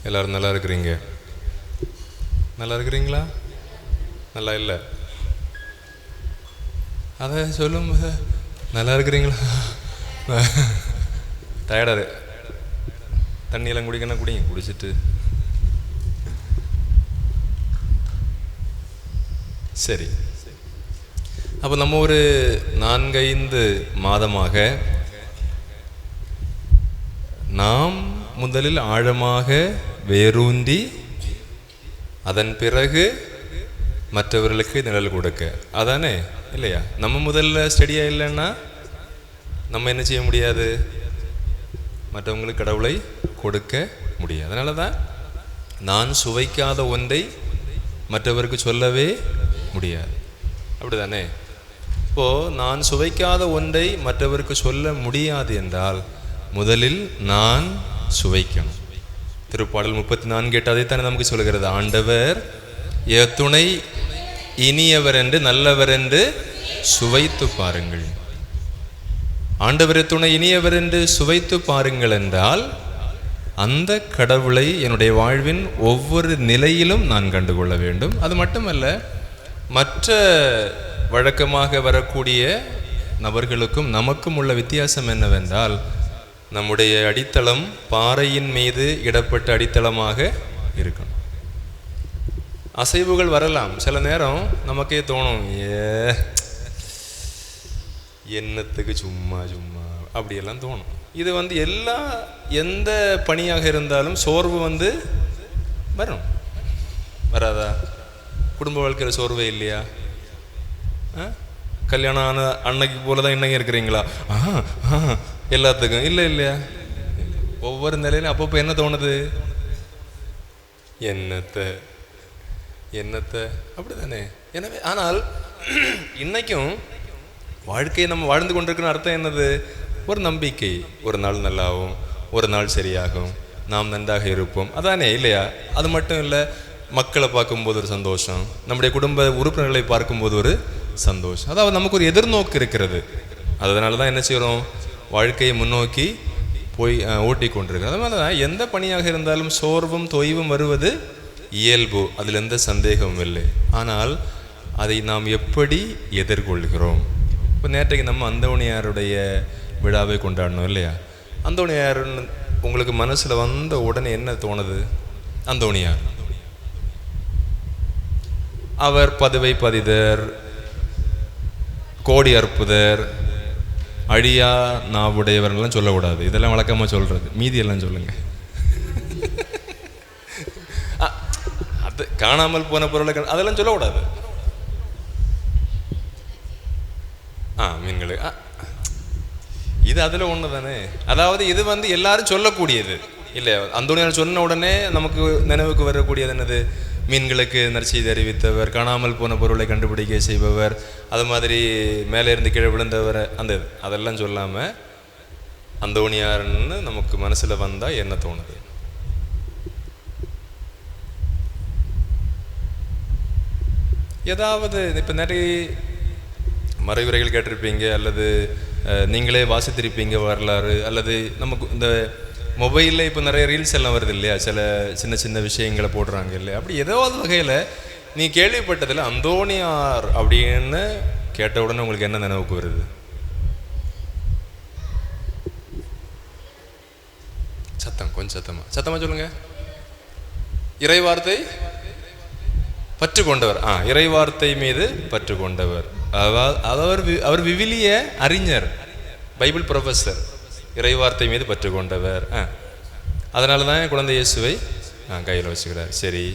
எல்லோரும் நல்லா இருக்கிறீங்க? நல்லா இருக்கிறீங்களா? நல்லா இல்லை அதை சொல்லும். நல்லா இருக்கிறீங்களா? டயர்டாரு. தண்ணியெல்லாம் குடிக்கணும், குடிங்க. குடிச்சிட்டு சரி. அப்போ நம்ம ஒரு 4-5 மாதமாக நாம் முதலில் ஆழமாக வேரூன்றி அதன் பிறகு மற்றவர்களுக்கு நிழல் கொடுக்க, அதானே இல்லையா? நம்ம முதல்ல ஸ்டடியாக இல்லைன்னா நம்ம என்ன செய்ய முடியாது? மற்றவங்களுக்கு கடவுளை கொடுக்க முடியாது. அதனால தான் நான் சுவைக்காத ஒன்றை மற்றவருக்கு சொல்லவே முடியாது. அப்படி தானே? இப்போது நான் சுவைக்காத ஒன்றை மற்றவருக்கு சொல்ல முடியாது என்றால் முதலில் நான் சுவைக்கணும். திருப்பாடல் 34 அதைத்தானே நமக்கு சொல்கிறது. ஆண்டவர் எத்துணை இனியவர் என்று நல்லவர் என்று சுவைத்து பாருங்கள். ஆண்டவர் எத்துணை இனியவர் என்று சுவைத்து பாருங்கள் என்றால் அந்த கடவுளை என்னுடைய வாழ்வின் ஒவ்வொரு நிலையிலும் நான் கண்டுகொள்ள வேண்டும். அது மட்டுமல்ல, மற்ற வழக்கமாக வரக்கூடிய நபர்களுக்கும் நமக்கும் உள்ள வித்தியாசம் என்னவென்றால், நம்முடைய அடித்தளம் பாறையின் மீது இடப்பட்ட அடித்தளமாக இருக்கணும். அசைவுகள் வரலாம். சில நேரம் நமக்கே தோணும், என்னத்துக்கு சும்மா சும்மா அப்படியெல்லாம் தோணும். இது எந்த பணியாக இருந்தாலும் சோர்வு வரும். வராதா? குடும்ப வாழ்க்கையில் சோர்வே இல்லையா? கல்யாணம் ஆன அன்னைக்கு போல தான் இன்னைக்கு இருக்கிறீங்களா? எல்லாத்துக்கும் இல்லை இல்லையா? ஒவ்வொரு நிலையிலும் அப்பப்போ என்ன தோணுது? என்னத்தை அப்படி தானே? எனவே ஆனால் இன்னைக்கும் வாழ்க்கையை நம்ம வாழ்ந்து கொண்டிருக்கிற அர்த்தம் என்னது? ஒரு நம்பிக்கை. ஒரு நாள் நல்லாகும், ஒரு நாள் சரியாகும், நாம் நன்றாக இருப்போம், அதானே இல்லையா? அது மட்டும் இல்லை, மக்களை பார்க்கும்போது ஒரு சந்தோஷம், நம்முடைய குடும்ப உறுப்பினர்களை பார்க்கும்போது ஒரு சந்தோஷம். அதாவது நமக்கு ஒரு எதிர்நோக்கு இருக்கிறது. அதனால தான் என்ன செய்கிறோம்? வாழ்க்கையை முன்னோக்கி போய் ஓட்டி கொண்டிருக்கிறோம். அதனால தான் எந்த பணியாக இருந்தாலும் சோர்வும் தொய்வும் வருவது இயல்பு, அதில் எந்த சந்தேகமும் இல்லை. ஆனால் அதை நாம் எப்படி எதிர்கொள்கிறோம்? இப்போ நேற்றைக்கு நம்ம அந்தோணியாருடைய விழாவை கொண்டாடணும் இல்லையா? அந்தோணியார் உங்களுக்கு மனசில் வந்த உடனே என்ன தோணுது? அந்தோணியார் அவர் பதுவை பதிதர், கோடி அற்புதர், அழியா நாவுடையவர்கள்லாம் சொல்லக்கூடாது. இதெல்லாம் வழக்கமாக சொல்கிறது. மீதியெல்லாம் சொல்லுங்க. அது காணாமல் போன பொருளை அதெல்லாம் சொல்லக்கூடாது. மீன்கள் இது அதில் ஒன்று தானே. அதாவது இது எல்லாரும் சொல்லக்கூடியது இல்லையா? அந்தோணியார் சொன்ன உடனே நமக்கு நினைவுக்கு வரக்கூடியது என்னது? மீன்களுக்கு நற்செய்தி அறிவித்தவர், காணாமல் போன பொருளை கண்டுபிடிக்க செய்பவர், அது மாதிரி மேலே இருந்து கீழே விழுந்தவர், அதெல்லாம் சொல்லாமல் அந்தோணியார்னு நமக்கு மனசில் வந்தால் என்ன தோணுது? ஏதாவது இப்போ நிறைய மறைவுரைகள் கேட்டிருப்பீங்க, அல்லது நீங்களே வாசித்திருப்பீங்க வரலாறு, அல்லது நமக்கு இந்த மொபைலில் இப்போ நிறைய ரீல்ஸ் எல்லாம் வருது இல்லையா? சில சின்ன சின்ன விஷயங்களை போடுறாங்க இல்லையா? அப்படி ஏதாவது வகையில் நீ கேள்விப்பட்டதில் அந்தோணியார் அப்படின்னு கேட்ட உடனே உங்களுக்கு என்ன நினைவுக்கு வருது? கொஞ்சம் சத்தமாக சொல்லுங்க. இறைவார்த்தை பற்று கொண்டவர். இறைவார்த்தை மீது பற்று கொண்டவர். அவர் விவிலிய அறிஞர், பைபிள் ப்ரொஃபஸர், இறைவார்த்தை மீது பற்று கொண்டவர். அதனால தான் குழந்தை இயேசுவை கையில் வச்சுக்கிறார். சரி,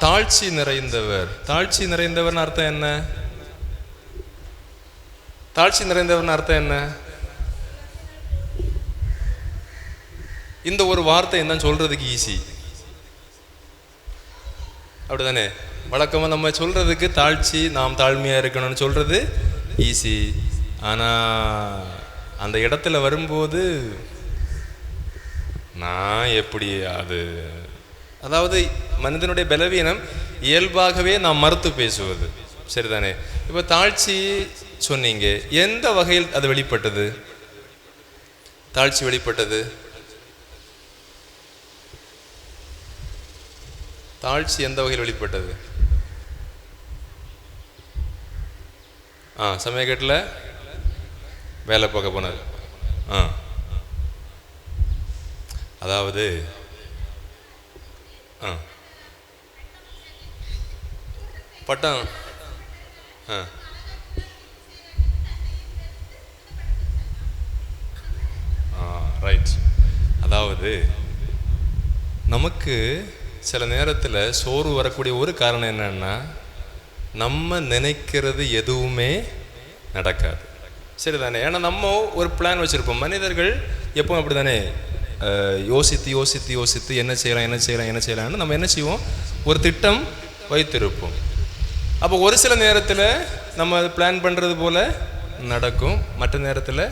தாழ்ச்சி நிறைந்தவர். தாழ்ச்சி நிறைந்தவர்னு அர்த்தம் என்ன? தாழ்ச்சி நிறைந்தவர்னு அர்த்தம் என்ன? இந்த ஒரு வார்த்தை என்ன சொல்றதுக்கு ஈஸி, அப்படிதானே? வழக்கமாக நம்ம சொல்றதுக்கு தாழ்ச்சி, நாம் தாழ்மையாக இருக்கணும்னு சொல்றது ஈஸி. ஆனால் அந்த இடத்துல வரும்போது நான் எப்படி அதாவது மனிதனுடைய பலவீனம் இயல்பாகவே நாம் மறுத்து பேசுவது, சரிதானே? இப்போ தாழ்ச்சி சொன்னீங்க, எந்த வகையில் அது வெளிப்பட்டது? தாழ்ச்சி வெளிப்பட்டது? தாழ்ச்சி எந்த வகையில் வெளிப்பட்டது? சமயக்கட்டில் வேலை பார்க்க போனார். அதாவது பட்டம் ரைட். அதாவது நமக்கு சில நேரத்தில் சோர்வு வரக்கூடிய ஒரு காரணம் என்னன்னா, நம்ம நினைக்கிறது எதுவுமே நடக்காது. சரிதானே? ஏன்னா நம்ம ஒரு பிளான் வச்சுருப்போம். மனிதர்கள் எப்போ அப்படி தானே, யோசித்து யோசித்து யோசித்து என்ன செய்யலாம் என்ன செய்யலாம் என்ன செய்யலாம்னு நம்ம என்ன செய்வோம், ஒரு திட்டம் வைத்திருப்போம். அப்போ ஒரு சில நேரத்தில் நம்ம பிளான் பண்ணுறது போல் நடக்கும், மற்ற நேரத்தில்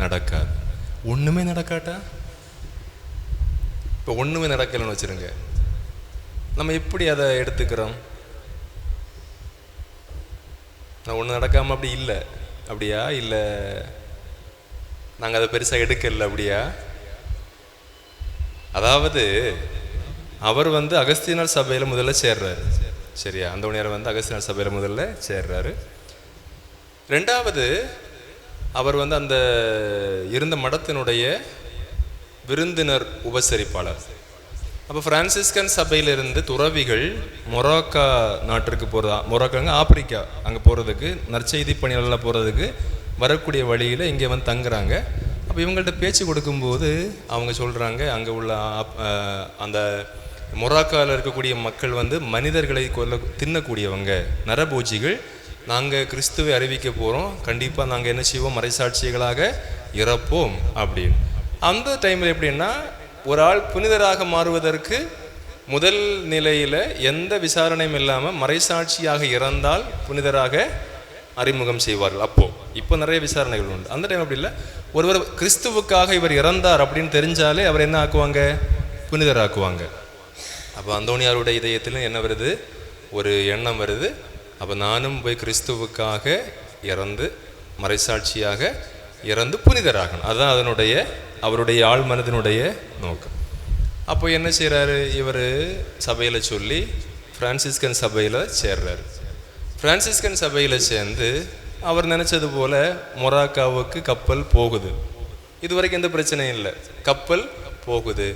நடக்காது. ஒன்றுமே நடக்காட்டா? இப்போ ஒன்றுமே நடக்கலைன்னு வச்சுருங்க, நம்ம எப்படி அதை எடுத்துக்கிறோம்? நான் ஒன்று நடக்காமல் அப்படி இல்லை அப்படியா, இல்லை நாங்கள் அதை பெருசாக எடுக்கல அப்படியா? அதாவது அவர் அகஸ்தீனார் சபையில் முதல்ல சேர்றாரு. சரியா? அந்தோணியார் அகஸ்தீனார் சபையில் முதல்ல சேர்றாரு. ரெண்டாவது அவர் அந்த இருந்த மடத்தினுடைய விருந்தினர் உபசரிப்பாளர். அப்போ பிரான்சிஸ்கன் சபையிலிருந்து துறவிகள் மொராக்கா நாட்டிற்கு போகிறதா, மொராக்காங்க ஆப்பிரிக்கா, அங்கே போகிறதுக்கு நற்செய்தி பணியாளர்லாம் போகிறதுக்கு வரக்கூடிய வழியில் இங்கே தங்குறாங்க. அப்போ இவங்கள்ட்ட பேச்சு கொடுக்கும்போது அவங்க சொல்கிறாங்க, அங்கே உள்ள அந்த மொராக்காவில் இருக்கக்கூடிய மக்கள் மனிதர்களை தின்னக்கூடியவங்க, நரபூஜிகள். நாங்கள் கிறிஸ்துவை அறிவிக்க போகிறோம், கண்டிப்பாக நாங்கள் என்ன செய்வோம், மறைசாட்சிகளாக இறப்போம் அப்படின்னு. அந்த டைமில் எப்படின்னா, ஒரு ஆள் புனிதராக மாறுவதற்கு முதல் நிலையில் எந்த விசாரணையும் இல்லாமல் மறைசாட்சியாக இறந்தால் புனிதராக அறிமுகம் செய்வார்கள். இப்போ நிறைய விசாரணைகள் உண்டு. அந்த டைம் அப்படி இல்லை. ஒருவர் கிறிஸ்துவுக்காக இவர் இறந்தார் அப்படின்னு தெரிஞ்சாலே அவர் என்ன ஆக்குவாங்க, புனிதராக்குவாங்க. அப்போ அந்தோணியாருடைய இதயத்தில் என்ன வருது, ஒரு எண்ணம் வருது, அப்போ நானும் போய் கிறிஸ்துவுக்காக இறந்து மறைசாட்சியாக இறந்து புனிதராகணும். அதுதான் அதனுடைய அவருடைய ஆழ் மனதினுடைய நோக்கம். அப்போ என்ன செய்கிறாரு, இவர் சபையில் சொல்லி பிரான்சிஸ்கன் சபையில் சேர்றாரு. பிரான்சிஸ்கன் சபையில் சேர்ந்து அவர் நினச்சது போல் மொராக்காவுக்கு கப்பல் போகுது. இது வரைக்கும் எந்த பிரச்சனையும் இல்லை, கப்பல் போகுது.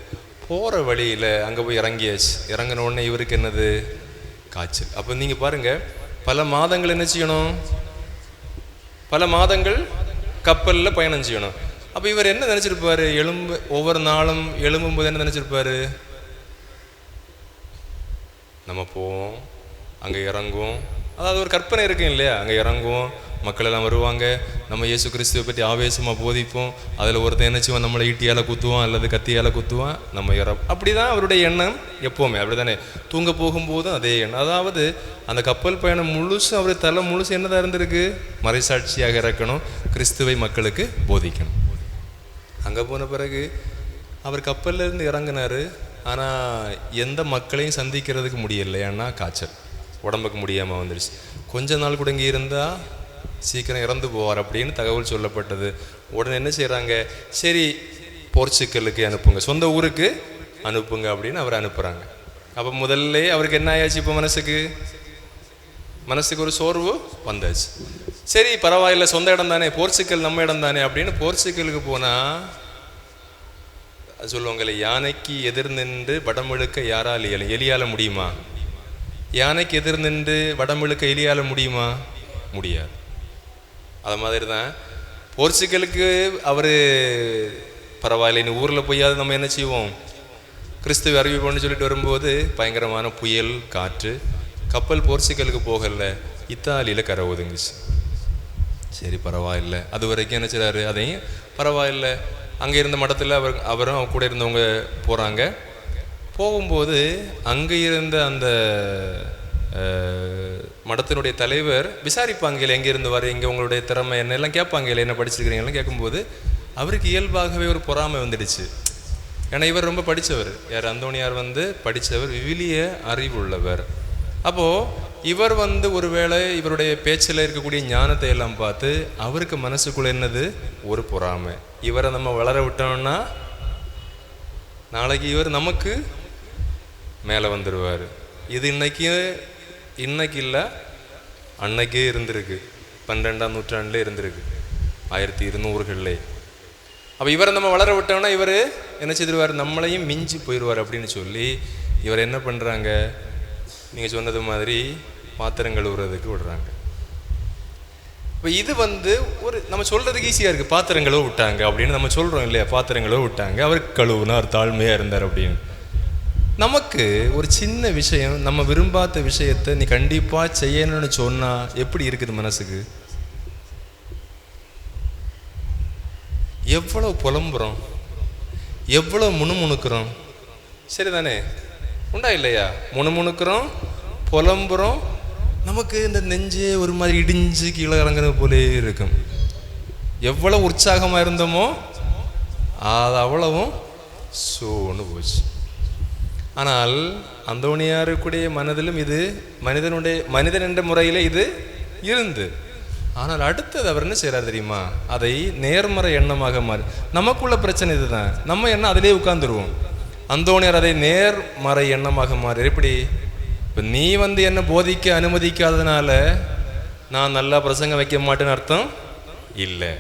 போகிற வழியில் அங்கே போய் இறங்கியாச்சு. இறங்கின உடனே இவருக்கு என்னது, காய்ச்சல். அப்போ நீங்கள் பாருங்கள், பல மாதங்கள் என்ன செய்யணும், பல மாதங்கள் கப்பலில் பயணம் செய்யணும். அப்போ இவர் என்ன நினச்சிருப்பாரு, ஒவ்வொரு நாளும் எழும்பும்போது என்ன நினச்சிருப்பாரு, நம்ம போவோம், அங்கே இறங்குவோம். அதாவது ஒரு கற்பனை இருக்கும் இல்லையா, அங்கே இறங்குவோம், மக்கள் எல்லாம் வருவாங்க, நம்ம இயேசு கிறிஸ்துவை பற்றி ஆவேசமாக போதிப்போம். அதில் ஒருத்தன் என்ன செய்வான், நம்மளை ஈட்டியால் குத்துவான் அல்லது கத்தியால் குத்துவான், நம்ம அப்படி தான் அவருடைய எண்ணம் எப்போவுமே. அப்படி தானே? தூங்க போகும்போதும் அதே எண்ணம். அதாவது அந்த கப்பல் பயணம் முழுசு அவர் தலை முழுசு என்னதான் இருந்திருக்கு, மறைசாட்சியாக இறக்கணும், கிறிஸ்துவை மக்களுக்கு போதிக்கணும். அங்கே போன பிறகு அவர் கப்பல்லேருந்து இறங்கினார். ஆனால் எந்த மக்களையும் சந்திக்கிறதுக்கு முடியலை, ஏன்னா காய்ச்சல், உடம்புக்கு முடியாமல் வந்துடுச்சு. கொஞ்ச நாள் கூட இங்கே இருந்தால் சீக்கிரம் இறந்து போவார் அப்படின்னு தகவல் சொல்லப்பட்டது. உடனே என்ன செய்கிறாங்க, சரி போர்ச்சுக்கலுக்கு அனுப்புங்க, சொந்த ஊருக்கு அனுப்புங்க அப்படின்னு அவர் அனுப்புகிறாங்க. அப்போ முதல்ல அவருக்கு என்ன ஆயாச்சு, இப்போ மனசுக்கு ஒரு சோர்வு வந்தாச்சு. சரி பரவாயில்ல, சொந்த இடம் தானே, போர்ச்சுக்கல் நம்ம இடம் தானே அப்படின்னு போர்ச்சுக்கலுக்கு போனால் சொல்லுவாங்கல்ல, யானைக்கு எதிர் நின்று வடமுழுக்க யாரால் எலியால முடியுமா? யானைக்கு எதிர் நின்று வடமுழுக்க எலியால முடியுமா? முடியாது. அது மாதிரி தான் போர்ச்சுக்கலுக்கு அவர் பரவாயில்ல, இன்னும் ஊரில் போயாவது நம்ம என்ன செய்வோம், கிறிஸ்துவ அறிவிப்போம்னு சொல்லிட்டு வரும்போது பயங்கரமான புயல் காற்று, கப்பல் போர்ச்சுக்கலுக்கு போகல, இத்தாலியில் கரை ஒதுங்குச்சு. சரி பரவாயில்ல, அது வரைக்கும் என்ன செய்றாரு, அதையும் பரவாயில்ல. அங்கே இருந்த மடத்தில் அவரும் கூட இருந்தவங்க போகிறாங்க. போகும்போது அங்கே இருந்த அந்த மடத்தினுடைய தலைவர் விசாரிப்பாங்க, எங்கே இருந்து வர, இங்கே உங்களுடைய திறமை என்ன எல்லாம் கேட்பாங்க, என்ன படிச்சிருக்கிறீங்கலாம் கேட்கும்போது அவருக்கு இயல்பாகவே ஒரு பொறாமை வந்துடுச்சு. ஏன்னா இவர் ரொம்ப படித்தவர். யார், அந்தோணியார் படித்தவர், விவிலிய அறிவு உள்ளவர். அப்போது இவர் ஒருவேளை இவருடைய பேச்சில் இருக்கக்கூடிய ஞானத்தை எல்லாம் பார்த்து அவருக்கு மனசுக்குள்ள என்னது ஒரு பொறாமை. இவரை நம்ம வளர விட்டோம்னா நாளைக்கு இவர் நமக்கு மேலே வந்துடுவார். இது இன்னைக்கு இல்லை, அன்னைக்கே இருந்திருக்கு. 12ஆம் நூற்றாண்டுல இருந்திருக்கு, 1200களிலே. அப்போ இவரை நம்ம வளர விட்டோம்னா இவர் என்ன செய்திருவார், நம்மளையும் மிஞ்சி போயிடுவார் அப்படின்னு சொல்லி இவர் என்ன பண்ணுறாங்க, நீங்கள் சொன்னது மாதிரி பாத்திரம் கழுவுறதுக்கு விடுறாங்க. இப்போ இது ஒரு நம்ம சொல்கிறதுக்கு ஈஸியாக இருக்குது, பாத்திரங்களோ விட்டாங்க அப்படின்னு நம்ம சொல்கிறோம் இல்லையா, பாத்திரங்களோ விட்டாங்க, அவர் கழுவுனார், தாழ்மையாக இருந்தார் அப்படின்னு. நமக்கு ஒரு சின்ன விஷயம், நம்ம விரும்பாத விஷயத்தை நீ கண்டிப்பாக செய்யணும்னு சொன்னால் எப்படி இருக்குது மனசுக்கு? எவ்வளோ புலம்புறோம், எவ்வளோ முணுமுணுக்கிறோம், சரிதானே? உண்டா இல்லையா? முணுமுணுக்கிறோம், புலம்புறோம், நமக்கு இந்த நெஞ்சே ஒரு மாதிரி இடிஞ்சு கீழே இறங்குறது போலே இருக்கும். எவ்வளோ உற்சாகமாக இருந்தோமோ அது அவ்வளவும் சோன்னு போச்சு. ஆனால் அந்தோணியாருக்குடைய மனதிலும் இது மனிதன் என்ற முறையில் இது இருந்து, ஆனால் அடுத்தது அவர் என்ன செய்கிறார் தெரியுமா, அதை நேர்மறை எண்ணமாக மாறி. நமக்குள்ள பிரச்சனை இதுதான், நம்ம எண்ணம் அதிலே உட்கார்ந்துருவோம். அந்தோணியார் அதை நேர்மறை எண்ணமாக மாறி. எப்படி? இப்போ நீ என்னை போதிக்க அனுமதிக்காததுனால நான் நல்லா பிரசங்கம் வைக்க மாட்டேன்னு அர்த்தம் இல்லை.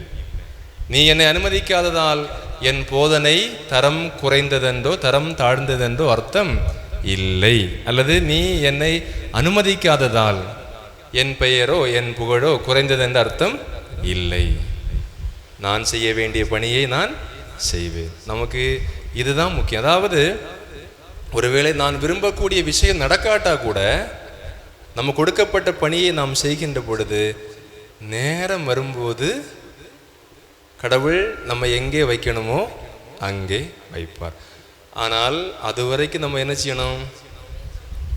நீ என்னை அனுமதிக்காததால் என் போதனை தரம் குறைந்ததென்றோ தரம் தாழ்ந்ததென்றோ அர்த்தம் இல்லை. அல்லது நீ என்னை அனுமதிக்காததால் என் பெயரோ என் புகழோ குறைந்ததென்ற அர்த்தம் இல்லை. நான் செய்ய வேண்டிய பணியை நான் செய்வேன். நமக்கு இதுதான் முக்கியம். அதாவது ஒருவேளை நான் விரும்பக்கூடிய விஷயம் நடக்காட்டா கூட நம்ம கொடுக்கப்பட்ட பணியை நாம் செய்கின்ற பொழுது நேரம் வரும்போது கடவுள் நம்ம எங்கே வைக்கணுமோ அங்கே வைப்பார். ஆனால் அது வரைக்கும் நம்ம என்ன செய்யணும்?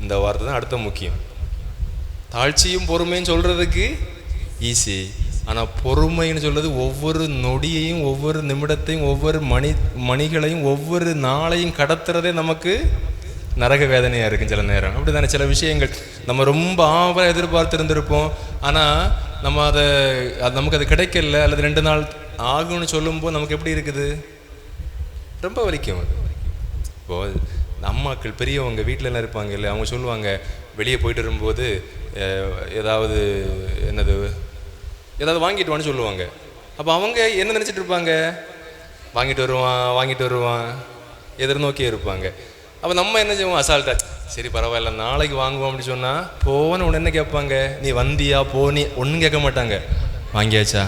இந்த வார்த்தை தான் அடுத்த முக்கியம். தாழ்ச்சியும் பொறுமையும் சொல்றதுக்கு ஈஸி, ஆனால் பொறுமைன்னு சொல்றது ஒவ்வொரு நொடியையும் ஒவ்வொரு நிமிடத்தையும் ஒவ்வொரு மணிகளையும் ஒவ்வொரு நாளையும் கடத்துறதே நமக்கு நரக வேதனையாக இருக்கும் சில நேரம். அப்படி தானே? சில விஷயங்கள் நம்ம ரொம்ப ஆவலாக எதிர்பார்த்துருந்துருப்போம், ஆனால் நம்ம நமக்கு அது கிடைக்கல அல்லது 2 நாள் ஆகும்னு சொல்லும்போது நமக்கு எப்படி இருக்குது? ரொம்ப வலிக்கும். இப்போது அம்மாக்கள் பெரியவங்க வீட்டிலலாம் இருப்பாங்க இல்லை, அவங்க சொல்லுவாங்க வெளியே போயிட்டு வரும்போது ஏதாவது வாங்கிட்டு வான்னு சொல்லுவாங்க. அப்போ அவங்க என்ன நினச்சிட்டு இருப்பாங்க? வாங்கிட்டு வருவான் எதிர்நோக்கியே இருப்பாங்க. அப்போ நம்ம என்ன செய்வோம்? அசால்ட்டா சரி பரவாயில்ல நாளைக்கு வாங்குவோம் அப்படின்னு சொன்னால் போன உடனே கேட்பாங்க, நீ வந்தியா போனி? ஒன்றும் கேட்க மாட்டாங்க, வாங்கியாச்சா?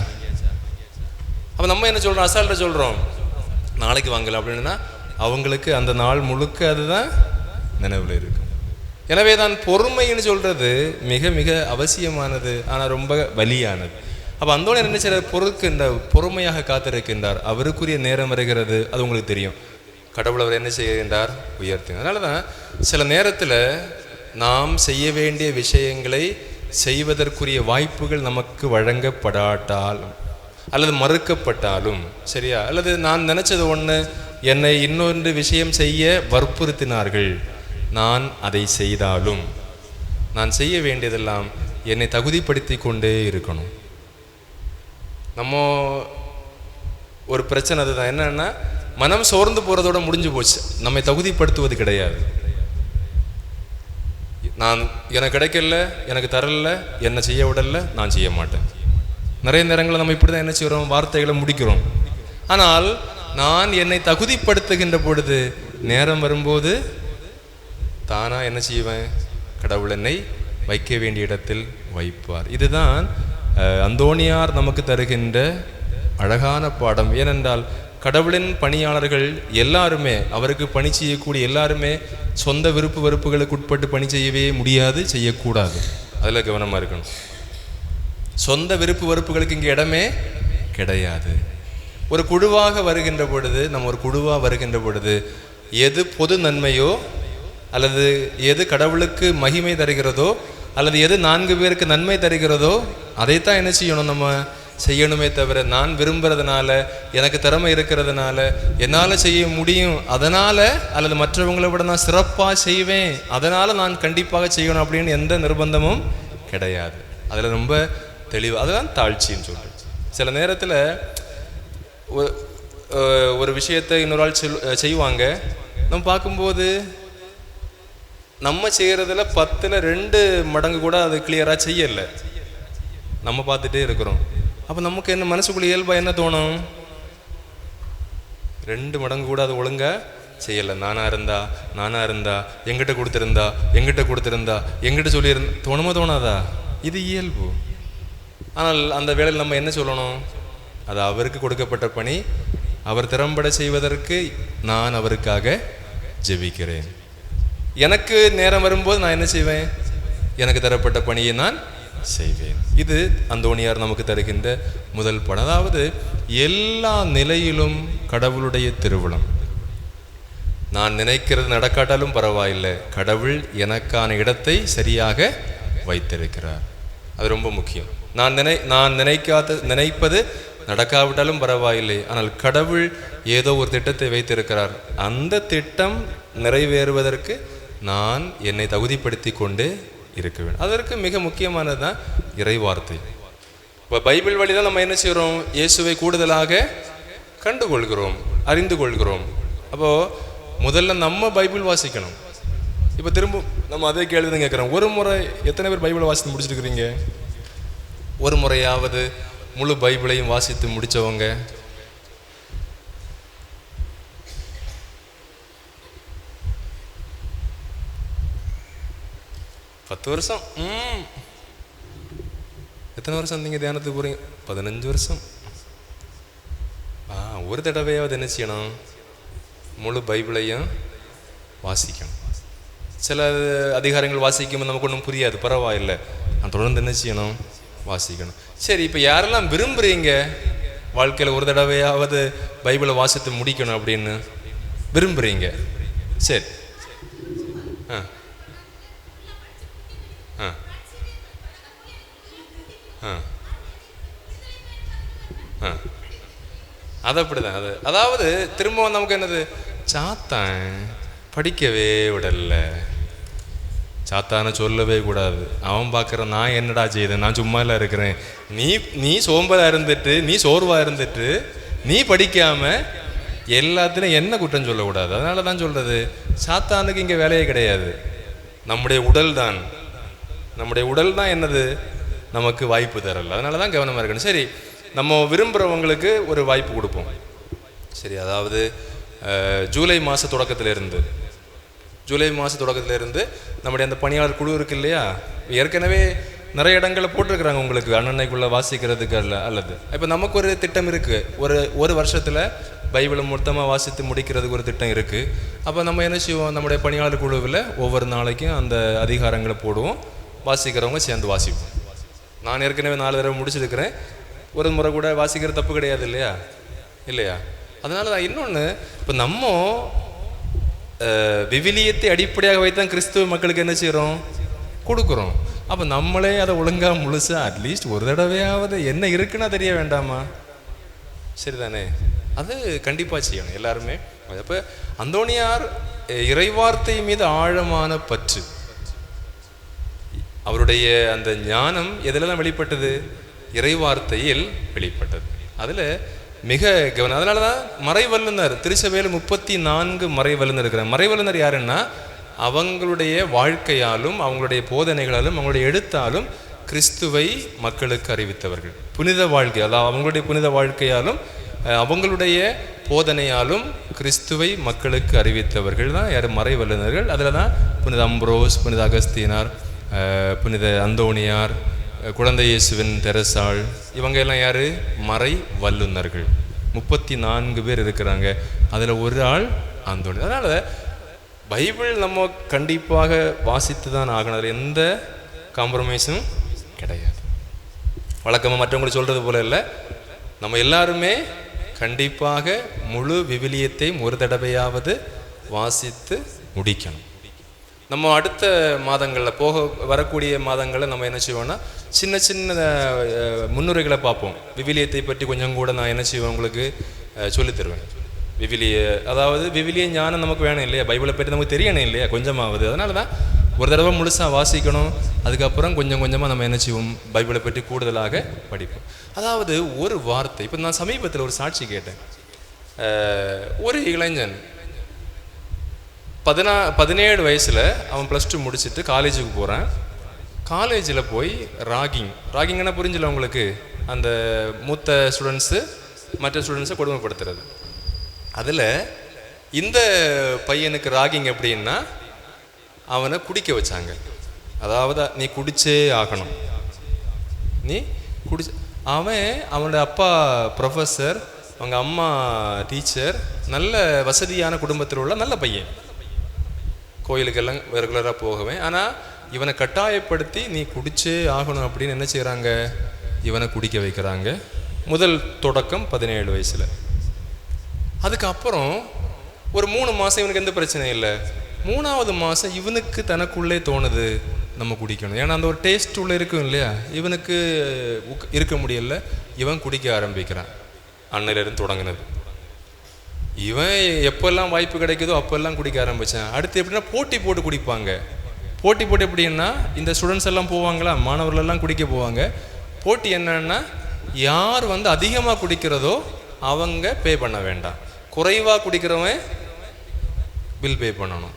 அப்போ நம்ம என்ன சொல்கிறோம்? அசால்ட்டா சொல்கிறோம் நாளைக்கு வாங்கலை அப்படின்னா அவங்களுக்கு அந்த நாள் முழுக்க அதுதான் நினைவில் இருக்கும். எனவே தான் பொறுமைன்னு சொல்கிறது மிக மிக அவசியமானது, ஆனால் ரொம்ப வலியானது. அப்போ அந்தோனியார் என்ன செய்கிறார்? பொறுமையாக காத்திருக்கின்றார். அவருக்குரிய நேரம் வருகிறது, அது உங்களுக்கு தெரியும். கடவுள் அவர் என்ன செய்கின்றார்? உயர்த்தி. அதனால தான் சில நேரத்தில் நாம் செய்ய வேண்டிய விஷயங்களை செய்வதற்குரிய வாய்ப்புகள் நமக்கு வழங்கப்படாட்டாலும் அல்லது மறுக்கப்பட்டாலும் சரியா, அல்லது நான் நினச்சது ஒன்று என்னை இன்னொன்று விஷயம் செய்ய வற்புறுத்தினார்கள், நான் அதை செய்தாலும் நான் செய்ய வேண்டியதெல்லாம் என்னை தகுதிப்படுத்தி கொண்டே இருக்கணும். நம்ம ஒரு பிரச்சனை அதுதான். என்னன்னா மனம் சோர்ந்து போகிறதோட முடிஞ்சு போச்சு, நம்மை தகுதிப்படுத்துவது கிடையாது. எனக்கு கிடைக்கல, எனக்கு தரல, என்ன செய்ய விடல, நான் செய்ய மாட்டேன். நிறைய நேரங்களில் நம்ம இப்படி தான் என்ன செய்கிறோம்? வார்த்தைகளை முடிக்கிறோம். ஆனால் நான் என்னை தகுதிப்படுத்துகின்ற பொழுது நேரம் வரும்போது தானாக என்ன செய்வேன்? கடவுள் என்னை வைக்க வேண்டிய இடத்தில் வைப்பார். இதுதான் அந்தோணியார் நமக்கு தருகின்ற அழகான பாடம். ஏனென்றால் கடவுளின் பணியாளர்கள் எல்லாருமே, அவருக்கு பணி செய்யக்கூடிய எல்லாருமே சொந்த விருப்பு வெறுப்புகளுக்கு உட்பட்டு பணி செய்யவே முடியாது, செய்யக்கூடாது. அதில் கவனமாக இருக்கணும். சொந்த விருப்பு வெறுப்புகளுக்கு இங்கே இடமே கிடையாது. ஒரு குழுவாக வருகின்ற பொழுது எது பொது நன்மையோ அல்லது எது கடவுளுக்கு மகிமை தருகிறதோ அல்லது எது 4 பேருக்கு நன்மை தருகிறதோ அதைத்தான் என்ன செய்யணும்? நம்ம செய்யணுமே தவிர நான் விரும்புறதுனால, எனக்கு திறமை இருக்கிறதுனால, என்னால் செய்ய முடியும் அதனால, அல்லது மற்றவங்களை விட நான் சிறப்பாக செய்வேன் அதனால நான் கண்டிப்பாக செய்யணும் அப்படின்னு எந்த நிர்பந்தமும் கிடையாது. அதில் ரொம்ப தெளிவு. அதுதான் தாழ்ச்சின்னு சொல்றது. சில நேரத்தில் ஒரு விஷயத்தை இன்னொரு ஆள் செய்வாங்க. நம்ம பார்க்கும்போது நம்ம செய்கிறதுல 10ல் 2 மடங்கு கூட அது கிளியராக செய்யலை. நம்ம பார்த்துட்டே இருக்கிறோம். அப்போ நமக்கு என்ன மனசுக்குள்ள இயல்பா என்ன தோணும்? 2 மடங்கு கூட அது ஒழுங்கா செய்யலை. நானா இருந்தா எங்கிட்ட கொடுத்துருந்தா எங்கிட்ட சொல்லியிருந்தா தோணுமா தோணாதா? இது இயல்பு. ஆனால் அந்த வேளையில் நம்ம என்ன சொல்லணும்? அது அவருக்கு கொடுக்கப்பட்ட பணி, அவர் திறம்பட செய்வதற்கு நான் அவருக்காக ஜெபிக்கிறேன். எனக்கு நேரம் வரும்போது நான் என்ன செய்வேன்? எனக்கு தரப்பட்ட பணியை நான் செய்வேன். இது அந்தோணியார் நமக்கு தருகின்ற முதல் படம். அதாவது எல்லா நிலையிலும் கடவுளுடைய திருவுளம். நான் நினைக்கிறது நடக்காட்டாலும் பரவாயில்லை, கடவுள் எனக்கான இடத்தை சரியாக வைத்திருக்கிறார். அது ரொம்ப முக்கியம். நான் நினைப்பது நடக்காவிட்டாலும் பரவாயில்லை, ஆனால் கடவுள் ஏதோ ஒரு திட்டத்தை வைத்திருக்கிறார். அந்த திட்டம் நிறைவேறுவதற்கு நான் என்னை தகுதிப்படுத்தி கொண்டு இருக்க வேண்டும். அதற்கு மிக முக்கியமானது தான் இறைவார்த்தை. இப்போ பைபிள் வழிதான் நம்ம என்ன செய்கிறோம்? இயேசுவை கூடுதலாக கண்டுகொள்கிறோம், அறிந்து கொள்கிறோம். அப்போது முதல்ல நம்ம பைபிள் வாசிக்கணும். இப்போ திரும்ப நம்ம அதே கேள்வி தான் கேட்குறோம். ஒரு முறை எத்தனை பேர் பைபிளை வாசித்து முடிச்சிருக்கிறீங்க? ஒரு முறையாவது முழு பைபிளையும் வாசித்து முடித்தவங்க? பத்து வருஷம். எத்தனை வருஷம் நீங்கள் தியானத்துக்கு போகிறீங்க? 15 வருஷம். ஒரு தடவையாவது என்ன செய்யணும்? முழு பைபிளையும் வாசிக்கணும். சில அதிகாரங்கள் வாசிக்கும்போது நமக்கு ஒன்றும் புரியாது, பரவாயில்லை, நான் தொடர்ந்து என்ன செய்யணும்? வாசிக்கணும். சரி, இப்போ யாரெல்லாம் விரும்புகிறீங்க வாழ்க்கையில் ஒரு தடவையாவது பைபிளை வாசித்து முடிக்கணும் அப்படின்னு விரும்புகிறீங்க? சரி, அது அப்படிதான். அதாவது திரும்பவும் நமக்கு என்னது? சாத்தான் படிக்கவே விடல. சாத்தான சொல்லவே கூடாது. அவன் பார்க்குற நான் என்னடா செய்தேன், நான் சும்மா இல்லை இருக்கிறேன், நீ சோம்பலா இருந்துட்டு, நீ சோர்வா இருந்துட்டு, நீ படிக்காம எல்லாத்துலையும் என்ன குற்றம் சொல்லக்கூடாது. அதனால தான் சொல்றது, சாத்தானுக்கு இங்கே வேலையே கிடையாது. நம்முடைய உடல் தான் என்னது? நமக்கு வாய்ப்பு தரல. அதனால தான் கவனமாக இருக்கணும். சரி, நம்ம விரும்புகிறவங்களுக்கு ஒரு வாய்ப்பு கொடுப்போம். சரி, அதாவது ஜூலை மாத தொடக்கத்திலிருந்து நம்முடைய அந்த பணியாளர் குழு இருக்கு இல்லையா, ஏற்கனவே நிறைய இடங்களில் போட்டிருக்கிறாங்க உங்களுக்கு அண்ணனைக்குள்ளே வாசிக்கிறதுக்கு அல்லது இப்போ நமக்கு ஒரு திட்டம் இருக்குது. ஒரு வருஷத்தில் பைபிளை மொத்தமாக வாசித்து முடிக்கிறதுக்கு ஒரு திட்டம் இருக்குது. அப்போ நம்ம என்ன செய்வோம்? நம்முடைய பணியாளர் குழுவில் ஒவ்வொரு நாளைக்கும் அந்த அதிகாரங்களை போடுவோம், வாசிக்கிறவங்க சேர்ந்து வாசிப்போம். நான் ஏற்கனவே 4 தடவை முடிச்சிருக்கிறேன். ஒரு முறை கூட வாசிக்கிற தப்பு கிடையாது இல்லையா? அதனால தான் இன்னொன்று, இப்போ நம்ம விவிலியத்தை அடிப்படையாக வைத்தான் கிறிஸ்துவ மக்களுக்கு என்ன செய்கிறோம்? கொடுக்குறோம். அப்போ நம்மளே அதை ஒழுங்காக முழுசாக அட்லீஸ்ட் ஒரு தடவையாவது என்ன இருக்குன்னா தெரிய வேண்டாமா? சரிதானே? அது கண்டிப்பாக செய்யணும் எல்லாருமே. அப்போ அந்தோணியார் இறைவார்த்தை மீது ஆழமான பற்று, அவருடைய அந்த ஞானம் எதிலெல்லாம் வெளிப்பட்டது? இறைவார்த்தையில் வெளிப்பட்டது. அதில் மிக கவனம். அதனால தான் மறைவல்லுனர் திருச்சபையில் 34 மறைவல்லுனர் இருக்கிறாங்க. மறைவல்லுனர் யாருன்னா, அவங்களுடைய வாழ்க்கையாலும் அவங்களுடைய போதனைகளாலும் அவங்களுடைய எழுத்தாலும் கிறிஸ்துவை மக்களுக்கு அறிவித்தவர்கள். புனித வாழ்க்கை, அதாவது அவங்களுடைய புனித வாழ்க்கையாலும் அவங்களுடைய போதனையாலும் கிறிஸ்துவை மக்களுக்கு அறிவித்தவர்கள் தான் யார்? மறைவல்லுனர்கள். அதில் தான் புனித அம்ப்ரோஸ், புனித அகஸ்தீனார், புனித அந்தோணியார், குழந்தை இயேசுவின் தெரசாள், இவங்க எல்லாம் யார்? மறை வல்லுநர்கள். 34 பேர் இருக்கிறாங்க. அதில் ஒரு ஆள் அந்தோணி. அதனால் பைபிள் நம்ம கண்டிப்பாக வாசித்து தான் ஆகணும். அதில் எந்த காம்ப்ரமைஸும் கிடையாது. வழக்கமாக மற்றவங்களை சொல்கிறது போல இல்லை, நம்ம எல்லாருமே கண்டிப்பாக முழு விவிலியத்தையும் ஒரு தடவையாவது வாசித்து முடிக்கணும். நம்ம அடுத்த மாதங்களில் வரக்கூடிய மாதங்களில் நம்ம என்ன செய்வோம்னா சின்ன சின்ன முன்னுரைகளை பார்ப்போம். விவிலியத்தை பற்றி கொஞ்சம் கூட நான் என்ன செய்வேன் உங்களுக்கு சொல்லித் தருவேன். அதாவது விவிலிய ஞானம் நமக்கு வேணும் இல்லையா, பைபிளை பற்றி நமக்கு தெரியணும் இல்லையா கொஞ்சமாவது. அதனால தான் ஒரு தடவை முழுசாக வாசிக்கணும், அதுக்கப்புறம் கொஞ்சம் கொஞ்சமாக நம்ம என்ன செய்வோம், பைபிளை பற்றி கூடுதலாக படிப்போம். அதாவது ஒரு வார்த்தை, இப்போ நான் சமீபத்தில் ஒரு சாட்சி கேட்டேன். ஒரு இளைஞன் 17 வயசில் அவன் +2 முடிச்சுட்டு காலேஜுக்கு போகிறான். காலேஜில் போய் ராகிங்னா புரிஞ்சல உங்களுக்கு, அந்த மூத்த ஸ்டூடெண்ட்ஸு மற்ற ஸ்டூடெண்ட்ஸை கொடுமைப்படுத்துறது. அதில் இந்த பையனுக்கு ராகிங் எப்படின்னா அவனை குடிக்க வச்சாங்க. அதாவது நீ குடிச்சே ஆகணும், நீ அவனோட அப்பா ப்ரொஃபஸர், அவங்க அம்மா டீச்சர், நல்ல வசதியான குடும்பத்தில் உள்ள நல்ல பையன், கோயிலுக்கெல்லாம் ரெகுலராக போகவேன். ஆனால் இவனை கட்டாயப்படுத்தி நீ குடிச்சே ஆகணும் அப்படின்னு என்ன செய்கிறாங்க, இவனை குடிக்க வைக்கிறாங்க. முதல் தொடக்கம் 17 வயசில். அதுக்கப்புறம் ஒரு 3 மாதம் இவனுக்கு எந்த பிரச்சனையும் இல்லை. 3ஆவது மாதம் இவனுக்கு தனக்குள்ளே தோணுது நம்ம குடிக்கணும். ஏன்னா அந்த ஒரு டேஸ்ட் உள்ள இருக்கும் இல்லையா, இவனுக்கு இருக்க முடியல, இவன் குடிக்க ஆரம்பிக்கிறான். அன்னையிலிருந்து தொடங்கினது. இவன் எப்போல்லாம் வாய்ப்பு கிடைக்குதோ அப்போல்லாம் குடிக்க ஆரம்பித்தான். அடுத்து எப்படின்னா போட்டி போட்டு குடிப்பாங்க. போட்டி போட்டு எப்படின்னா இந்த ஸ்டூடெண்ட்ஸ் எல்லாம் போவாங்களா, மாணவர்கள் எல்லாம் குடிக்க போவாங்க. போட்டி என்னன்னா யார் அதிகமாக குடிக்கிறதோ அவங்க பே பண்ண வேண்டாம், குறைவாக குடிக்கிறவன் பில் பே பண்ணணும்.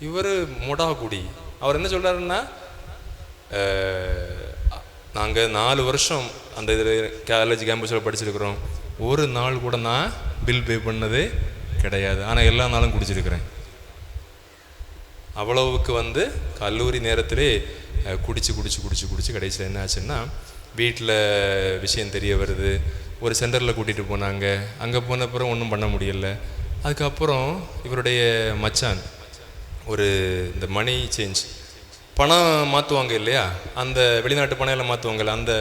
இவர் மொடா குடி. அவர் என்ன சொல்கிறாருன்னா, நாங்கள் 4 வருஷம் அந்த காலேஜ் கேம்பஸில் படிச்சிருக்கிறோம், ஒரு நாள் கூட நான் பில் பே பண்ணதே கிடையாது, ஆனால் எல்லா நாளும் குடிச்சிருக்கிறேன். அவ்வளவுக்கு கல்லூரி நேரத்திலே குடிச்சு குடிச்சு குடிச்சு குடிச்சு கடைசியில் என்ன ஆச்சுன்னா வீட்டில் விஷயம் தெரிய வருது. ஒரு சென்டரில் கூட்டிகிட்டு போனாங்க. அங்கே போன அப்புறம் ஒன்றும் பண்ண முடியலை. அதுக்கப்புறம் இவருடைய மச்சான் ஒரு இந்த மணி சேஞ்ச் பணம் மாற்றுவாங்க இல்லையா, அந்த வெளிநாட்டு பணம் எல்லாம் மாற்றுவாங்கல்ல, அந்த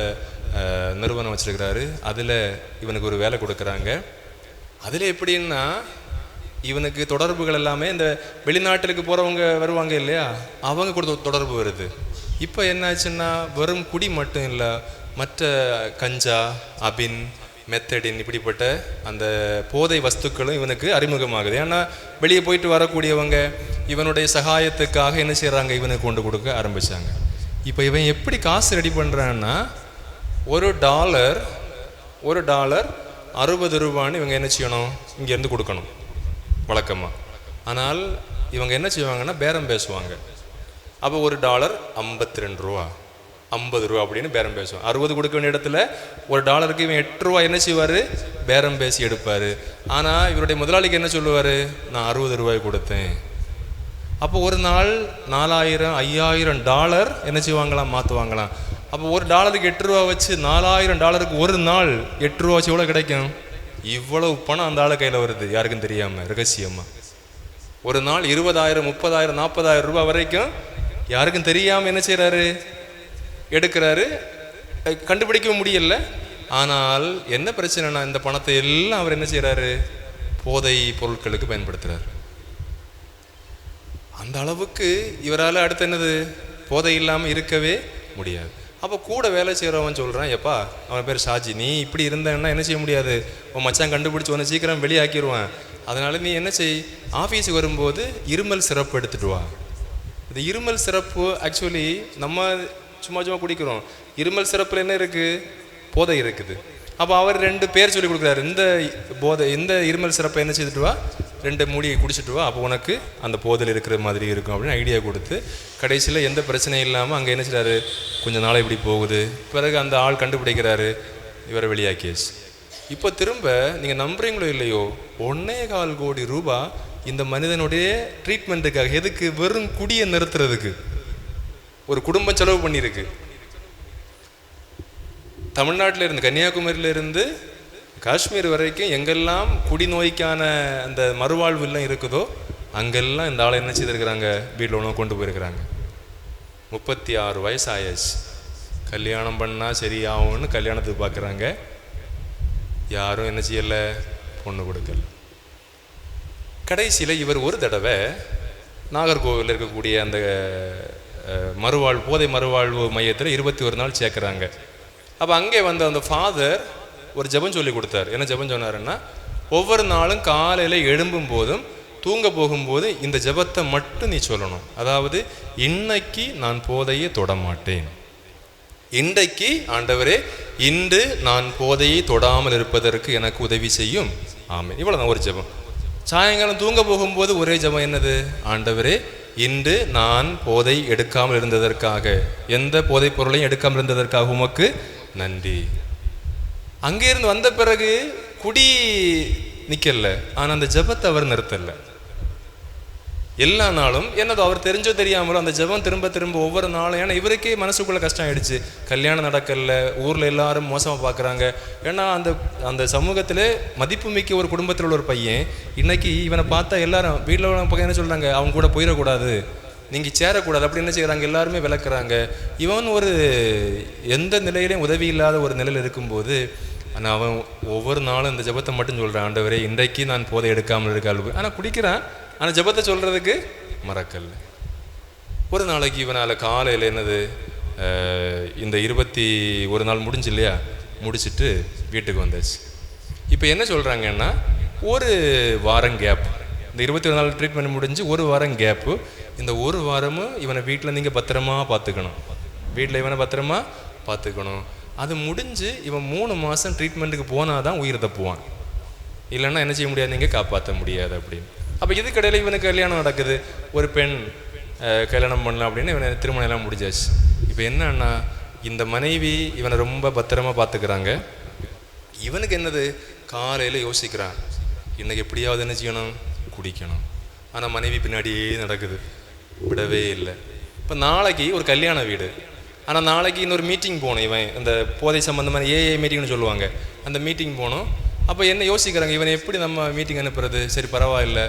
நிறுவனம் வச்சுருக்கிறாரு. அதில் இவனுக்கு ஒரு வேலை கொடுக்குறாங்க. அதில் எப்படின்னா இவனுக்கு தொடர்புகள் எல்லாமே இந்த வெளிநாட்டுக்கு போகிறவங்க வருவாங்க இல்லையா, அவங்க கூட தொடர்பு வருது. இப்போ என்னாச்சுன்னா வெறும் குடி மட்டும் இல்லை, மற்ற கஞ்சா, அபின், மெத்தடின் இப்படிப்பட்ட அந்த போதை வஸ்துக்களும் இவனுக்கு அறிமுகமாகுது. ஏன்னா வெளியே போயிட்டு வரக்கூடியவங்க இவனுடைய சகாயத்துக்காக என்ன செய்கிறாங்க, இவனுக்கு கொண்டு கொடுக்க ஆரம்பித்தாங்க. இப்போ இவன் எப்படி காசு ரெடி பண்ணுறான்னா, ஒரு டாலர் 60 ரூபான்னு இவங்க என்ன செய்யணும், இங்கேருந்து கொடுக்கணும் வழக்கமாக. ஆனால் இவங்க என்ன செய்வாங்கன்னா பேரம் பேசுவாங்க. அப்போ ஒரு டாலர் 52 ரூபா, 50 ரூபா அப்படின்னு பேரம் பேசுவான். 60 கொடுக்க வேண்டிய இடத்துல ஒரு டாலருக்கு இவன் 8 ரூபா என்ன செய்வார், பேரம் பேசி எடுப்பார். ஆனால் இவருடைய முதலாளிக்கு என்ன சொல்லுவார், நான் 60 ரூபாய் கொடுத்தேன். அப்போ ஒரு நாள் 4000 5000 டாலர் என்ன செய்வாங்களாம், மாற்றுவாங்களாம். அப்போ ஒரு டாலருக்கு 8 ரூபா வச்சு 4000 டாலருக்கு ஒரு நாள் 8 ரூபா வச்சு எவ்வளோ கிடைக்கும், இவ்வளவு பணம் அந்த ஆளு கையில் வருது, யாருக்கும் தெரியாமல் ரகசியமாக. ஒரு நாள் 20,000 30,000 40,000 ரூபாய் வரைக்கும் யாருக்கும் தெரியாமல் என்ன செய்கிறாரு, எடுக்கிறாரு. கண்டுபிடிக்க முடியல. ஆனால் என்ன பிரச்சனைனா இந்த பணத்தை எல்லாம் அவர் என்ன செய்கிறாரு, போதை பொருட்களுக்கு பயன்படுத்துகிறார். அந்த அளவுக்கு இவரால் அடுத்து என்னது, போதை இல்லாமல் இருக்கவே முடியாது. அப்போ கூட வேலை செய்கிறவன் சொல்கிறான், எப்பா அவன் பேர் ஷாஜி, நீ இப்படி இருந்தேன்னா என்ன செய்ய முடியாது, உன் மச்சான் கண்டுபிடிச்சி உன்னை சீக்கிரம் வெளியாக்கிடுவான். அதனால நீ என்ன செய், ஆஃபீஸுக்கு வரும்போது இருமல் சிரப்பு எடுத்துகிட்டு வா. இந்த இருமல் சிரப்பு ஆக்சுவலி நம்ம சும்மா குடிக்கிறோம். இருமல் சிரப்பில் என்ன இருக்குது, போதை இருக்குது. அப்போ அவர் 2 பேர் சொல்லி கொடுக்குறாரு, இந்த இருமல் சிரப்பை என்ன செய்துட்டு வா, 2 மூடியை குடிச்சிட்டு வா, அப்போ உனக்கு அந்த போதையில் இருக்கிற மாதிரி இருக்கும் அப்படின்னு ஐடியா கொடுத்து கடைசியில் எந்த பிரச்சனையும் இல்லாமல் அங்கே என்ன செய்கிறாரு, கொஞ்சம் நாளை இப்படி போகுது. பிறகு அந்த ஆள் கண்டுபிடிக்கிறாரு, இவரை வெளியாக்கியாச்சு. இப்போ திரும்ப நீங்கள் நம்புறீங்களோ இல்லையோ 1.25 கோடி ரூபாய் இந்த மனிதனுடைய ட்ரீட்மெண்ட்டுக்காக, எதுக்கு, வெறும் குடியை நிறுத்துறதுக்கு ஒரு குடும்பம் செலவு பண்ணியிருக்கு. தமிழ்நாட்டில் இருந்து கன்னியாகுமரியிலிருந்து காஷ்மீர் வரைக்கும் எங்கெல்லாம் குடிநோய்க்கான அந்த மறுவாழ்வு எல்லாம் இருக்குதோ அங்கெல்லாம் இந்த ஆளை என்ன செய்திருக்கிறாங்க, வீட்டில் உணவு கொண்டு போயிருக்கிறாங்க. 36 வயசு ஆயாச்சு. கல்யாணம் பண்ணால் சரியாகும்னு கல்யாணத்துக்கு பார்க்குறாங்க. யாரும் என்ன செய்யலை, பொண்ணு கொடுக்கல. கடைசியில் இவர் ஒரு தடவை நாகர்கோவிலில் இருக்கக்கூடிய அந்த போதை மறுவாழ்வு மையத்தில் 21 நாள் சேர்க்குறாங்க. அப்போ அங்கே வந்த அந்த ஃபாதர் ஒரு ஜெபம் சொல்லி கொடுத்தார். என்ன ஜெபம் சொன்னாருன்னா, ஒவ்வொரு நாளும் காலையில் எழும்பும் போதும் தூங்க போகும்போது இந்த ஜெபத்தை மட்டும் நீ சொல்லணும். அதாவது, இன்னைக்கு நான் போதையை தொடமாட்டேன், இன்றைக்கு ஆண்டவரே இன்று நான் போதையை தொடாமல் இருப்பதற்கு எனக்கு உதவி செய்யும், ஆமென். இவ்வளவுதான் ஒரு ஜெபம். சாயங்காலம் தூங்க போகும்போது ஒரே ஜெபம் என்னது? ஆண்டவரே இன்று நான் போதை எடுக்காமல் இருந்ததற்காக, எந்த போதை பொருளையும் எடுக்காமல் இருந்ததற்காக உமக்கு நன்றி. அங்கே இருந்து வந்த பிறகு குடி நிக்கல, ஆனா அந்த ஜெபத்தை அவர் நிறுத்தல. எல்லா நாளும் என்னதோ அவர் தெரிஞ்சோ தெரியாமலோ அந்த ஜெபம் திரும்ப திரும்ப ஒவ்வொரு நாளும். ஏன்னா இவருக்கே மனசுக்குள்ள கஷ்டம் ஆயிடுச்சு, கல்யாணம் நடக்கல, ஊர்ல எல்லாரும் மோசமா பாக்குறாங்க. ஏன்னா அந்த அந்த சமூகத்திலே மதிப்புமிக்க ஒரு குடும்பத்தில் உள்ள ஒரு பையன் இன்னைக்கு இவனை பார்த்தா எல்லாரும் வீட்டில் உள்ள பையன் என்ன சொல்றாங்க, அவங்க கூட போயிடக்கூடாது, நீங்க சேரக்கூடாது, அப்படி என்ன செய்யறாங்க, எல்லாருமே விளக்குறாங்க. இவன் ஒரு எந்த நிலையிலையும் உதவி இல்லாத ஒரு நிலையில் இருக்கும்போது ஆனால் அவன் ஒவ்வொரு நாளும் இந்த ஜெபத்தை மட்டும் சொல்கிறான், ஆண்டவரே இன்றைக்கு நான் போதை எடுக்காமல் இருக்காள். ஆனால் குடிக்கிறான், ஆனால் ஜெபத்தை சொல்கிறதுக்கு மறக்கல. ஒரு நாளைக்கு இவனால் காலையில் என்னது, இந்த 21 நாள் முடிஞ்சு இல்லையா, முடிச்சுட்டு வீட்டுக்கு வந்தாச்சு. இப்போ என்ன சொல்கிறாங்கன்னா, ஒரு வாரம் கேப், இந்த 21 நாள் ட்ரீட்மெண்ட் முடிஞ்சு ஒரு வாரம் கேப்பு. இந்த ஒரு வாரமும் இவனை வீட்டில் நீங்கள் பத்திரமா பார்த்துக்கணும், வீட்டில் இவனை பத்திரமா பார்த்துக்கணும். அது முடிஞ்சு இவன் 3 மாதம் ட்ரீட்மெண்ட்டுக்கு போனால் தான் உயிர் தப்புவான், இல்லைன்னா என்ன செய்ய முடியாது, நீங்கள் காப்பாற்ற முடியாது அப்படின்னு. அப்போ இதுக்கடையில் இவனுக்கு கல்யாணம் நடக்குது, ஒரு பெண் கல்யாணம் பண்ணலாம் அப்படின்னு இவனை திருமணம் எல்லாம் முடிஞ்சாச்சு. இப்போ என்னன்னா, இந்த மனைவி இவனை ரொம்ப பத்திரமா பார்த்துக்கிறாங்க. இவனுக்கு என்னது, காலையில் யோசிக்கிறான், இன்னைக்கு எப்படியாவது என்ன செய்யணும், குடிக்கணும். ஆனால் மனைவி பின்னாடியே நடக்குது, விடவே இல்லை. இப்போ நாளைக்கு ஒரு கல்யாண வீடு, ஆனால் நாளைக்கு இன்னொரு மீட்டிங் போகணும். இவன் இந்த போதை சம்மந்தமான ஏஏ மீட்டிங்னு சொல்லுவாங்க, அந்த மீட்டிங் போகணும். அப்போ என்ன யோசிக்கிறாங்க, இவனை எப்படி நம்ம மீட்டிங் அனுப்புறது? சரி பரவாயில்ல,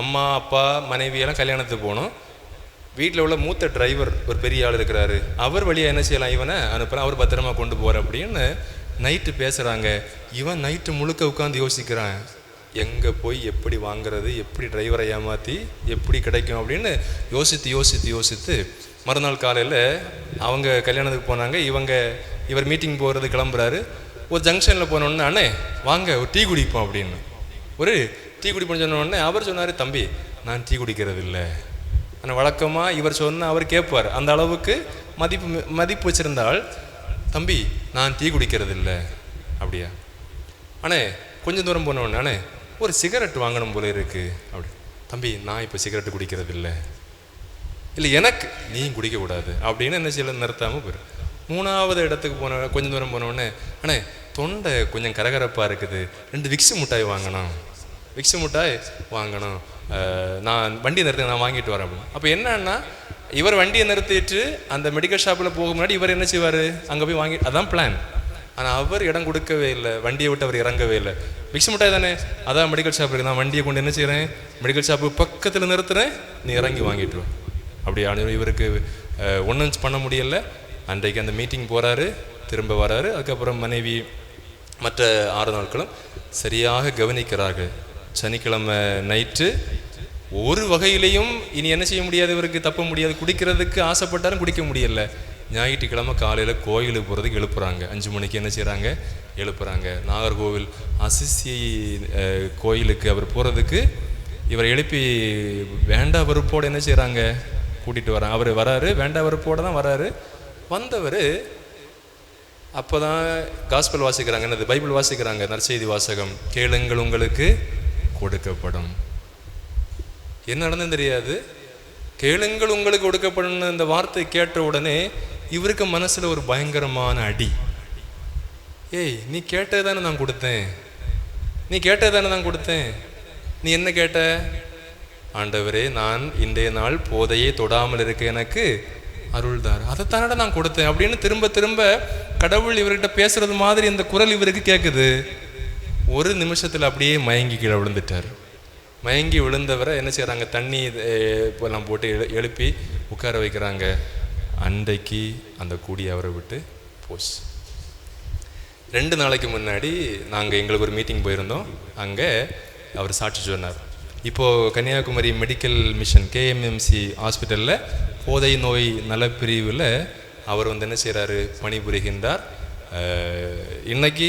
அம்மா அப்பா மனைவியெல்லாம் கல்யாணத்துக்கு போகணும். வீட்டில் உள்ள மூத்த டிரைவர் ஒரு பெரிய ஆள் இருக்கிறாரு, அவர் வழியாக என்ன செய்யலாம், இவனை அனுப்புகிறேன், அவர் பத்திரமா கொண்டு போகிற அப்படின்னு நைட்டு பேசுகிறாங்க. இவன் நைட்டு முழுக்க உட்காந்து யோசிக்கிறான், எங்கே போய் எப்படி வாங்குறது, எப்படி டிரைவரை ஏமாற்றி எப்படி கிடைக்கும் அப்படின்னு யோசித்து மறுநாள் காலையில் அவங்க கல்யாணத்துக்கு போனாங்க. இவர் மீட்டிங் போகிறது கிளம்புறாரு. ஒரு ஜங்ஷனில் போனோடனே, அண்ணே வாங்க ஒரு டீ குடிப்போம் அப்படின்னு, ஒரு டீ குடிப்போம்னு சொன்னோடனே அவர் சொன்னார், தம்பி நான் டீ குடிக்கிறது இல்லை. ஆனால் வழக்கமாக இவர் சொன்னால் அவர் கேட்பார், அந்த அளவுக்கு மதிப்பு வச்சுருந்தால், தம்பி நான் டீ குடிக்கிறது இல்லை. அப்படியா அண்ணே? கொஞ்சம் தூரம் போனோடனே, அண்ணே ஒரு சிகரெட் வாங்கணும் போல இருக்கு அப்படி. தம்பி நான் இப்போ சிகரெட்டு குடிக்கிறது இல்லை, எனக்கு நீ குடிக்கக்கூடாது அப்படின்னு என்ன செய்யல, நிறுத்தாமல் போயிடும். 3வது இடத்துக்கு கொஞ்சம் தூரம் போனோடனே, அண்ணே தொண்டை கொஞ்சம் கரகரப்பாக இருக்குது, 2 விக்ஸு மிட்டாய் வாங்கணும், நான் வண்டியை நிறுத்த, நான் வாங்கிட்டு வரேன் அப்படின்னு. அப்போ என்னன்னா, இவர் வண்டியை நிறுத்திட்டு அந்த மெடிக்கல் ஷாப்பில் போக முன்னாடி இவர் என்ன செய்வார், அங்கே போய் வாங்கி, அதான் பிளான். ஆனால் அவர் இடம் கொடுக்கவே இல்லை, வண்டியை விட்டு அவர் இறங்கவே இல்லை. விக்ஸ் மிட்டாய் தானே, அதான் மெடிக்கல் ஷாப் இருக்குது, நான் வண்டியை கொண்டு என்ன செய்கிறேன், மெடிக்கல் ஷாப்பு பக்கத்தில் நிறுத்துறேன், நீ இறங்கி வாங்கிட்டு வா. அப்படி இவருக்கு ஒன்றும் பண்ண முடியலை. அன்றைக்கு அந்த மீட்டிங் போகிறாரு, திரும்ப வராரு. அதுக்கப்புறம் மனைவி மற்ற 6 நாட்களும் சரியாக கவனிக்கிறார்கள். சனிக்கிழமை நைட்டு ஒரு வகையிலையும் இனி என்ன செய்ய முடியாது, இவருக்கு தப்ப முடியாது, குடிக்கிறதுக்கு ஆசைப்பட்டாலும் குடிக்க முடியல. ஞாயிற்றுக்கிழமை காலையில் கோயிலுக்கு போகிறதுக்கு எழுப்புறாங்க. 5 மணிக்கு என்ன செய்கிறாங்க, எழுப்புறாங்க. நாகர்கோவில் அசிசி கோயிலுக்கு அவர் போகிறதுக்கு இவர் எழுப்பி வேண்டா வெறுப்போடு என்ன செய்கிறாங்க, கூட்டிகிட்டு வராங்க. அவர் வராரு, வேண்டா வெறுப்போடு தான் வராரு. வந்தவர் அப்போ தான் காஸ்பல் வாசிக்கிறாங்க, என்னது பைபிள் வாசிக்கிறாங்க, நற்செய்தி வாசகம். கேளுங்கள் உங்களுக்கு கொடுக்கப்படும். என்ன நடந்தது தெரியாது, கேளுங்கள் உங்களுக்கு கொடுக்கப்படும் இந்த வார்த்தை கேட்ட உடனே இவருக்கு மனசில் ஒரு பயங்கரமான அடி. ஏய் நீ கேட்டதானே நான் கொடுத்தேன், நீ என்ன கேட்ட? ஆண்டவரே நான் இன்றைய நாள் போதையை தொடாமல் இருக்க எனக்கு அருள்தார், அதைத்தானட நான் கொடுத்தேன் அப்படின்னு திரும்ப திரும்ப கடவுள் இவர்கிட்ட பேசுறது மாதிரி இந்த குரல் இவருக்கு கேட்குது. ஒரு நிமிஷத்தில் அப்படியே மயங்கி கீழே விழுந்துட்டார். மயங்கி விழுந்தவரை என்ன செய்கிறாங்க, தண்ணி எல்லாம் போட்டு எழுப்பி உட்கார வைக்கிறாங்க. அன்றைக்கு அந்த கூடி அவரை விட்டு போச்சு. 2 நாளைக்கு முன்னாடி நாங்கள் எங்களுக்கு ஒரு மீட்டிங் போயிருந்தோம். அங்கே அவர் சாட்சி சொன்னார். இப்போது கன்னியாகுமரி மெடிக்கல் மிஷன் KMMC ஹாஸ்பிட்டலில் போதை நோய் நலப்பிரிவில் அவர் வந்து என்ன செய்கிறாரு, பணிபுரிகின்றார். இன்னைக்கு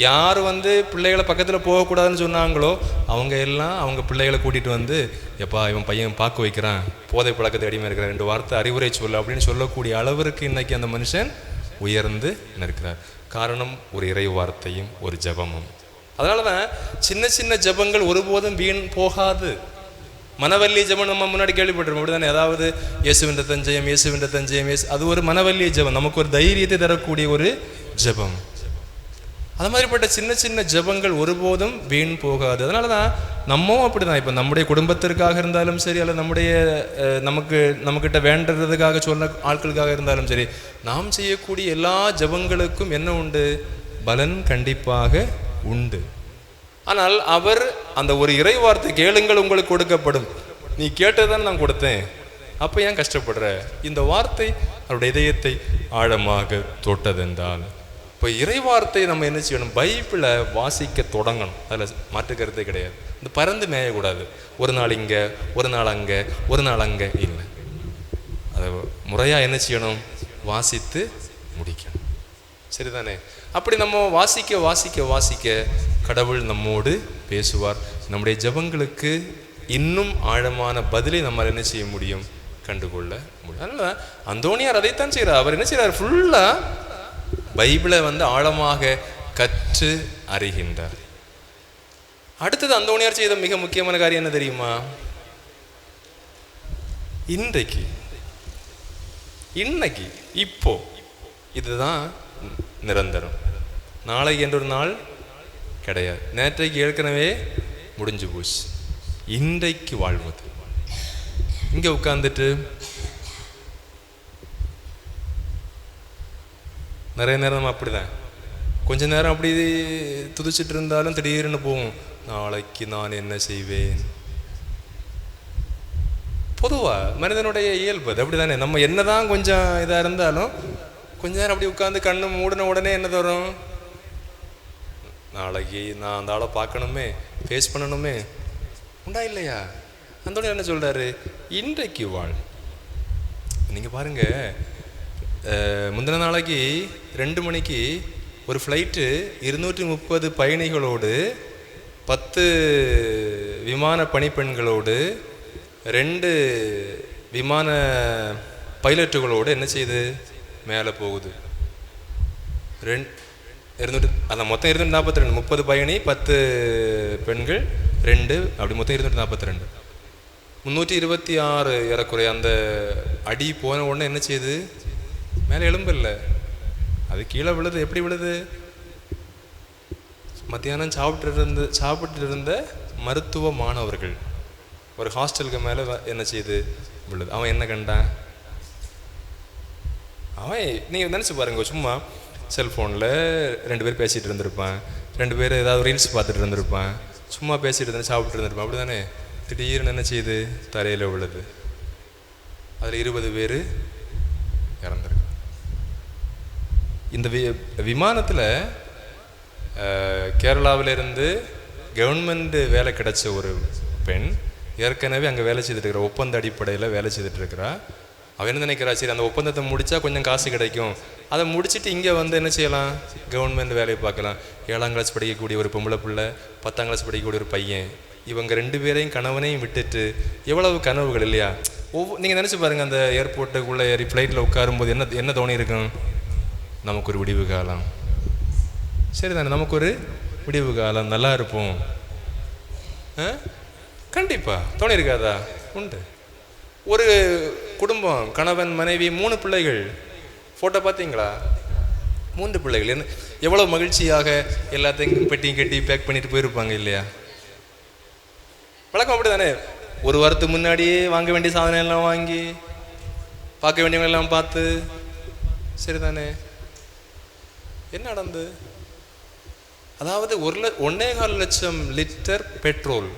யார் வந்து பிள்ளைகளை பக்கத்தில் போகக்கூடாதுன்னு சொன்னாங்களோ அவங்க எல்லாம் அவங்க பிள்ளைகளை கூட்டிகிட்டு வந்து, எப்பா இவன் பையன் பார்க்க வைக்கிறான், போதை பழக்கத்தை அடிமை இருக்கிறான், 2 வார்த்தை அறிவுரை சொல்ல அப்படின்னு சொல்லக்கூடிய அளவிற்கு இன்னைக்கு அந்த மனுஷன் உயர்ந்து நிற்கிறார். காரணம் ஒரு இறை வார்த்தையும் ஒரு ஜபமும். அதனால தான் சின்ன சின்ன ஜபங்கள் ஒருபோதும் வீண் போகாது. மனவல்லி ஜபம் நம்ம முன்னாடி கேள்விப்பட்டிருக்கோம் அப்படிதானே? அதாவது இயேசுவின் தஞ்சயம், இயேசுவின் தஞ்சயம், அது ஒரு மனவல்லி ஜபம், நமக்கு ஒரு தைரியத்தை தரக்கூடிய ஒரு ஜபம். அது மாதிரிப்பட்ட சின்ன சின்ன ஜபங்கள் ஒருபோதும் வீண் போகாது. அதனால தான் நம்மவும் அப்படிதான். இப்போ நம்முடைய குடும்பத்திற்காக இருந்தாலும் சரி, அல்லது நம்முடைய நம்மக்கிட்ட வேண்டுறதுக்காக சொன்ன ஆட்களுக்காக இருந்தாலும் சரி, நாம் செய்யக்கூடிய எல்லா ஜபங்களுக்கும் என்ன உண்டு? பலன் கண்டிப்பாக உண்டு. ஆனால் அவர் அந்த ஒரு இறை வார்த்தை, கேளுங்கள் உங்களுக்கு கொடுக்கப்படும், நீ கேட்டதான் நான் கொடுத்தேன், அப்போ ஏன் கஷ்டப்படுற? இந்த வார்த்தை அவருடைய இதயத்தை ஆழமாக தொட்டதென்றால், இப்போ இறை வார்த்தை நம்ம என்ன செய்யணும்? பைபிளை வாசிக்க தொடங்கணும். அதில் மாற்று கருத்தே கிடையாது. இந்த பறந்து மேயக்கூடாது, ஒரு நாள் இங்கே, ஒரு நாள் அங்கே, ஒரு நாள் அங்கே இல்லை. அதை முறையாக என்ன செய்யணும்? வாசித்து முடிக்கணும். சரிதானே? அப்படி நம்ம வாசிக்க வாசிக்க வாசிக்க கடவுள் நம்மோடு பேசுவார். நம்முடைய ஜபங்களுக்கு இன்னும் ஆழமான பதிலை நம்ம என்ன செய்ய முடியும்? கண்டுகொள்ள முடியும். அதனால அந்தோனியார் அதைத்தான் செய்கிறார். அவர் என்ன செய்கிறார்? ஃபுல்லாக பைபிளை வந்து ஆழமாக கற்று அறிகின்றார். அடுத்தது அந்தோனியார் செய்த மிக முக்கியமான காரியம் என்ன தெரியுமா? இன்னைக்கு இப்போ இதுதான் நிரந்தரம். நாளைக்கு என்ற ஒரு நாள் கிடையாது. நேற்றைக்கு ஏற்கனவே முடிஞ்சு போச்சு. இன்றைக்கு வாழ்வது. இங்கே உட்கார்ந்துட்டு நிறைய நேரம் நம்ம அப்படிதான், கொஞ்ச நேரம் அப்படி துதிச்சிட்டு இருந்தாலும் திடீர்னு போகும், நாளைக்கு நான் என்ன செய்வேன். பொதுவாக மனிதனுடைய இயல்பு அது அப்படிதானே. நம்ம என்னதான் கொஞ்சம் இதாக இருந்தாலும் கொஞ்ச நேரம் அப்படி உட்காந்து கண்ணு மூடின உடனே என்ன தரும்? நாளைக்கு நான் அந்த ஆளை பார்க்கணுமே, ஃபேஸ் பண்ணணுமே, உண்டா இல்லையா? அந்த என்ன சொல்கிறாரு? இன்றைக்கு வாழ். நீங்கள் பாருங்க, முந்தின நாளைக்கு 2 மணிக்கு ஒரு ஃப்ளைட்டு 230 பயணிகளோடு 10 விமான பணிப்பெண்களோடு 2 விமான பைலட்டுகளோடு என்ன செய்யுது? மேலே போகுது. 200, அதான் மொத்தம் 242, 30 பயணி 10 பெண்கள் 2, அப்படி மொத்தம் 242, 326 ஏறக்குறைய. அந்த அடி போன உடனே என்ன செய்யுது? மேலே எலும்பில்ல, அது கீழே விழுது. எப்படி விழுது? மத்தியானம் சாப்பிட்டு இருந்த மருத்துவ மாணவர்கள் ஒரு ஹாஸ்டலுக்கு மேலே என்ன செய்யுது? விழுது. அவன் என்ன கண்டான்? அவன் நீங்கள் நினச்சி பாருங்க, சும்மா செல்ஃபோனில் 2 பேர் பேசிகிட்டு இருந்திருப்பான், 2 பேர் ஏதாவது ரீல்ஸ் பார்த்துட்டு இருந்திருப்பான், சும்மா பேசிகிட்டு இருந்தா சாப்பிட்டு இருந்திருப்பான், அப்படி தானே? திடீர்னு என்ன செய்யுது? தரையில் விழுது. அதில் 20 பேர் இறந்துருக்கு. இந்த விமானத்தில் கேரளாவிலிருந்து கவர்மெண்ட் வேலை கிடைச்ச ஒரு பெண் ஏற்கனவே அங்கே வேலை செய்துட்டு இருக்கிற, ஒப்பந்த அடிப்படையில் வேலை செய்துட்டு இருக்கிறா. அவன் என்ன நினைக்கிறா? சரி, அந்த ஒப்பந்தத்தை முடித்தா கொஞ்சம் காசு கிடைக்கும், அதை முடிச்சுட்டு இங்கே வந்து என்ன செய்யலாம்? கவர்மெண்ட் வேலையை பார்க்கலாம். 7ஆம் கிளாஸ் படிக்கக்கூடிய ஒரு பொம்பளை பிள்ளை, 10ஆம் கிளாஸ் படிக்கக்கூடிய ஒரு பையன், இவங்க 2 பேரையும் கணவனையும் விட்டுட்டு எவ்வளவு கனவுகள் இல்லையா? நீங்கள் நினச்சி பாருங்கள், அந்த ஏர்போர்ட்டுக்குள்ளே ஏறி ஃப்ளைட்டில் உட்காரும்போது என்ன தோணி இருக்கும்? நமக்கு ஒரு விடிவு காலம். சரி தானே? நமக்கு ஒரு விடிவு காலம், நல்லா இருப்போம். கண்டிப்பாக தோணி இருக்காதா? உண்டு. ஒரு குடும்பம், கணவன் மனைவி 3 பிள்ளைகள், ஃபோட்டோ பார்த்தீங்களா? 3 பிள்ளைகள் என்ன எவ்வளோ மகிழ்ச்சியாக எல்லாத்தையும் பெட்டியும் கட்டி பேக் பண்ணிட்டு போயிருப்பாங்க இல்லையா? வழக்கம் அப்படி தானே. ஒரு வாரத்துக்கு முன்னாடியே வாங்க வேண்டிய சாதனம் எல்லாம் வாங்கி, பார்க்க வேண்டியவங்களெல்லாம் பார்த்து, சரி தானே? என்ன நடந்து? அதாவது 1.25 லட்சம் லிட்டர் பெட்ரோல்,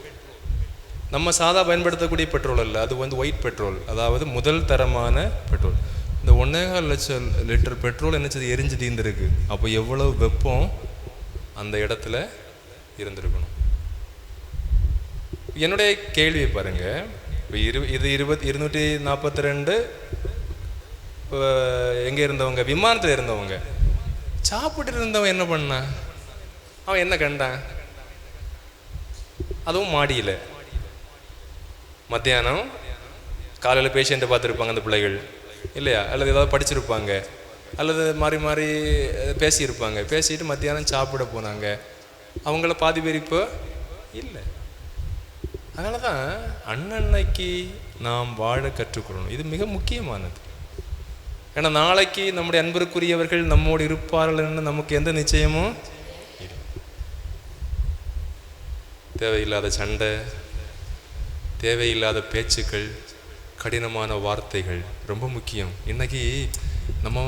நம்ம சாதா பயன்படுத்தக்கூடிய பெட்ரோல் அல்ல, அது வந்து ஒயிட் பெட்ரோல், அதாவது முதல் தரமான பெட்ரோல். இந்த 1.25 லட்சம் லிட்டர் பெட்ரோல் என்ன செய்து? எரிஞ்சு தீர்ந்துருக்கு. அப்போ எவ்வளவு வெப்பம் அந்த இடத்துல இருந்திருக்கணும். என்னுடைய கேள்வியை பாருங்க. இப்போ இது 242 எங்கே இருந்தவங்க, விமானத்தில் இருந்தவங்க. சாப்பிட்டு இருந்தவன் என்ன பண்ணான்? அவன் என்ன கண்டான்? அதுவும் மாடியில் மத்தியானம். காலையில் பேஷண்ட்டை பார்த்துருப்பாங்க அந்த பிள்ளைகள் இல்லையா, அல்லது ஏதாவது படிச்சிருப்பாங்க, அல்லது மாறி மாறி பேசியிருப்பாங்க. பேசிட்டு மத்தியானம் சாப்பிட போனாங்க. அவங்கள பாதி பேர் இப்போ இல்லை. அதனால தான் அன்னன்னைக்கு நாம் வாழ கற்றுக்கொள்ளணும். இது மிக முக்கியமானது. ஏன்னா நாளைக்கு நம்முடைய அன்பிற்குரியவர்கள் நம்மோடு இருப்பார்கள்னு நமக்கு எந்த நிச்சயமும் இல்லை. தேவையில்லாத சண்டை, தேவையில்லாத பேச்சுக்கள், கடினமான வார்த்தைகள் ரொம்ப முக்கியம். இன்னைக்கு நம்ம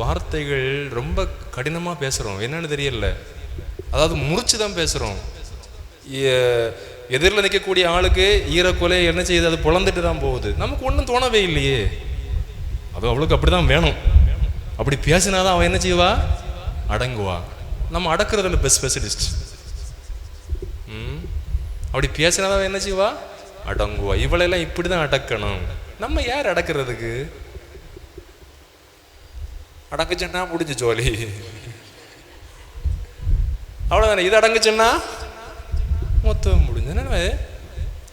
வார்த்தைகள் ரொம்ப கடினமாக பேசுகிறோம். என்னன்னு தெரியல, அதாவது முறிச்சு தான் பேசுகிறோம். எதிரில் நிற்கக்கூடிய ஆளுக்கு ஈரக்கொலை என்ன செய்யுது, அது பொழந்துட்டு தான் போகுது. நமக்கு ஒன்றும் தோணவே இல்லையே. அது அவளுக்கு அப்படி தான் வேணும். அப்படி பேசினாதான் அவன் என்ன செய்வா, அடங்குவா. நம்ம அடக்கிறதுல பெஸ்ட் ஸ்பெஷலிஸ்ட். அப்படி பேசினாதான் என்ன செய்வா, அடங்குவா. இவளெல்லாம் இப்படி தான் அடக்கணும். நம்ம யார் அடக்கிறதுக்கு? அடங்குச்சுன்னா முடிஞ்சு ஜோலி, அவ்வளோதானே. இது அடங்குச்சுன்னா மொத்தம் முடிஞ்சு.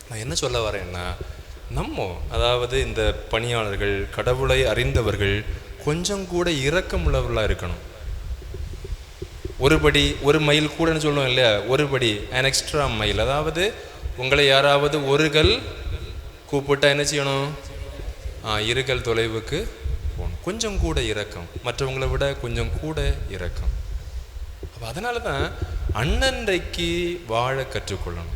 நான் என்ன சொல்ல வரேன்னா, அதாவது இந்த பணியாளர்கள், கடவுளை அறிந்தவர்கள் கொஞ்சம் கூட இரக்கம் உள்ளவர்களாக இருக்கணும். ஒரு மைல் கூடன்னு சொல்லுவோம் இல்லையா, ஒருபடி an extra மைல். அதாவது உங்களை யாராவது ஒரு கல் கூப்பிட்டா என்ன செய்யணும், 2 கல் தொலைவுக்கு போகணும். கொஞ்சம் கூட இரக்கம், மற்றவங்களை விட கொஞ்சம் கூட இரக்கம். அப்போ அதனால தான் அன்னன்றைக்கு வாழ கற்றுக்கொள்ளணும்.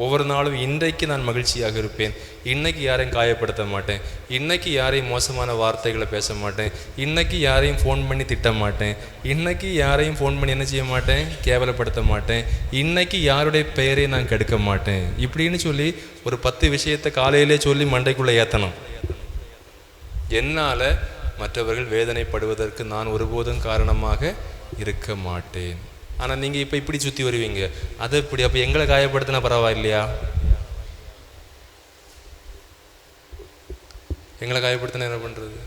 ஒவ்வொரு நாளும் இன்றைக்கு நான் மகிழ்ச்சியாக இருப்பேன், இன்னைக்கு யாரையும் காயப்படுத்த மாட்டேன், இன்னைக்கு யாரையும் மோசமான வார்த்தைகளை பேச மாட்டேன், இன்னைக்கு யாரையும் ஃபோன் பண்ணி திட்ட மாட்டேன், இன்னைக்கு யாரையும் ஃபோன் பண்ணி என்ன செய்ய மாட்டேன், கேவலப்படுத்த மாட்டேன், இன்னைக்கு யாருடைய பெயரை நான் கெடுக்க மாட்டேன். இப்படின்னு சொல்லி ஒரு 10 விஷயத்தை காலையிலே சொல்லி மண்டைக்குள்ளே ஏற்றணும். என்னால் மற்றவர்கள் வேதனைப்படுவதற்கு நான் ஒருபோதும் காரணமாக இருக்க மாட்டேன். ஆனால் நீங்கள் இப்போ இப்படி சுற்றி வருவீங்க, அது இப்படி. அப்போ எங்களை காயப்படுத்தினா பரவாயில்லையா? எங்களை காயப்படுத்தினா என்ன பண்ணுறது?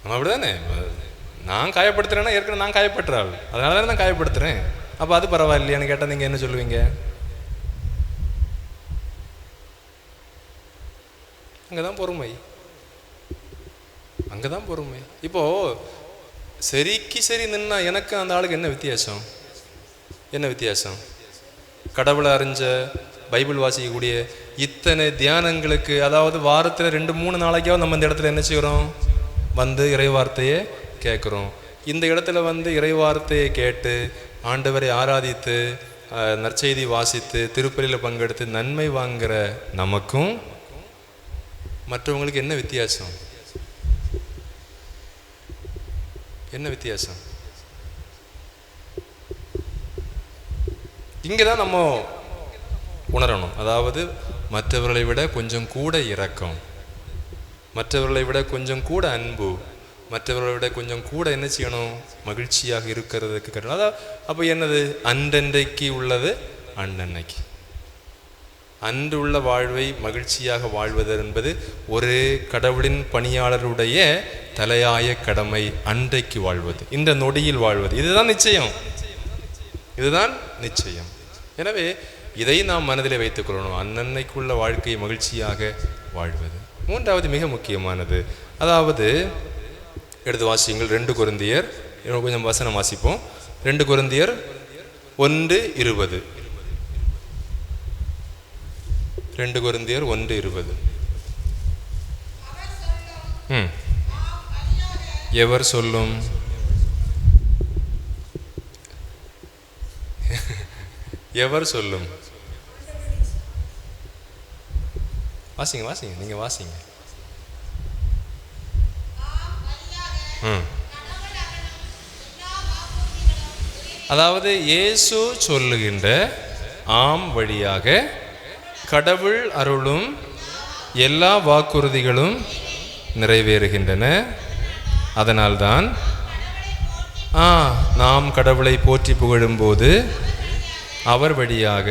நம்ம அப்படிதானே. நான் காயப்படுத்துறேன்னா ஏற்கனவே நான் காயப்படுறாள், அதனால தானே நான் காயப்படுத்துகிறேன். அப்போ அது பரவாயில்லையான்னு கேட்டால் நீங்கள் என்ன சொல்லுவீங்க? அங்கதான் பொறுமை, அங்கதான் பொறுமை. இப்போ சரிக்கு சரி நின்னா எனக்கு அந்த ஆளுக்கு என்ன வித்தியாசம்? என்ன வித்தியாசம்? கடவுளை அறிஞ்ச, பைபிள் வாசிக்கக்கூடிய இத்தனை தியானங்களுக்கு, அதாவது வாரத்தில் 2-3 நாளைக்காவது நம்ம இந்த இடத்துல என்ன செய்கிறோம், இறைவார்த்தையை கேட்குறோம். இந்த இடத்துல இறைவார்த்தையை கேட்டு ஆண்டவரை ஆராதித்து நற்செய்தி வாசித்து திருப்பலியில் பங்கெடுத்து நன்மை வாங்குற நமக்கும் மற்றவங்களுக்கு என்ன வித்தியாசம்? என்ன வித்தியாசம்? இங்கே தான் நம்ம உணரணும். அதாவது மற்றவர்களை விட கொஞ்சம் கூட இரக்கம், மற்றவர்களை விட கொஞ்சம் கூட அன்பு, மற்றவர்களை விட கொஞ்சம் கூட என்ன செய்யணும், மகிழ்ச்சியாக இருக்கிறதுக்கு கட்டணும். அதான் அப்போ என்னது, அன்றன்றைக்கு உள்ளது அன்னன்னைக்கு. அன்று உள்ள வாழ்வை மகிழ்ச்சியாக வாழ்வது என்பது ஒரு கடவுளின் பணியாளருடைய தலையாய கடமை. அன்றைக்கு வாழ்வது, இந்த நொடியில் வாழ்வது, இதுதான் நிச்சயம், இதுதான் நிச்சயம். எனவே இதை நாம் மனதில் வைத்துக் கொள்ளணும், அன்னன்னைக்குள்ள வாழ்க்கையை மகிழ்ச்சியாக வாழ்வது. 3வது மிக முக்கியமானது, அதாவது எடுத்து வாசியுங்கள் 2 கொரிந்தியர், கொஞ்சம் வசனம் வாசிப்போம். 2 கொரிந்தியர் 1:20. 2 கொரிந்தியர் 1:20. எவர் சொல்லும்? எவர் சொல்லும்? வாசிங்க வாசிங்க, நீங்க வாசிங்க. அதாவது இயேசு சொல்லுகின்ற ஆம் வழியாக கடவுள் அருளும் எல்லா வாக்குறுதிகளும் நிறைவேறுகின்றன. அதனால்தான் நாம் கடவுளை போற்றி புகழும்போது அவர் வழியாக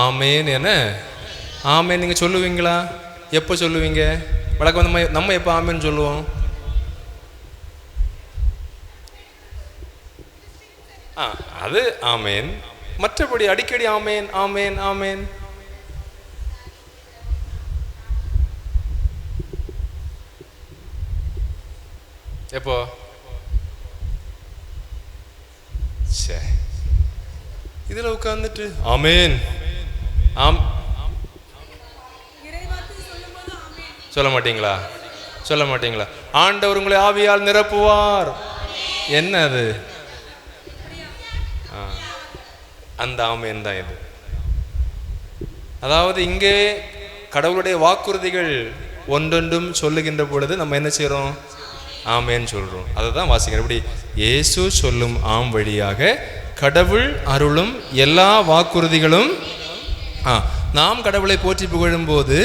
ஆமேன் என. ஆமேன் நீங்கள் சொல்லுவீங்களா? எப்போ சொல்லுவீங்க? வழக்கம் நம்ம எப்போ ஆமேன்னு சொல்லுவோம்? அது ஆமேன். மற்றபடி அடிக்கடி ஆமேன் ஆமேன் ஆமேன் எப்போ? இதுல உட்கார்ந்துட்டு ஆமேன் சொல்ல மாட்டீங்களா? சொல்ல மாட்டீங்களா? ஆண்டவர் உங்களை ஆவியால் நிரப்புவார். என்ன அது? அந்த ஆமேன் தான் இது. அதாவது இங்கே கடவுளுடைய வாக்குறுதிகள் ஒன்றொன்றும் சொல்லுகின்ற பொழுது நம்ம என்ன செய்யறோம்? ஆமேன்னு சொல்றோம். அதை தான் வாசிக்கிறோம். இப்படி இயேசு சொல்லும் ஆம் வழியாக கடவுள் அருளும் எல்லா வாக்குறுதிகளும் நாம் கடவுளை போற்றி புகழும் போது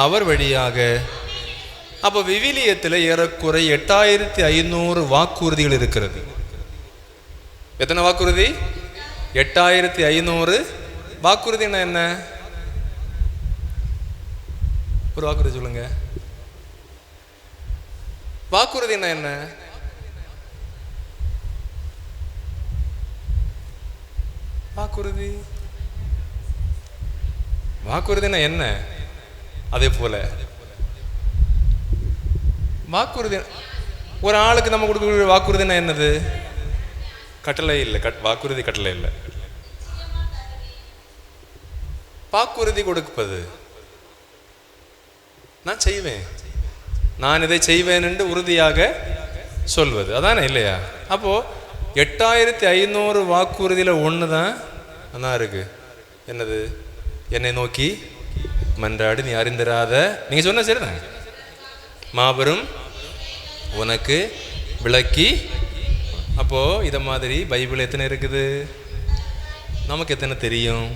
அவர் வழியாக. அப்போ விவிலியத்தில் ஏறக்குறை 8500 வாக்குறுதிகள் இருக்கிறது. எத்தனை வாக்குறுதி? 8500 வாக்குறுதினா என்ன? ஒரு வாக்குறுதி சொல்லுங்க. வாக்குறுதினா என்ன? வாக்குறுதி வாக்குறுதினா என்ன? அதே போல வாக்குறுதி ஒரு ஆளுக்கு நம்ம கொடுக்கக்கூடிய வாக்குறுதினா என்னது? கட்டளை இல்லை. வாக்குறுதி கட்டளை இல்லை. வாக்குறுதி கொடுப்பது நான் செய்வேன், நான் இதை செய்வேன் என்று உறுதியாக சொல்வது, அதானே இல்லையா? அப்போ 8500 வாக்குறுதியில ஒன்று தான் இருக்கு. என்னது? என்னை நோக்கி மன்றாடு நீ அறிந்திராத, நீங்க சொன்ன சரிதான், மாபெரும் உனக்கு விளக்கி. அப்போ இத மாதிரி பைபிள் எத்தனை இருக்குது? நமக்கு எத்தனை தெரியும்?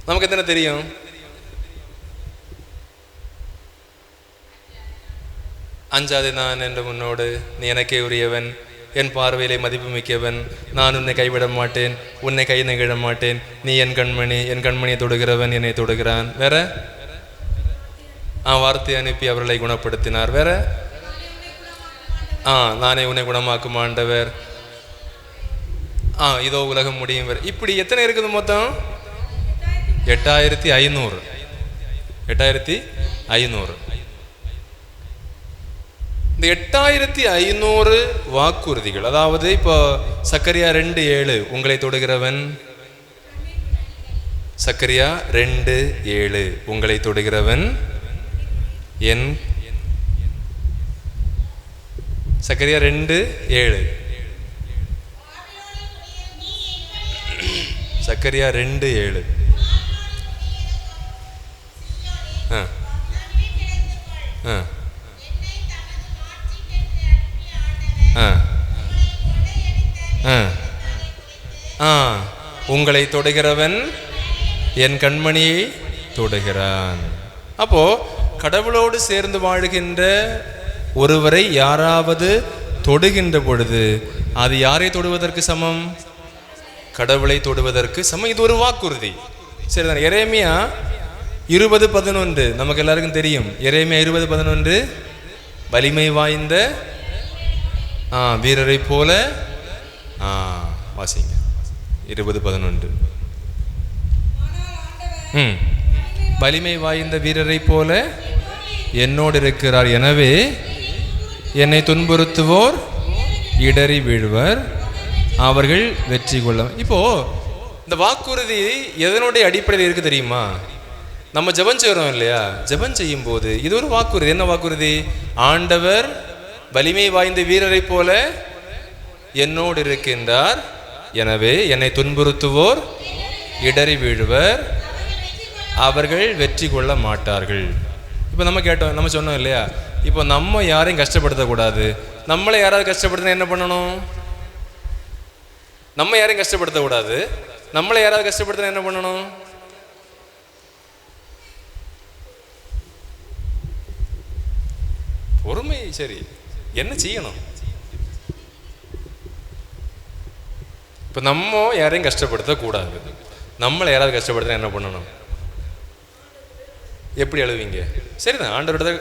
நமக்கு எத்தனை தெரியும்? அஞ்சாது நான் என்று முன்னோடு, நீ எனக்கே உரியவன், என் பார்வையிலே மதிப்பு மிக்கவன், நான் உன்னை கைவிட மாட்டேன், உன்னை கை நெகிழ மாட்டேன், நீ என் கண்மணி, என் கண்மணியை தொடுகிறவன் என்னை தொடுகிறான். வேற வார்த்தை அனுப்பி அவர்களை குணப்படுத்தினார். வேற நானே உன்னை குணமாக்கும் ஆண்டவர், இதோ உலகம் முடியும். வேற இப்படி எத்தனை இருக்குது மொத்தம்? 8500. 8500. இந்த 8500 வாக்குறுதிகள், அதாவது இப்போ சக்கரியா 2:7 உங்களை தொடுகிறவன், சக்கரியா 2:7 உங்களை தொடுகிறவன் என், சக்கரியா 2:7 சக்கரியா 2:7 உங்களை தொடுகிறவன் என் கண்மணியை தொடுகிறான். அப்போ கடவுளோடு சேர்ந்து வாழ்கின்ற ஒருவரை யாராவது தொடுகின்ற பொழுது அது யாரை தொடுவதற்கு சமம்? கடவுளை தொடுவதற்கு சமம். இது ஒரு வாக்குறுதி. சரிதான். எரேமியா 20:11 நமக்கு எல்லாருக்கும் தெரியும். எரேமியா 20:11 வலிமை வாய்ந்த வீரரை போல, வாசிங்க 20:11. வலிமை வாய்ந்த வீரரை போல என்னோடு இருக்கிறார், எனவே என்னை துன்புறுத்துவோர் இடறி வீழ்வர், அவர்கள் வெற்றி கொள்ள. இப்போ இந்த வாக்குறுதி எதனுடைய அடிப்படையில் இருக்கு தெரியுமா? நம்ம ஜெபம் செய்கிறோம் இல்லையா? ஜெபம் செய்யும் போது இது ஒரு வாக்குறுதி. என்ன வாக்குறுதி? ஆண்டவர் வலிமை வாய்ந்த வீரரை போல என்னோடு இருக்கின்றார், எனவே என்னை துன்புறுத்துவோர் இடறி வீழ்வர், அவர்கள் வெற்றி கொள்ள மாட்டார்கள். இப்போ நம்ம கேட்டோம், நம்ம சொன்னோம் இல்லையா? இப்போ நம்ம யாரையும் கஷ்டப்படுத்தக்கூடாது. நம்மளை யாராவது கஷ்டப்படுத்தினா என்ன பண்ணணும்? நம்ம யாரையும் கஷ்டப்படுத்தக்கூடாது. நம்மளை யாராவது கஷ்டப்படுத்தினா என்ன பண்ணணும்? பொறுமை. சரி, என்ன செய்யணும்? இப்போ இப்போ நம்ம யாரையும் கஷ்டப்படுத்தக்கூடாது. நம்மளை யாராவது கஷ்டப்படுத்த என்ன பண்ணணும்? எப்படி அழுவீங்க? சரிதான், ஆண்டவரோட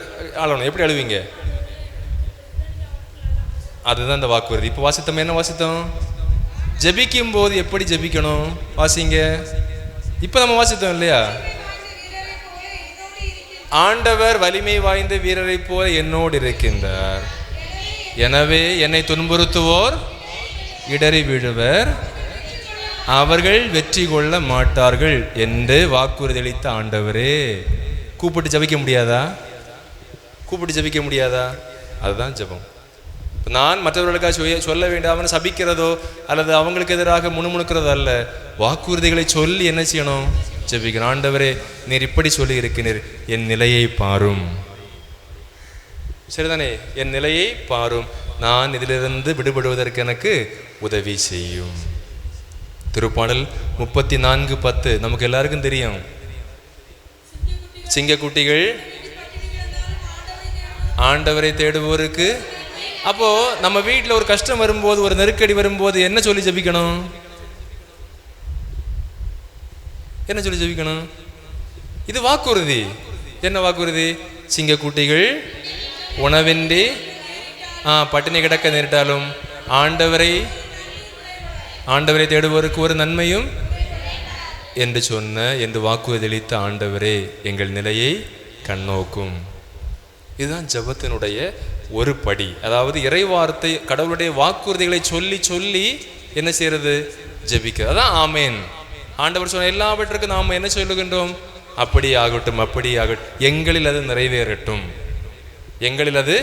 ஆளணும். எப்படி அழுவீங்க? அதுதான் இந்த வாக்குறுதி. இப்போ வாசித்தோம், என்ன வாசித்தோம்? ஜபிக்கும் போது எப்படி ஜபிக்கணும் வாசிங்க. இப்போ நம்ம வாசித்தோம் இல்லையா? ஆண்டவர் வலிமை வாய்ந்த வீரரை போல என்னோடு இருக்கின்றார், எனவே என்னை துன்புறுத்துவோர் இடறி விழுவர், அவர்கள் வெற்றி கொள்ள மாட்டார்கள் என்று வாக்குறுதி அளித்த ஆண்டவரே. கூப்பிட்டு ஜபிக்க முடியாதா? கூப்பிட்டு ஜபிக்க முடியாதா? அதுதான் ஜபம். நான் மற்றவர்களுக்காக சொல்ல வேண்டாம் சபிக்கிறதோ அல்லது அவங்களுக்கு எதிராக முணுமுணுக்கிறதோ அல்ல. வாக்குறுதிகளை சொல்லி என்ன செய்யணும்? ஜபிக்கணும். ஆண்டவரே, நீர் இப்படி சொல்லி இருக்கிறீர், என் நிலையை பாரும். சரிதானே? என் நிலையை பாரும், நான் இதிலிருந்து விடுபடுவதற்கு எனக்கு உதவி செய்யும். திருப்பாடல் 34:10 நமக்கு எல்லாருக்கும் தெரியும். சிங்கக்குட்டிகள் ஆண்டவரை தேடுவோருக்கு. அப்போ நம்ம வீட்டில் ஒரு கஷ்டம் வரும்போது, ஒரு நெருக்கடி வரும்போது என்ன சொல்லி ஜபிக்கணும்? என்ன சொல்லி ஜபிக்கணும்? இது வாக்குறுதி. என்ன வாக்குறுதி? சிங்கக்குட்டிகள் உணவின்றி பட்டினி கிடக்க நேரிட்டாலும் ஆண்டவரை தேடுவோருக்கு ஒரு நன்மையும் என்று சொன்ன என்று வாக்குறுதி அளித்த ஆண்டவரே எங்கள் நிலையை கண்ணோக்கும். இதுதான் ஜபத்தினுடைய ஒரு படி. அதாவது இறைவார்த்தை, கடவுளுடைய வாக்குறுதிகளை சொல்லி சொல்லி என்ன செய்யறது? ஜபிக்க. அதான் ஆமேன். ஆண்டவர் சொன்ன எல்லாவற்றுக்கும் நாம் என்ன சொல்லுகின்றோம்? அப்படி ஆகட்டும், அப்படி ஆகட்டும், எங்களில் அது நிறைவேறட்டும், எங்களில் அது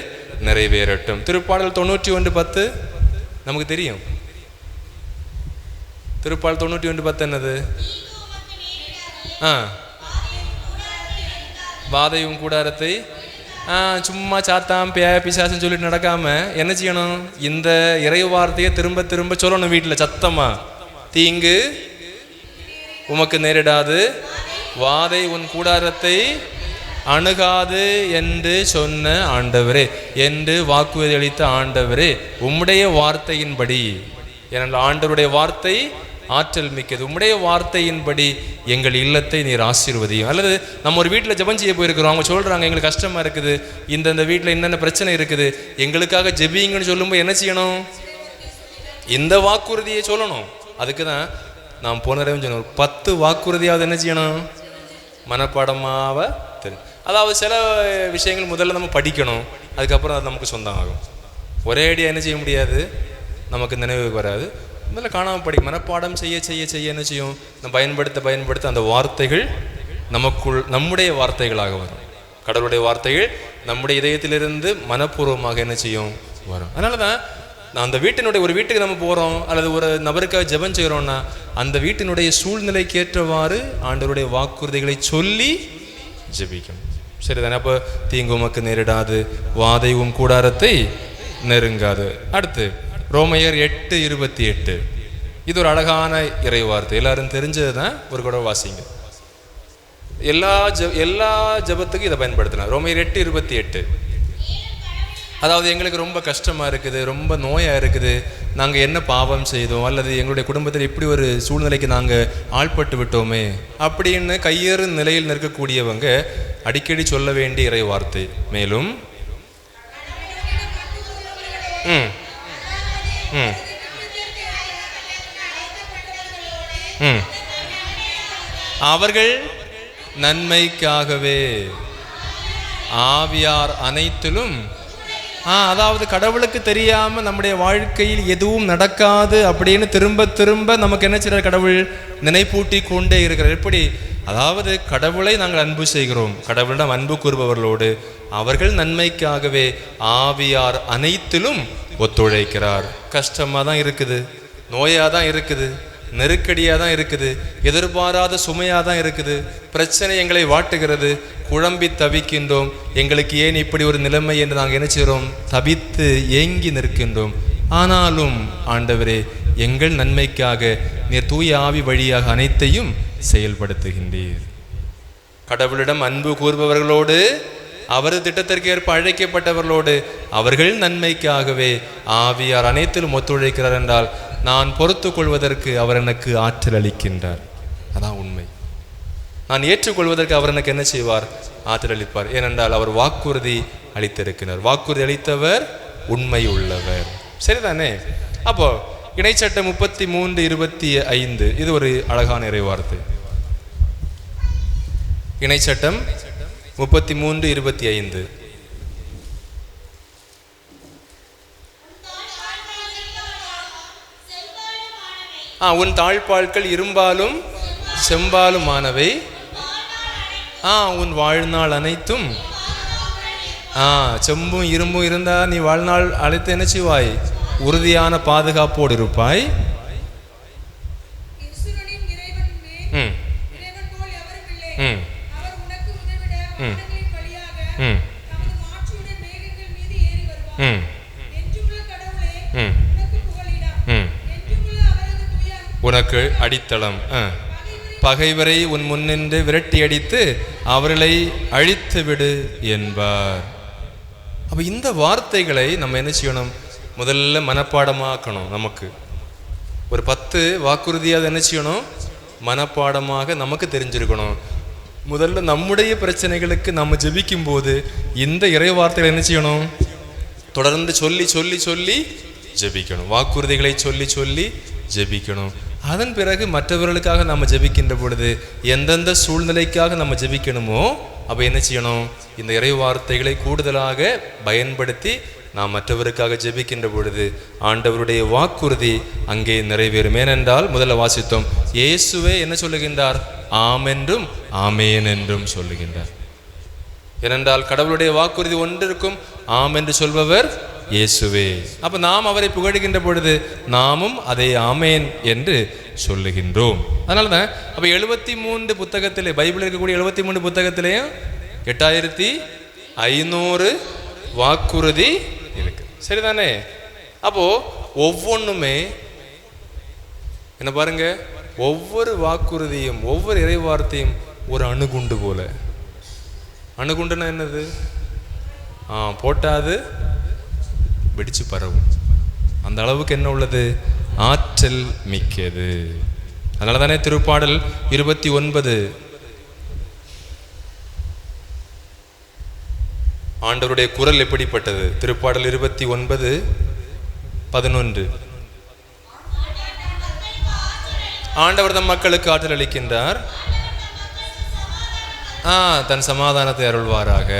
நிறைவேறட்டும். திருப்பாடல் 91:10 நமக்கு தெரியும். திருப்பாடல் 91:10 என்னது? வாதையும் கூடாரத்தை சும்மா சாத்தாம் பிசாசுன்னு சொல்லிட்டு நடக்காம என்ன செய்யணும்? இந்த இறை வார்த்தையை திரும்ப திரும்ப சொல்லணும் வீட்டில் சத்தமா. தீங்கு உமக்கு நேரிடாது, வாதை உன் கூடாரத்தை அணுகாது என்று சொன்ன ஆண்டவரே, என்று வாக்குறுதி அளித்த ஆண்டவரே, உம்முடைய வார்த்தையின்படி, ஏனென்றால் ஆண்டவருடைய வார்த்தை ஆற்றல் மிக்கது, உம்முடைய வார்த்தையின்படி எங்கள் இல்லத்தை நீர் ஆசீர்வதியும். அல்லது நம்ம ஒரு வீட்டில் ஜெபம் செய்ய போயிருக்கிறோம், அவங்க சொல்கிறாங்க எங்களுக்கு கஷ்டமாக இருக்குது, இந்த வீட்டில் என்னென்ன பிரச்சனை இருக்குது, எங்களுக்காக ஜெபிங்கன்னு சொல்லும்போது என்ன செய்யணும்? இந்த வாக்குறுதியை சொல்லணும். அதுக்கு தான் நாம் போன தடவை சொன்னோம், 10 வாக்குறுதியாவது என்ன செய்யணும்? மனப்பாடமாக தெரியும். அதாவது சில விஷயங்கள் முதல்ல நம்ம படிக்கணும், அதுக்கப்புறம் அது நமக்கு சொந்தம் ஆகும். ஒரே அடியாக என்ன செய்ய முடியாது, நமக்கு நினைவுக்கு வராது. முதல்ல காணாமல் படி, மனப்பாடம் செய்ய செய்ய செய்ய என்ன செய்யும்? நம்ம பயன்படுத்த அந்த வார்த்தைகள் நமக்குள் நம்முடைய வார்த்தைகளாக வரும். கடவுளுடைய வார்த்தைகள் நம்முடைய இதயத்திலிருந்து மனப்பூர்வமாக என்ன செய்யும்? வரும். அதனால தான் நான் அந்த வீட்டினுடைய, ஒரு வீட்டுக்கு நம்ம போகிறோம் அல்லது ஒரு நபருக்காக ஜெபம் செய்கிறோம்னா அந்த வீட்டினுடைய சூழ்நிலைக்கு ஏற்றவாறு ஆண்டவருடைய வாக்குறுதிகளை சொல்லி ஜெபிக்கணும். சரிதானே? அப்போ தீங்கு உமக்கு நேரிடாது, வாதையும் கூடாரத்தை நெருங்காது. அடுத்து ரோமையர் 8:28. இது ஒரு அழகான இறை வார்த்தை, எல்லாரும் தெரிஞ்சது தான். ஒரு கூட வாசிங்க. எல்லா ஜபத்துக்கும் இதை பயன்படுத்தலாம். ரோமையர் 8:28. அதாவது எங்களுக்கு ரொம்ப கஷ்டமாக இருக்குது, ரொம்ப நோயாக இருக்குது, நாங்கள் என்ன பாவம் செய்தோம் அல்லது எங்களுடைய குடும்பத்தில் இப்படி ஒரு சூழ்நிலைக்கு நாங்கள் ஆள்பட்டு விட்டோமே அப்படின்னு கையேறு நிலையில் நிற்கக்கூடியவங்க அடிக்கடி சொல்ல வேண்டிய இறை வார்த்தை. மேலும் அவர்கள் நன்மைக்காகவே ஆவியார் அனைத்திலும், அதாவது கடவுளுக்கு தெரியாம நம்முடைய வாழ்க்கையில் எதுவும் நடக்காது அப்படின்னு திரும்ப திரும்ப நமக்கு என்ன செய்யறார்? கடவுள் நினைப்பூட்டி கொண்டே இருக்கிறார். எப்படி? அதாவது கடவுளை நாங்கள் அன்பு செய்கிறோம், கடவுளிடம் அன்பு கூறுபவர்களோடு அவர்கள் நன்மைக்காகவே ஆவியார் அனைத்திலும் ஒத்துழைக்கிறார். கஷ்டமாக தான் இருக்குது, நோயாக தான் இருக்குது, நெருக்கடியாக தான் இருக்குது, எதிர்பாராத சுமையாக தான் இருக்குது, பிரச்சனை எங்களை வாட்டுகிறது, குழம்பி தவிக்கின்றோம், எங்களுக்கு ஏன் இப்படி ஒரு நிலைமை என்று நாங்கள் என்ன செய்கிறோம்? தவித்து ஏங்கி நிற்கின்றோம். ஆனாலும் ஆண்டவரே, எங்கள் நன்மைக்காக நீர் தூய ஆவி வழியாக அனைத்தையும் செயல்படுத்துகின்றீர். கடவுளிடம் அன்பு கூறுபவர்களோடு, அவரது திட்டத்திற்கு ஏற்ப அழைக்கப்பட்டவர்களோடு அவர்கள் நன்மைக்காகவே ஆவியார் அனைத்திலும் ஒத்துழைக்கிறார் என்றால் நான் பொறுத்து கொள்வதற்கு அவர் எனக்கு ஆற்றல் அளிக்கின்றார். அதான் உண்மை. நான் ஏற்றுக்கொள்வதற்கு அவர் எனக்கு என்ன செய்வார்? ஆற்றல் அளிப்பார். ஏனென்றால் அவர் வாக்குறுதி அளித்திருக்கிறார். வாக்குறுதி அளித்தவர் உண்மை உள்ளவர். சரிதானே? அப்போ இணைச்சட்டம் 33:25 இது ஒரு அழகான இறைவார்த்தை. இணைச்சட்டம் 33:25. உன் தாழ்பாள்கள் இரும்பாலும் செம்பாலுமானவை, உன் வாழ்நாள் அனைத்தும். செம்பும் இரும்பும் இருந்தா நீ வாழ்நாள் அழைத்து என்ன செய்வாய்? உறுதியான பாதுகாப்போடு இருப்பாய். உனக்கு அடித்தளம். பகைவரை உன் முன்னின்று விரட்டி அடித்து அவர்களை அழித்து விடு என்பார். அப்ப இந்த வார்த்தைகளை நம்ம என்ன செய்யணும்? முதல்ல மனப்பாடமாக்கணும். நமக்கு ஒரு 10 வாக்குறுதியாவது என்ன செய்யணும்? மனப்பாடமாக நமக்கு தெரிஞ்சிருக்கணும். முதல்ல நம்முடைய பிரச்சனைகளுக்கு நம்ம ஜெபிக்கும் போது இந்த இறை வார்த்தைகளை என்ன செய்யணும்? தொடர்ந்து சொல்லி சொல்லி சொல்லி ஜெபிக்கணும். வாக்குறுதிகளை சொல்லி சொல்லி ஜெபிக்கணும். அதன் பிறகு மற்றவர்களுக்காக நம்ம ஜெபிக்கின்ற பொழுது எந்தெந்த சூழ்நிலைக்காக நம்ம ஜெபிக்கணுமோ அப்போ என்ன செய்யணும்? இந்த இறை வார்த்தைகளை கூடுதலாக பயன்படுத்தி நாம் மற்றவருக்காக ஜெபிக்கின்ற பொழுது ஆண்டவருடைய வாக்குறுதி அங்கே நிறைவேறும். ஏனென்றால் முதல்ல வாசித்தோம், இயேசுவே என்ன சொல்லுகின்றார்? ஆமென்றும் ஆமேன் என்றும் சொல்லுகின்றார். ஏனென்றால் கடவுளுடைய வாக்குறுதி ஒன்றிற்கும் ஆம் என்று சொல்பவர் இயேசுவே. அப்ப நாம் அவரை புகழுகின்ற பொழுது நாமும் அதை ஆமேன் என்று சொல்லுகின்றோம். அதனாலதான் அப்ப 73 புத்தகத்திலே, பைபிள் இருக்கக்கூடிய 73 புத்தகத்திலேயும் 8500 வாக்குறுதி இருக்கு. சரிதானே? அப்போ ஒவ்வொன்றுமே என்ன பாருங்க, ஒவ்வொரு வாக்குறுதியும் ஒவ்வொரு இறைவார்த்தையும் ஒரு அணுகுண்டு போல. அணுகுண்டுன்னா என்னது? போட்டாது வெடிச்சு பரவும். அந்த அளவுக்கு என்ன உள்ளது? ஆற்றல் மிக்கது. அதனால தானே திருப்பாடல் 29 ஆண்டவருடைய குரல் எப்படிப்பட்டது? திருப்பாடல் 29:11 ஆண்டவர் தம் மக்களுக்கு ஆற்றல் அளிக்கின்றார், தன் சமாதானத்தை அருள்வாராக.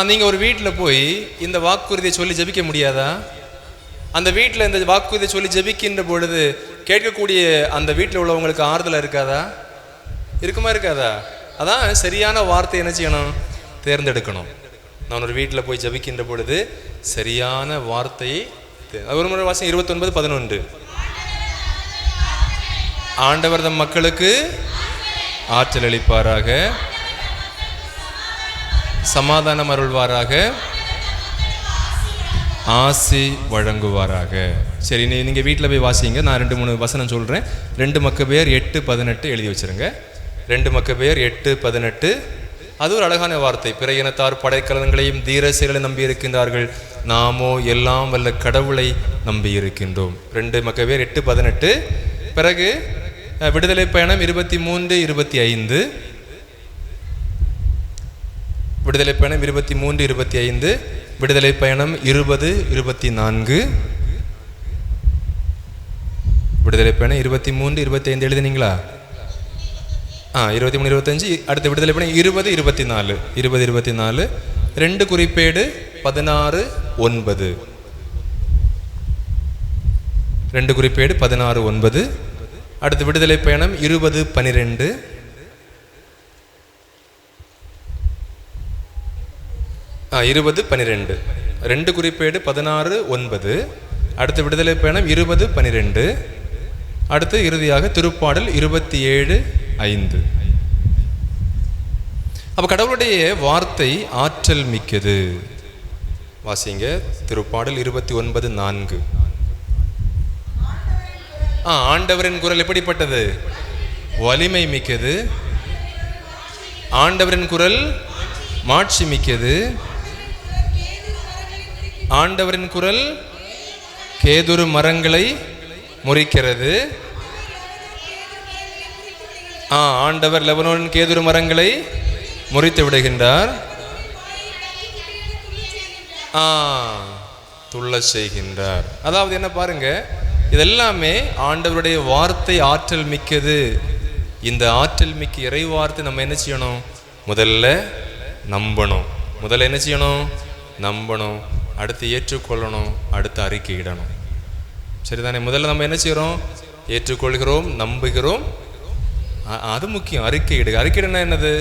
நீங்க ஒரு வீட்டில் போய் இந்த வாக்குறுதியை சொல்லி ஜெபிக்க முடியாதா? அந்த வீட்டில் இந்த வாக்குறுதியை சொல்லி ஜெபிக்கின்ற பொழுது கேட்கக்கூடிய அந்த வீட்டில் உள்ளவங்களுக்கு ஆறுதலாக இருக்காதா? இருக்குமா இருக்காதா? அதான் சரியான வார்த்தை என்ன செய்யணும்? தேர்ந்தெடுக்கணும். நான் ஒரு வீட்டில் போய் ஜெபிக்கின்ற பொழுது சரியான வார்த்தையை ஒரு முறை வாசம் 29:11 ஆண்டவர் தம் மக்களுக்கு ஆற்றல் அளிப்பாராக, சமாதானம் அருள்வாராக, ஆசி வழங்குவாராக. சரி, நீங்க வீட்டில் போய் வாசிங்க. நான் 2-3 வசனம் சொல்றேன். 2 மக்கபேயர் 8:18 எழுதி வச்சிருங்க. 2 மக்கபேயர் 8:18 அது ஒரு அழகான வார்த்தை. பிற இனத்தார் படைக்கலன்களையும் தீரசைகளை நம்பி இருக்கின்றார்கள், நாமோ எல்லாம் வல்ல கடவுளை நம்பி இருக்கின்றோம். 2 மக்கபேயர் 8:18. பிறகு விடுதலை பயணம் 23:25 விடுதலை பயணம் 23:25 விடுதலை பயணம் 20:24 விடுதலை பயணம் 23:25 எழுதினீங்களா? 23:25. அடுத்த விடுதலை பயணம் 20:24 20:24 2 குறிப்பேடு 16:9 2 குறிப்பேடு 16:9. அடுத்த விடுதலை பயணம் 20:12 20:12 2 குறிப்பேடு 16:9. அடுத்த விடுதலை பயணம் 20:12. அடுத்து இறுதியாக திருப்பாடல் 27:5. அப்ப கடவுளுடைய வார்த்தை ஆற்றல் மிக்கது. வாசிங்க திருப்பாடல் 29:4. ஆண்டவரின் குரல் எப்படிப்பட்டது? வலிமை மிக்கது. ஆண்டவரின் குரல் மாட்சி மிக்கது. ஆண்டவரின் குரல் கேதுரு மரங்களை முறிக்கிறது. ஆண்டவர் லெபனோனின் கேதுரு மரங்களை முறித்து விடுகின்றார். துள்ள செய்கின்றார். அதாவது என்ன பாருங்க, இதெல்லாமே ஆண்டவருடைய வார்த்தை ஆற்றல் மிக்கது. இந்த ஆற்றல் மிக்க இறை வார்த்தை நம்ம என்ன செய்யணும்? முதல்ல நம்பணும். முதல்ல என்ன செய்யணும்? நம்பணும். அடுத்து ஏற்றுக்கொள்ளணும். அடுத்து அறிக்கையிடணும். சரிதானே? முதல்ல நம்ம என்ன செய்கிறோம்? ஏற்றுக்கொள்கிறோம், நம்புகிறோம். அது முக்கியம். அறிக்கையிடுக. அறிக்கையிடனா என்னது?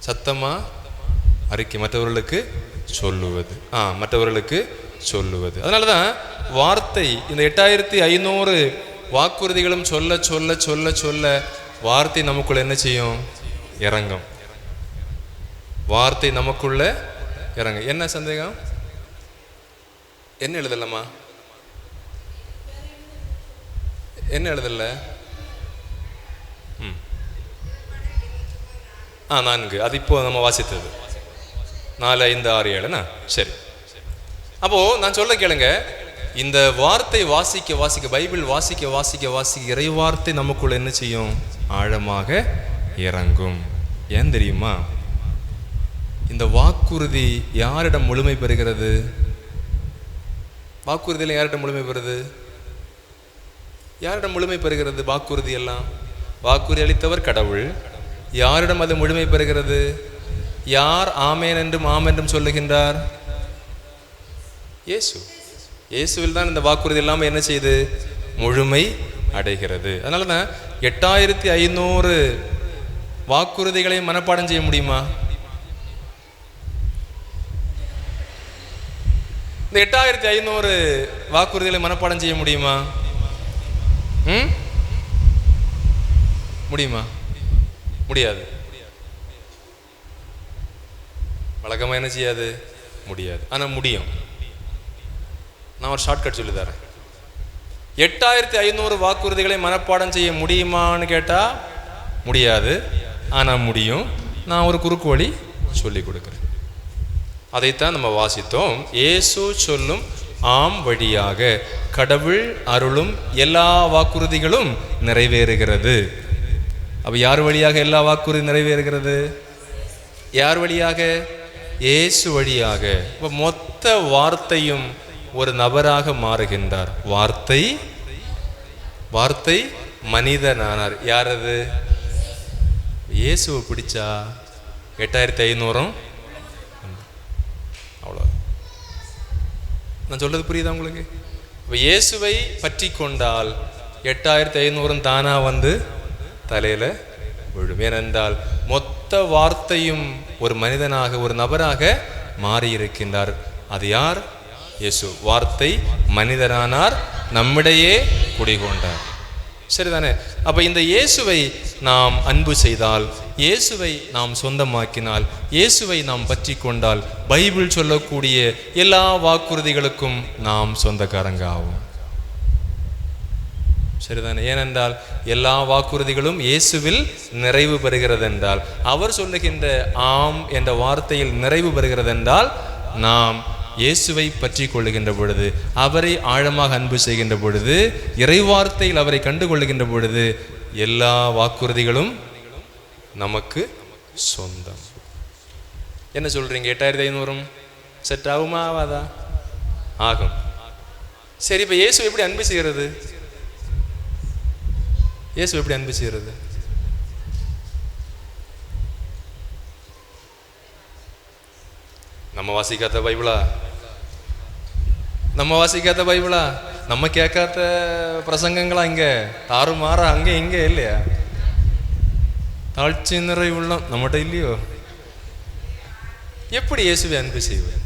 சத்தமா அறிக்கை, மற்றவர்களுக்கு சொல்லுவது. மற்றவர்களுக்கு சொல்லுவது. அதனால தான் வார்த்தை இந்த 8500 வாக்குறுதிகளும் சொல்ல சொல்ல சொல்ல சொல்ல வார்த்தை நமக்குள்ள என்ன செய்யும்? இறங்கும். வார்த்தை நமக்குள்ள இறங்க. என்ன சந்தேகம்? என்ன எழுதலம்மா? என்ன எழுதல? 4. அது இப்போ நம்ம வாசித்தது 4, 5, 6, 7. சரி. அப்போ நான் சொல்ல கேளுங்க, இந்த வார்த்தை வாசிக்க வாசிக்க, பைபிள் வாசிக்க வாசிக்க வாசிக்க இறை வார்த்தை நமக்குள்ள என்ன செய்யும்? ஆழமாக இறங்கும். ஏன் தெரியுமா? இந்த வாக்குறுதி யாரிடம் முழுமை பெறுகிறது? வாக்குறுதியில் யாரிடம் முழுமை பெறுது? யாரிடம் முழுமை பெறுகிறது வாக்குறுதி எல்லாம்? வாக்குறுதி அளித்தவர் கடவுள். யாரிடம் அது முழுமை பெறுகிறது? யார் ஆமேன் என்றும் ஆம் என்றும் சொல்லுகின்றார்? இயேசு. இயேசுவில் தான் இந்த வாக்குறுதி எல்லாமே என்ன செய்து முழுமை அடைகிறது. அதனால தான் 8500 வாக்குறுதிகளை மனப்பாடம் செய்ய முடியுமா? இந்த 8500 வாக்குறுதிகளை மனப்பாடம் செய்ய முடியுமா? முடியுமா? முடியாது. வழக்கமா என்ன செய்யாது? முடியாது. ஆனா முடியும். நான் ஒரு ஷார்ட்கட் சொல்லி தரேன். 8500 வாக்குறுதிகளை மனப்பாடம் செய்ய முடியுமான்னு கேட்டா முடியாது. ஆனா முடியும். நான் ஒரு குறுக்கு வழி சொல்லி கொடுக்கிறேன். அதைத்தான் நம்ம வாசித்தோம். இயேசு சொல்லும் ஆம் வழியாக கடவுள் அருளும் எல்லா வாக்குறுதிகளும் நிறைவேறுகிறது. அப்ப யார் வழியாக எல்லா வாக்குறுதி நிறைவேறுகிறது? யார் வழியாக? இயேசு வழியாக. இப்ப மொத்த வார்த்தையும் ஒரு நபராக மாறுகின்றார். வார்த்தை மனிதனானார். யார் அது? இயேசுவை பிடிச்சா 8500 அவ்வளோ. நான் சொல்றது புரியுதா உங்களுக்கு? இப்போ இயேசுவை பற்றி கொண்டால் 8500 தானா வந்து தலையில விழும். ஏனென்றால் மொத்த வார்த்தையும் ஒரு மனிதனாக, ஒரு நபராக மாறியிருக்கின்றார். அது யார்? இயேசு. வார்த்தை மனிதனானார், நம்மிடையே குடிகொண்டார். சரிதானே? அப்ப இந்த இயேசுவை நாம் அன்பு செய்தால், இயேசுவை நாம் சொந்தமாக்கினால், இயேசுவை நாம் பற்றி கொண்டால், பைபிள் சொல்லக்கூடிய எல்லா வாக்குறுதிகளுக்கும் நாம் சொந்தக்காரங்க ஆகும். சரிதானே? ஏனென்றால் எல்லா வாக்குறுதிகளும் இயேசுவில் நிறைவு பெறுகிறது என்றால், அவர் சொல்லுகின்ற ஆம் என்ற வார்த்தையில் நிறைவு பெறுகிறது என்றால், நாம் இயேசுவை பற்றி கொள்ளுகின்ற பொழுது, அவரை ஆழமாக அன்பு செய்கின்ற பொழுது, இறைவார்த்தையில் அவரை கண்டுகொள்ளுகின்ற பொழுது, எல்லா வாக்குறுதிகளும் நமக்கு சொந்தம். என்ன சொல்றீங்க? 8500 செட் ஆகுமா? ஆகாதா? ஆகும். சரி, இப்ப இயேசு எப்படி அன்பு செய்கிறது? இயேசு எப்படி அன்பு செய்கிறது? நம்ம வாசிக்காத பைபிளா? நம்ம கேட்காத பிரசங்கங்களா? இங்க தாறுமாறா அங்கே இங்க இல்லையா? தாழ்ச்சி நிறை உள்ளம் நம்மகிட்ட இல்லையோ? எப்படி இயேசுவை அன்பு செய்வது?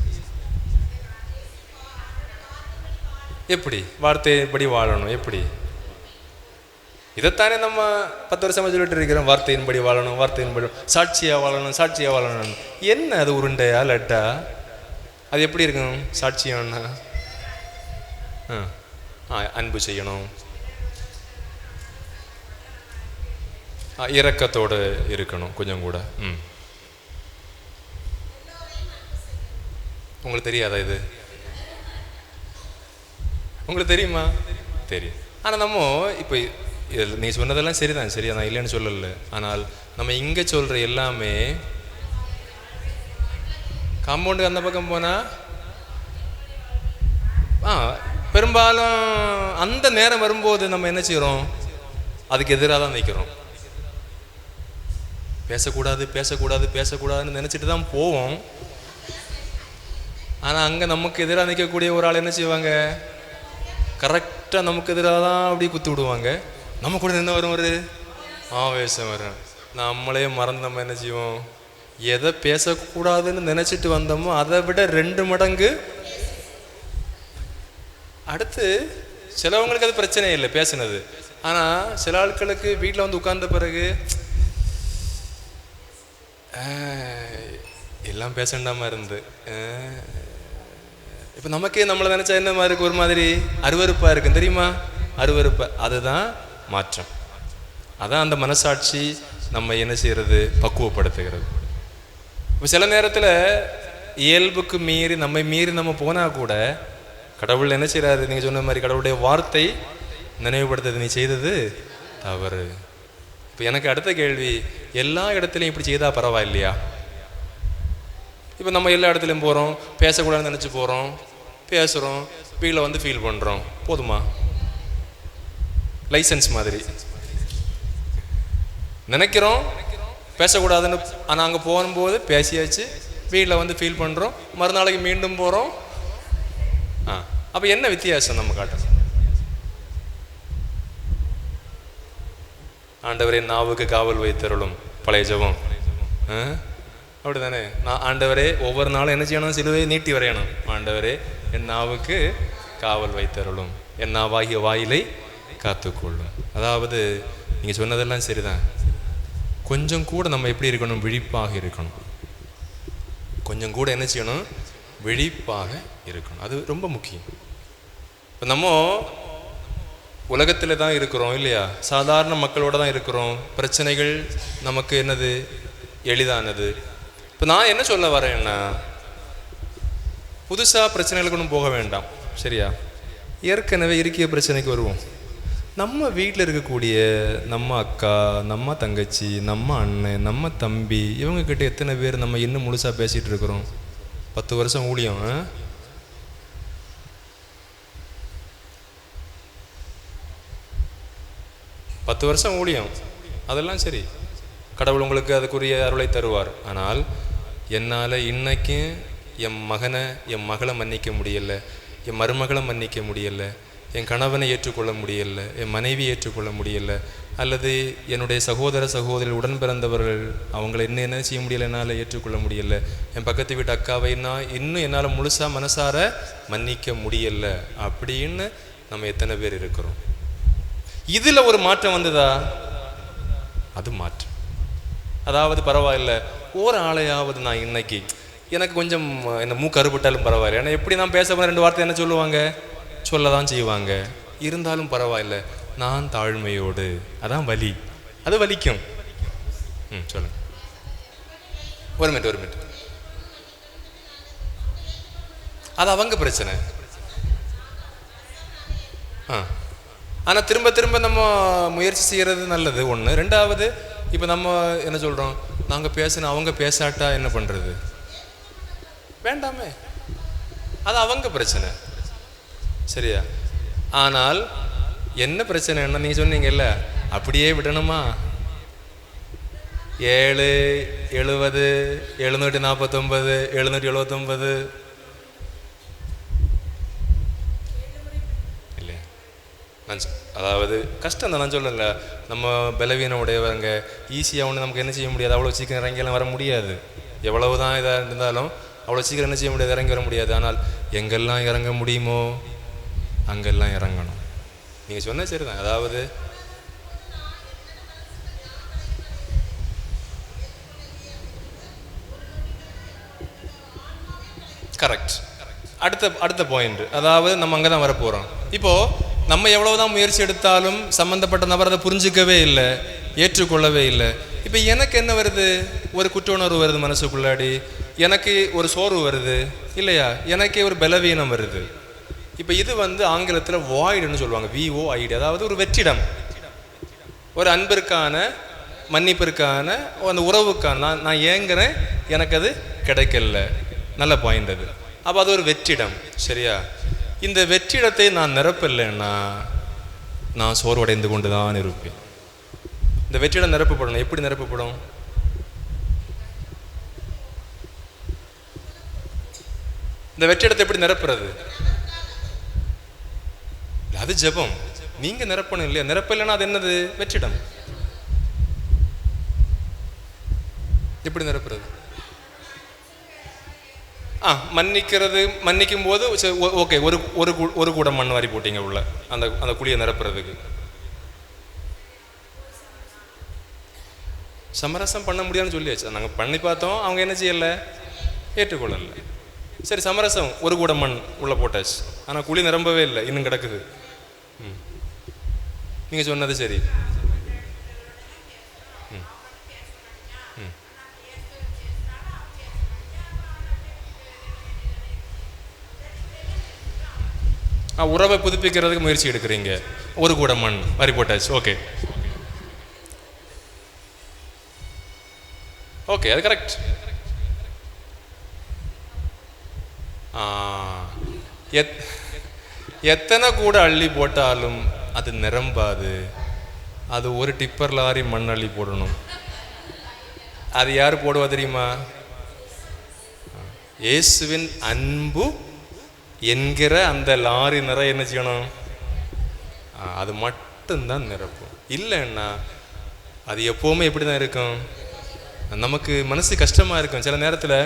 எப்படி வார்த்தையின்படி வாழணும்? எப்படி? இதைத்தானே நம்ம 10 வருஷமா சொல்லிட்டு இருக்கிறோம். வார்த்தையின்படி வாழணும், வார்த்தையின்படி சாட்சியா வாழணும். என்ன அது உருண்டையா லட்டா? அது எப்படி இருக்கும் சாட்சியான்னா? அன்பு செய்யணும், இரக்கத்தோடு இருக்கணும் கொஞ்சம் கூட. உங்களுக்கு தெரியாதா இது? உங்களுக்கு தெரியுமா? தெரியும். ஆனால் நம்ம இப்போ நீ சொன்னதெல்லாம் சரிதான், சரியா, நான் இல்லைன்னு சொல்லல. ஆனால் நம்ம இங்கே சொல்கிற எல்லாமே காம்பவுண்டு அந்த பக்கம் போனால் பெரும்பாலும் அந்த நேரம் வரும்போது நம்ம என்ன செய்கிறோம்? அதுக்கு எதிராக தான் நிற்கிறோம். பேசக்கூடாது பேசக்கூடாது பேசக்கூடாதுன்னு நினச்சிட்டு தான் போவோம். ஆனால் அங்கே நமக்கு எதிராக நிற்கக்கூடிய ஒரு ஆள் என்ன செய்வாங்க? கரெக்டாக நமக்கு எதிராக தான் அப்படி குத்து விடுவாங்க. நம்ம கூட என்ன வரும்? ஒரு ஆவேசம் வரும். நம்மளே மறந்து நம்ம என்ன செய்வோம்? எதை பேசக்கூடாதுன்னு நினச்சிட்டு வந்தோமோ அதை விட 2 மடங்கு. அடுத்து சிலவங்களுக்கு அது பிரச்சனை இல்லை பேசுனது. ஆனால் சில ஆட்களுக்கு வீட்டில் வந்து உட்கார்ந்த பிறகு எல்லாம் பேசண்டாமல் இருந்து இப்போ நமக்கே நம்மளை நினச்சா என்ன மாதிரி இருக்கு? ஒரு மாதிரி அருவருப்பாக இருக்கும், தெரியுமா? அருவருப்பா. அதுதான் மாற்றம். அதான் அந்த மனசாட்சி நம்ம என்ன செய்கிறது? பக்குவப்படுத்துகிறது. இப்போ சில நேரத்தில் இயல்புக்கு மீறி நம்மை மீறி நம்ம போனால் கூட கடவுள் என்ன செய்கிறாரு? நீங்கள் சொன்ன மாதிரி கடவுளுடைய வார்த்தை நினைவுபடுத்துறது, நீ செய்தது தவறு. இப்போ எனக்கு அடுத்த கேள்வி, எல்லா இடத்துலையும் இப்படி செய்தால் பரவாயில்லையா? இப்போ நம்ம எல்லா இடத்துலையும் போகிறோம், பேசக்கூடாதுன்னு நினச்சி போகிறோம், பேசுகிறோம், வீட்டில் வந்து ஃபீல் பண்ணுறோம், போதுமா? லைசன்ஸ் மாதிரி நினைக்கிறோம் பேசக்கூடாதுன்னு. ஆனால் அங்கே போகும்போது பேசியாச்சு, வீட்டில் வந்து ஃபீல் பண்ணுறோம், மறுநாளைக்கு மீண்டும் போகிறோம். அப்போ என்ன வித்தியாசம் நம்ம காட்டுறோம்? ஆண்டவரே நாவுக்கு காவல் வைத்தருளும், பழைய ஜெபம். அப்படி தானே? நான் ஆண்டவரே ஒவ்வொரு நாளும் என்ன செய்யணும்? சிலுவையை நீட்டி வரையணும். ஆண்டவரே என் நாவுக்கு காவல் வைத்தருளும், என் நாவாகிய வாயிலை காத்துக்கொள்ளும். அதாவது நீங்கள் சொன்னதெல்லாம் சரிதான். கொஞ்சம் கூட நம்ம எப்படி இருக்கணும்? விழிப்பாக இருக்கணும். கொஞ்சம் கூட என்ன செய்யணும்? விழிப்பாக இருக்கணும். அது ரொம்ப முக்கியம். இப்போ நம்ம உலகத்தில் தான் இருக்கிறோம் இல்லையா? சாதாரண மக்களோட தான் இருக்கிறோம். பிரச்சனைகள் நமக்கு என்னது? எளிதானது. இப்போ நான் என்ன சொல்ல வரேன்னா, புதுசாக பிரச்சனைகளுக்கு ஒன்றும் போக வேண்டாம், சரியா? ஏற்கனவே இருக்கிய பிரச்சனைக்கு வருவோம். நம்ம வீட்டில் இருக்கக்கூடிய நம்ம அக்கா, நம்ம தங்கச்சி, நம்ம அண்ணன், நம்ம தம்பி, இவங்கக்கிட்ட எத்தனை பேர் நம்ம இன்னும் முழுசாக பேசிகிட்டு இருக்கிறோம்? 10 வருஷம் ஊழியம், 10 வருஷம் ஊழியம், அதெல்லாம் சரி, கடவுள் உங்களுக்கு அதுக்குரிய அருளை தருவார். ஆனால் என்னால் இன்னைக்கு என் மகனை, என் மகளை மன்னிக்க முடியலை, என் மருமகளை மன்னிக்க முடியலை, என் கணவனை ஏற்றுக்கொள்ள முடியலை, என் மனைவி ஏற்றுக்கொள்ள முடியலை, அல்லது என்னுடைய சகோதர சகோதரிகள் உடன் பிறந்தவர்கள் அவங்களை என்ன செய்ய முடியலை, என்னால் ஏற்றுக்கொள்ள முடியலை, என் பக்கத்து வீட்டு அக்காவை இன்னும் என்னால் முழுசாக மனசார மன்னிக்க முடியலை அப்படின்னு நம்ம எத்தனை பேர் இருக்கிறோம்? இதில் ஒரு மாற்றம் வந்ததா? அது மாற்றம். அதாவது பரவாயில்ல, ஒரு ஆளையாவது நான் இன்னைக்கு எனக்கு கொஞ்சம் என்ன மூக்கு அறுபட்டாலும் பரவாயில்ல, ஏன்னா எப்படி நான் பேச போன 2 வார்த்தை என்ன சொல்லுவாங்க? சொல்ல தான் செய்வாங்க. இருந்தாலும் பரவாயில்ல, நான் தாழ்மையோடு. அதான் வலி, அது வலிக்கும். சொல்லுங்க. ஒரு மினிட். அது அவங்க பிரச்சனை. ஆனால் திரும்ப திரும்ப நம்ம முயற்சி செய்கிறது நல்லது, ஒன்று. 2வது, இப்போ நம்ம என்ன சொல்கிறோம்? நாங்கள் பேசணும், அவங்க பேசாட்டா என்ன பண்ணுறது? வேண்டாமே, அது அவங்க பிரச்சனை, சரியா? ஆனால் என்ன பிரச்சனைன்னா, நீங்கள் சொன்னீங்கல்ல, அப்படியே விடணுமா? 7, 70, 749, 779 இல்லையா? அதாவது கஷ்டம் தான், நான் சொல்லல. நம்ம பலவீனம் உடையவங்க ஈஸியாக ஒன்று நமக்கு என்ன செய்ய முடியாது, அவ்வளோ சீக்கிரம் இறங்கியெல்லாம் வர முடியாது. எவ்வளவு தான் இதாக இருந்தாலும் அவ்வளோ சீக்கிரம் என்ன செய்ய முடியாது, இறங்கி வர முடியாது. ஆனால் எங்கெல்லாம் இறங்க முடியுமோ அங்கெல்லாம் இறங்கணும். நீங்கள் சொன்ன சரிதான். அதாவது கரெக்ட். அடுத்த பாயிண்ட், அதாவது நம்ம அங்கே தான் வரப்போகிறோம். இப்போது நம்ம எவ்வளவுதான் முயற்சி எடுத்தாலும் சம்மந்தப்பட்ட நபர் அதை புரிஞ்சிக்கவே இல்லை, ஏற்றுக்கொள்ளவே இல்லை. இப்போ எனக்கு என்ன வருது? ஒரு குற்ற உணர்வு வருது மனசுக்குள்ளாடி, எனக்கு ஒரு சோர்வு வருது இல்லையா, எனக்கே ஒரு பலவீனம் வருது. இப்போ இது ஆங்கிலத்தில் வாய்டுன்னு சொல்லுவாங்க, VOID. அதாவது ஒரு வெற்றிடம், ஒரு அன்பிற்கான, மன்னிப்பிற்கான, அந்த உறவுக்கான. நான் ஏங்குறேன், எனக்கு அது கிடைக்கல. நல்ல பாயிண்ட் அது. அப்போ அது ஒரு வெற்றிடம், சரியா? இந்த வெற்றிடத்தை நான் நிரப்பலைன்னா நான் சோர்வடைந்து கொண்டு தான் இருப்பேன். இந்த வெற்றிடம் நிரப்பப்படணும். எப்படி நிரப்பப்படும்? இந்த வெற்றிடத்தை எப்படி நிரப்புறது? அது ஜெபம். நீங்க நிரப்பணும் இல்லையா? நிரப்பலைன்னா அது என்னது? வெற்றிடம். எப்படி நிரப்புறது? மன்னிக்கிறது. மன்னிக்கும் போது ஓகே, ஒரு கூட மண் வாரி போட்டீங்க உள்ள அந்த குழியை நிரப்புறதுக்கு. சமரசம் பண்ண முடியாதுன்னு சொல்லியாச்சு. நாங்கள் பண்ணி பார்த்தோம், அவங்க என்ன செய்யலை, ஏற்றுக்கொள்ளல. சரி, சமரசம், ஒரு கூட மண் உள்ள போட்டாச்சு, ஆனால் குழி நிரம்பவே இல்லை, இன்னும் கிடக்குது. நீங்கள் சொன்னது சரி. உறவை புதுப்பிக்கிறதுக்கு முயற்சி எடுக்கிறீங்க, ஒரு கூட மண் வாரி போட்டாச்சு. ஓகே ஓகே, அது கரெக்ட். எத்தனை கூட அள்ளி போட்டாலும் அது நிரம்பாது. அது ஒரு டிப்பர் லாரி மண் அள்ளி போடணும். அது யார் போடுவா தெரியுமா? இயேசுவின் அன்பு என்கிற அந்த லாரி நிறைய என்ன செய்யணும்? அது மட்டும்தான் நிரப்பும். இல்லைன்னா அது எப்போவுமே எப்படி தான் இருக்கும்? நமக்கு மனசு கஷ்டமாக இருக்கும். சில நேரத்தில்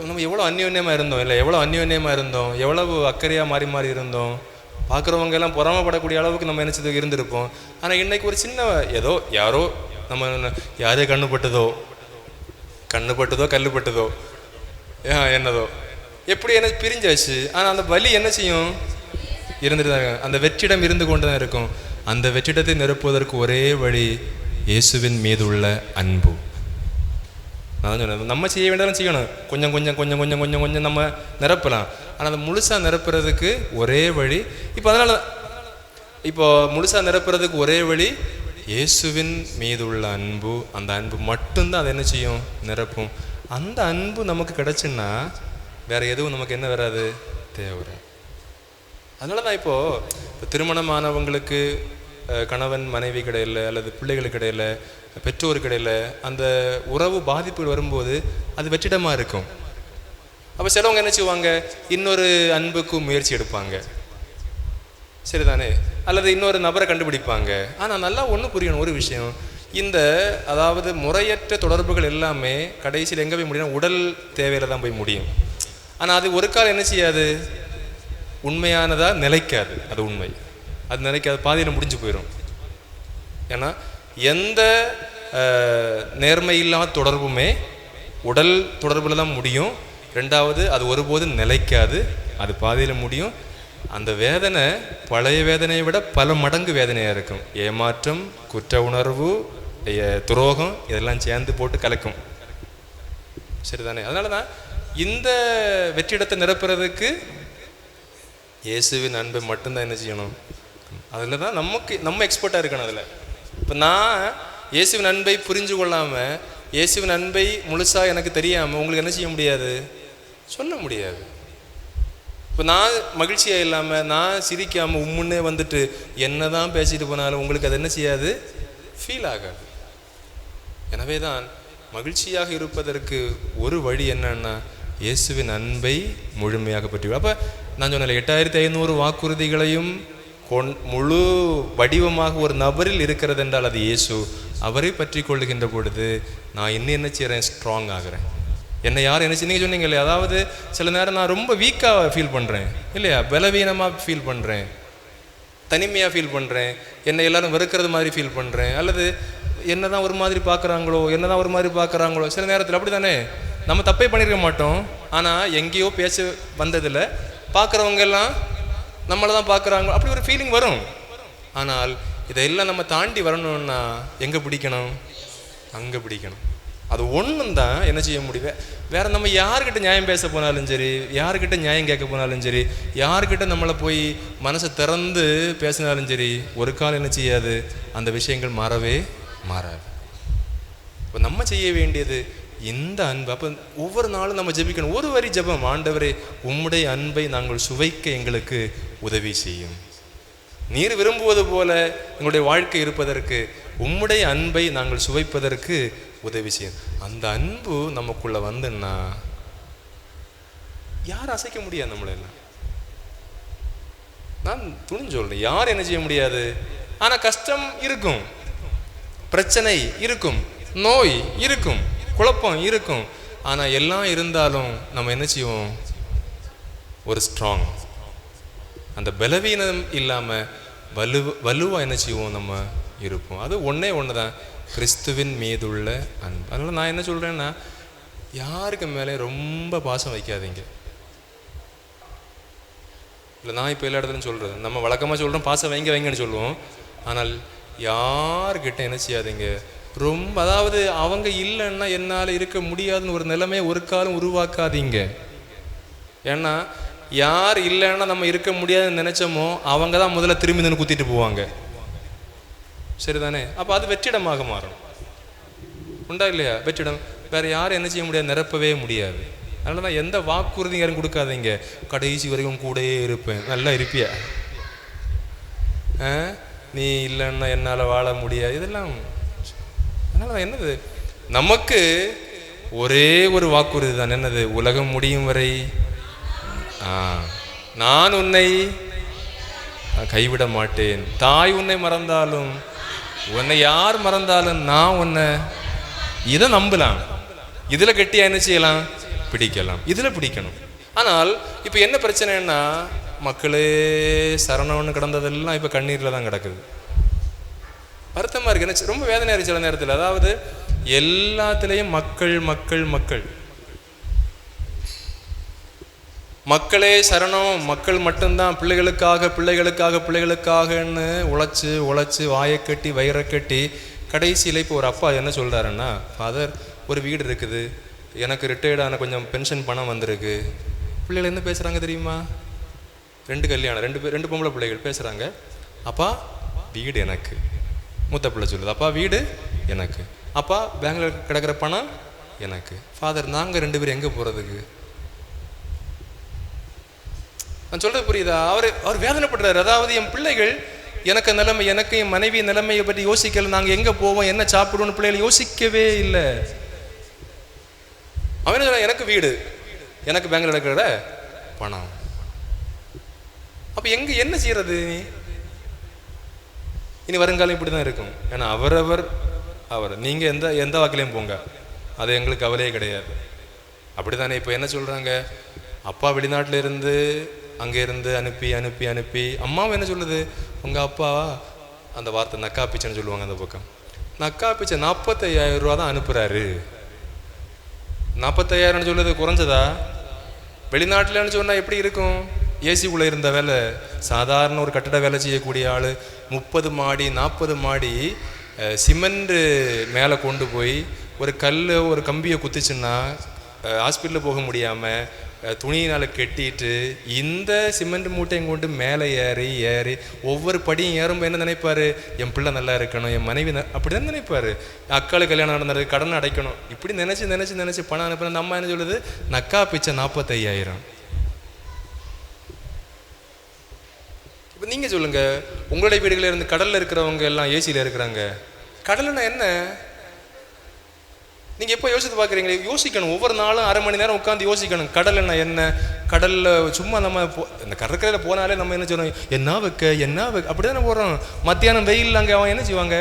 நம்ம எவ்வளோ அந்யோன்யமாக இருந்தோம், இல்லை எவ்வளோ அந்யோன்யமாக இருந்தோம், எவ்வளவு அக்கறையாக மாறி மாறி இருந்தோம். பார்க்குறவங்க எல்லாம் பொறாமப்படக்கூடிய அளவுக்கு நம்ம நினச்சது இருந்திருப்போம். ஆனால் இன்றைக்கி ஒரு சின்ன ஏதோ யாரோ நம்ம யாரே கண்ணுப்பட்டதோ கல்லுப்பட்டதோ என்னதோ எப்படி என்ன பிரிஞ்சாச்சு. ஆனால் அந்த வலி என்ன செய்யும்? இருந்துட்டு தான் இருக்கும். அந்த வெற்றிடம் இருந்து கொண்டு தான் இருக்கும். அந்த வெற்றிடத்தை நிரப்புவதற்கு ஒரே வழி இயேசுவின் மீது உள்ள அன்பு. நான் சொன்னேன், நம்ம செய்ய வேண்டியதெல்லாம் செய்யணும். கொஞ்சம் கொஞ்சம் கொஞ்சம் கொஞ்சம் கொஞ்சம் கொஞ்சம் நம்ம நிரப்பலாம். ஆனால் அதை முழுசாக நிரப்புறதுக்கு ஒரே வழி இப்போ முழுசாக நிரப்புறதுக்கு ஒரே வழி இயேசுவின் மீது உள்ள அன்பு. அந்த அன்பு மட்டும்தான் அதை என்ன செய்யும்? நிரப்பும். அந்த அன்பு நமக்கு கிடைச்சுன்னா வேற எதுவும் நமக்கு என்ன வராது? தேவை. அதனால தான் இப்போ திருமணமானவங்களுக்கு கணவன் மனைவி கிடையில, அல்லது பிள்ளைகளுக்கு இடையில, பெற்றோருக்கு இடையில அந்த உறவு பாதிப்புகள் வரும்போது அது வெற்றிடமா இருக்கும். அப்போ சிலவங்க என்ன செய்வாங்க? இன்னொரு அன்புக்கு முயற்சி எடுப்பாங்க, சரிதானே? அல்லது இன்னொரு நபரை கண்டுபிடிப்பாங்க. ஆனால் நல்லா ஒன்று புரியணும் ஒரு விஷயம், அதாவது முறையற்ற தொடர்புகள் எல்லாமே கடைசியில் எங்கே போய் முடியும்? உடல் தேவையில தான் போய் முடியும். ஆனால் அது ஒரு காலம் என்ன செய்யாது? உண்மையானதா நிலைக்காது. அது உண்மை, அது நிலைக்காது, பாதியில் முடிஞ்சு போயிடும். ஏன்னா எந்த நேர்மையில்லாத தொடர்புமே உடல் தொடர்பில் தான் முடியும். ரெண்டாவது, அது ஒருபோதும் நிலைக்காது, அது பாதியில் முடியும். அந்த வேதனை பழைய வேதனையை விட பல மடங்கு வேதனையாக இருக்கும். ஏமாற்றம், குற்ற உணர்வு, துரோகம் இதெல்லாம் சேர்ந்து போட்டு கலக்கும், சரிதானே? அதனால தான் இந்த வெற்றிடத்தை நிரப்புறதுக்கு இயேசுவின் அன்பை மட்டும்தான் என்ன செய்யணும்? அதில் தான் நம்ம எக்ஸ்பர்ட்டாக இருக்கணும். அதில் இப்போ நான் இயேசுவின் அன்பை புரிஞ்சு கொள்ளாமல், இயேசுவின் அன்பை முழுசாக எனக்கு தெரியாமல் உங்களுக்கு என்ன செய்ய முடியாது? சொல்ல முடியாது. இப்போ நான் மகிழ்ச்சியாக இல்லாமல், நான் சிரிக்காமல் உம்முன்னே வந்துட்டு என்ன தான் பேசிட்டு போனாலும் உங்களுக்கு அது என்ன செய்யாது? ஃபீல் ஆகாது. எனவே தான் மகிழ்ச்சியாக இருப்பதற்கு ஒரு வழி என்னன்னா இயேசுவின் அன்பை முழுமையாக பற்றி. அப்போ நான் சொன்னேன், 8500 வாக்குறுதிகளையும் முழு வடிவமாக ஒரு நபரில் இருக்கிறது என்றால் அது இயேசு. அவரை பற்றி கொள்ளுகின்ற பொழுது நான் என்ன செய்கிறேன்? ஸ்ட்ராங் ஆகிறேன். என்னை யார் என்ன நீங்கள் சொன்னீங்க இல்லையா? அதாவது சில நேரம் நான் ரொம்ப வீக்காக ஃபீல் பண்ணுறேன் இல்லையா? பலவீனமாக ஃபீல் பண்ணுறேன், தனிமையாக ஃபீல் பண்ணுறேன், என்னை எல்லாரும் வெறுக்கிறது மாதிரி ஃபீல் பண்ணுறேன், அல்லது என்ன தான் ஒரு மாதிரி பார்க்குறாங்களோ சில நேரத்தில். அப்படி தானே? நம்ம தப்பே பண்ணியிருக்க மாட்டோம், ஆனால் எங்கேயோ பேச வந்ததில் பார்க்குறவங்க எல்லாம் நம்மளை தான் பார்க்குறாங்க, அப்படி ஒரு ஃபீலிங் வரும். ஆனால் இதையெல்லாம் நம்ம தாண்டி வரணும்னா எங்கே பிடிக்கணும்? அங்கே பிடிக்கணும். அது ஒன்றும் தான் என்ன செய்ய முடியும். வேற நம்ம யாருக்கிட்ட நியாயம் பேச போனாலும் சரி, யாருக்கிட்ட நியாயம் கேட்க போனாலும் சரி, யாருக்கிட்ட நம்மளை போய் மனசை திறந்து பேசினாலும் சரி, ஒரு காலம் என்ன செய்யாது, அந்த விஷயங்கள் மாறவே மாறாது. இப்போ நம்ம செய்ய வேண்டியது இந்த அன்பு. அப்போ ஒவ்வொரு நாளும் நம்ம ஜெபிக்கணும். ஒரு வரி ஜெபம், ஆண்டவரே உம்முடைய அன்பை நாங்கள் சுவைக்க எங்களுக்கு உதவி செய்யும். நீர் விரும்புவது போல எங்களுடைய வாழ்க்கை இருப்பதற்கு உம்முடைய அன்பை நாங்கள் சுவைப்பதற்கு உதவி செய்யும். அந்த அன்பு நமக்குள்ள வந்துன்னா யார் அசைக்க முடியாது நம்மளெல்லாம். நான் துணிஞ்சு சொல்றேன், யார் என்ன செய்ய முடியாது. ஆனா கஷ்டம் இருக்கும், பிரச்சனை இருக்கும், நோய் இருக்கும், குழப்பம் இருக்கும். ஆனா எல்லாம் இருந்தாலும் நம்ம என்ன செய்வோம், ஒரு ஸ்ட்ராங், அந்த பலவீனம் இல்லாம வலுவா என்ன செய்வோம், நம்ம இருப்போம். அது ஒன்னே ஒண்ணுதான், கிறிஸ்துவின் மீதுள்ள அன்பு. அதனால நான் என்ன சொல்றேன்னா, யாருக்கு மேலே ரொம்ப பாசம் வைக்காதீங்க. இல்லை, நான் இப்போ எல்லா இடத்துலையும் சொல்றது, நம்ம வழக்கமாக சொல்றோம் பாசம் வைங்கன்னு சொல்லுவோம். ஆனால் யார்கிட்ட என்ன செய்யாதீங்க ரொம்ப, அதாவது அவங்க இல்லைன்னா என்னால் இருக்க முடியாதுன்னு ஒரு நிலைமையை ஒரு காலம் உருவாக்காதீங்க. ஏன்னா யார் இல்லைன்னா நம்ம இருக்க முடியாதுன்னு நினைச்சோமோ அவங்க தான் முதல்ல திரும்பி நின்று குத்திட்டு போவாங்க. சரிதானே? அப்போ அது வெற்றிடமாக மாறும். உண்டா இல்லையா? வெற்றிடம். வேற யாரும் என்ன செய்ய முடியாது, நிரப்பவே முடியாது. அதனால தான் எந்த வாக்குறுதி யாரும் கொடுக்காதீங்க, கடைசி வரைக்கும் கூடயே இருப்பேன், நல்லா இருப்பியா, நீ இல்லைன்னா என்னால் வாழ முடியாது, இதெல்லாம். அதனால என்னது, நமக்கு ஒரே ஒரு வாக்குறுதி தான். என்னது? உலகம் முடியும் வரை நான் உன்னை கைவிட மாட்டேன். தாய் உன்னை மறந்தாலும், உன்னை யார் மறந்தாலும் நான் உன்னை. இதை நம்பலாம், இதுல கெட்டியா என்ன செய்யலாம், பிடிக்கலாம், இதுல பிடிக்கணும். ஆனால் இப்ப என்ன பிரச்சனைன்னா, மக்களே சரணம்னு கிடந்ததெல்லாம் இப்ப கண்ணீர்ல தான் கிடக்குது. வருத்தமா இருக்கு, என்ன ரொம்ப வேதனையா இருக்கு சில நேரத்தில். அதாவது எல்லாத்துலேயும் மக்கள் மக்கள் மக்கள், மக்களே சரணம், மக்கள் மட்டும்தான், பிள்ளைகளுக்காக பிள்ளைகளுக்காக பிள்ளைகளுக்காகன்னு உழைச்சு உழைச்சு வாயை கட்டி வயிறை கட்டி கடைசியில் இப்போ ஒரு அப்பா என்ன சொல்கிறாருன்னா, ஃபாதர் ஒரு வீடு இருக்குது, எனக்கு ரிட்டையர்டான கொஞ்சம் பென்ஷன் பணம் வந்திருக்கு. பிள்ளைகள் என்ன பேசுகிறாங்க தெரியுமா? 2 கல்யாணம், 2 பொம்பளை பிள்ளைகள் பேசுகிறாங்க. அப்பா வீடு எனக்கு. மூத்த பிள்ளை சொல்லுது, அப்பா வீடு எனக்கு. அப்பா பேங்க்ல கிடக்கிற பணம் எனக்கு. ஃபாதர் நாங்கள் 2 பேரும் எங்கே போகிறதுக்கு? நான் சொல்றது புரியுதா? அவர் வேதனைப்படுறாரு. அதாவது என் பிள்ளைகள் எனக்கு நிலைமை, எனக்கு என் மனைவி நிலைமையை பற்றி யோசிக்கல, நாங்கள் எங்கே போவோம், என்ன சாப்பிடுவோம்னு பிள்ளைகள் யோசிக்கவே இல்லை. அவன் சொல்ல, எனக்கு வீடு, எனக்கு பேங்க்ல கிடக்கிற பணம். அப்ப எங்க என்ன செய்யறது? இனி வருங்காலம் இப்படிதான் இருக்கும். ஏன்னா அவர் நீங்க எந்த வாக்கிலையும் போங்க, அது எங்களுக்கு கவலையே கிடையாது. அப்படித்தானே? இப்போ என்ன சொல்றாங்க, அப்பா வெளிநாட்டில இருந்து அங்கே இருந்து அனுப்பி அனுப்பி அனுப்பி, அம்மாவும் என்ன சொல்லுது, உங்க அப்பா அந்த வார்த்தை நக்கா பிச்சைன்னு சொல்லுவாங்க அந்த பக்கம், நக்கா பிச்சை 45,000 ரூபா தான் அனுப்புறாரு. 45,000 சொல்லுது குறைஞ்சதா? வெளிநாட்டில்னு சொன்னா எப்படி இருக்கும்? ஏசிக்குள்ளே இருந்த வேலை, சாதாரண ஒரு கட்டட வேலை செய்யக்கூடிய ஆள் 30 மாடி 40 மாடி சிமெண்ட் மேலே கொண்டு போய் ஒரு கல் ஒரு கம்பியை குத்திச்சுன்னா ஹாஸ்பிட்டலில் போக முடியாமல் துணியினால் கெட்டிட்டு இந்த சிமெண்ட் மூட்டையும் கொண்டு மேலே ஏறி ஏறி ஒவ்வொரு படியும் ஏறும்போது என்ன நினைப்பாரு, என் பிள்ளை நல்லா இருக்கணும், என் மனைவி அப்படிதான் நினைப்பாரு, அக்காளுக்கு கல்யாணம் நடந்தது, கடன் அடைக்கணும், இப்படி நினைச்சு நினைச்சு நினைச்சு பணம் அனுப்புற. நம்ம என்ன சொல்லுது, நக்கா பிச்சை 45,000. இப்போ நீங்கள் சொல்லுங்க, உங்களுடைய வீடுகளில் இருந்து கடலில் இருக்கிறவங்க எல்லாம் ஏசியில் இருக்கிறாங்க. கடல்னா என்ன? நீங்கள் எப்போ யோசித்து பார்க்குறீங்களே? யோசிக்கணும், ஒவ்வொரு நாளும் அரை மணி நேரம் உட்காந்து யோசிக்கணும். கடல்னா என்ன? கடலில் சும்மா நம்ம இந்த கடற்கரையில் போனாலே நம்ம என்ன சொல்கிறோம், என்ன வைக்க அப்படி தானே போகிறோம். மத்தியானம் வெயில் அங்கே அவன் என்ன செய்வாங்க?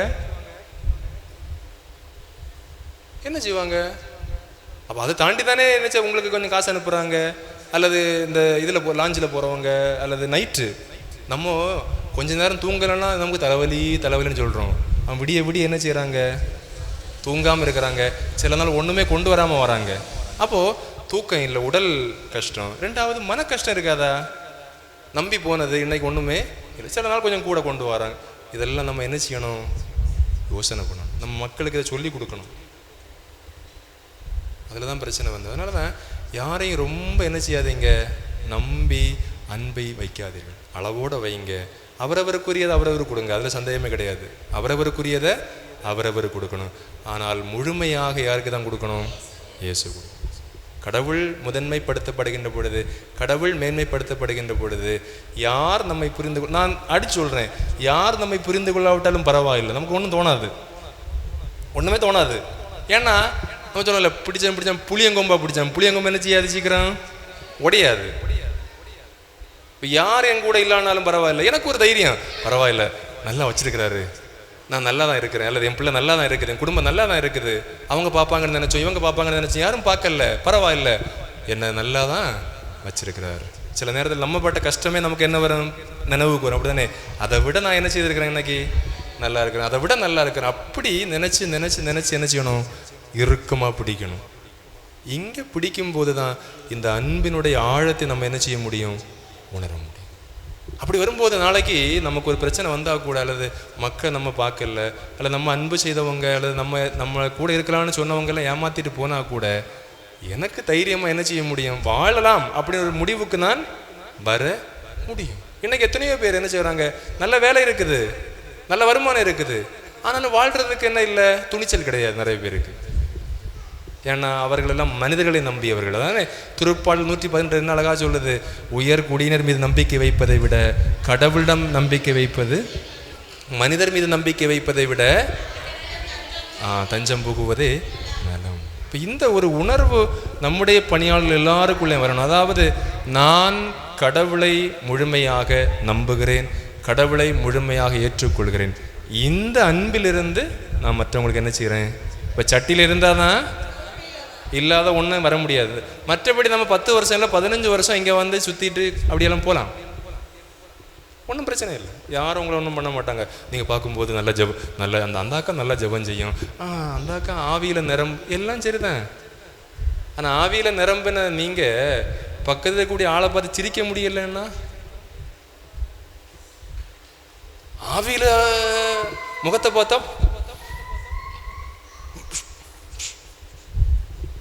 அப்போ அதை தாண்டி தானே என்ன உங்களுக்கு கொஞ்சம் காசு அனுப்புகிறாங்க. அல்லது இந்த இதில் லாஞ்சில் போகிறவங்க, அல்லது நைட்டு நம்ம கொஞ்ச நேரம் தூங்கலைன்னா நமக்கு தலைவலின்னு சொல்கிறோம். அவன் விடிய என்ன செய்கிறாங்க, தூங்காமல் இருக்கிறாங்க. சில நாள் ஒன்றுமே கொண்டு வராமல் வராங்க. அப்போது தூக்கம் இல்லை, உடல் கஷ்டம். 2வது மன கஷ்டம் இருக்காதா? நம்பி போனது இன்னைக்கு ஒன்றுமே இல்லை, சில நாள் கொஞ்சம் கூட கொண்டு வராங்க. இதெல்லாம் நம்ம என்ன செய்யணும், யோசனை பண்ணணும். நம்ம மக்களுக்கு இதை சொல்லி கொடுக்கணும். அதில் தான் பிரச்சனை வந்தது. அதனால தான் யாரையும் ரொம்ப என்ன செய்யாதீங்க, நம்பி அன்பை வைக்காதீர்கள். அளவோடு வைங்க. அவரவருக்குரியதை அவரவர் கொடுங்க, அதில் சந்தேகமே கிடையாது. அவரவருக்குரியதை அவரவர் கொடுக்கணும். ஆனால் முழுமையாக யாருக்கு தான் கொடுக்கணும்? இயேசு கொடுக்கணும். கடவுள் முதன்மைப்படுத்தப்படுகின்ற பொழுது, கடவுள் மேன்மைப்படுத்தப்படுகின்ற பொழுது, யார் நம்மை புரிந்து நான் அடிச்சு சொல்கிறேன், யார் நம்மை புரிந்து கொள்ளாவிட்டாலும் பரவாயில்லை, நமக்கு ஒன்றும் தோணாது, ஒன்றுமே தோணாது. ஏன்னா நம்ம சொல்லல, பிடிச்சேன் புளியங்கொம்பா பிடிச்சேன், புளியங்கொம்பு என்ன செய்யாது, சீக்கிரம் உடையாது. இப்போ யார் என் கூட இல்லைனாலும் பரவாயில்ல, எனக்கு ஒரு தைரியம், பரவாயில்ல நல்லா வச்சிருக்கிறாரு, நான் நல்லா தான் இருக்கிறேன், அல்லது என் பிள்ளை நல்லா தான் இருக்குது, என் குடும்பம் நல்லா தான் இருக்குது, அவங்க பார்ப்பாங்கன்னு நினச்சோம், இவங்க பார்ப்பாங்கன்னு நினச்சோம், யாரும் பார்க்கல, பரவாயில்ல என்ன நல்லா தான் வச்சிருக்கிறாரு. சில நேரத்தில் நம்ம பட்ட கஷ்டமே நமக்கு என்ன வரும், நினைவுக்கு வரும். அப்படி தானே, அதை விட நான் என்ன செய்திருக்கிறேன், இன்னைக்கு நல்லா இருக்கிறேன், அதை விட நல்லா இருக்கிறேன். அப்படி நினச்சி நினச்சி நினச்சி என்ன செய்யணும், இறுக்கமாக பிடிக்கணும். இங்கே பிடிக்கும்போது தான் இந்த அன்பினுடைய ஆழத்தை நம்ம என்ன செய்ய முடியும், உணர முடியும். அப்படி வரும்போது நாளைக்கு நமக்கு ஒரு பிரச்சனை வந்தால் கூட, அல்லது மக்கள் நம்ம பார்க்கல, அல்லது நம்ம அன்பு செய்தவங்க, அல்லது நம்ம கூட இருக்கலாம்னு சொன்னவங்கெல்லாம் ஏமாற்றிட்டு போனால் கூட, எனக்கு தைரியமாக என்ன செய்ய முடியும், வாழலாம் அப்படி ஒரு முடிவுக்கு நான் வர முடியும். இன்னைக்கு எத்தனையோ பேர் என்ன செய்கிறாங்க, நல்ல வேலை இருக்குது, நல்ல வருமானம் இருக்குது, ஆனாலும் வாழ்கிறதுக்கு என்ன இல்லை, துணிச்சல் கிடையாது நிறைய பேருக்கு. ஏன்னா அவர்களெல்லாம் மனிதர்களை நம்பியவர்கள். அதானே திருப்பாடல் 112 என்ன அழகாக சொல்லுது, உயர் குடியினர் மீது நம்பிக்கை வைப்பதை விட கடவுளிடம் நம்பிக்கை வைப்பது, மனிதர் மீது நம்பிக்கை வைப்பதை விட தஞ்சம் புகுவதே நலம். இப்போ இந்த ஒரு உணர்வு நம்முடைய பணியாளர்கள் எல்லாருக்குள்ளே வரணும். அதாவது நான் கடவுளை முழுமையாக நம்புகிறேன், கடவுளை முழுமையாக ஏற்றுக்கொள்கிறேன். இந்த அன்பிலிருந்து நான் மற்றவங்களுக்கு என்ன செய்கிறேன், இப்போ சட்டியில் இருந்தால் தான் இல்லாத ஒன்றும் வர முடியாது. மற்றபடி நம்ம 10 வருஷம் இல்லை 15 வருஷம் இங்கே வந்து சுற்றிட்டு அப்படியெல்லாம் போகலாம், ஒன்றும் பிரச்சனை இல்லை, யாரும் உங்களை ஒன்றும் பண்ண மாட்டாங்க. நீங்கள் பார்க்கும்போது நல்ல நல்ல அந்த அக்கா நல்லா ஜெபம் செய்யும், அந்த அக்கா ஆவியில் எல்லாம் சரிதான். ஆனால் ஆவியில் நிரம்பின நீங்கள் பக்கத்தில் கூடிய ஆளை பார்த்து சிரிக்க முடியலன்னா, ஆவியில் முகத்தை பார்த்தா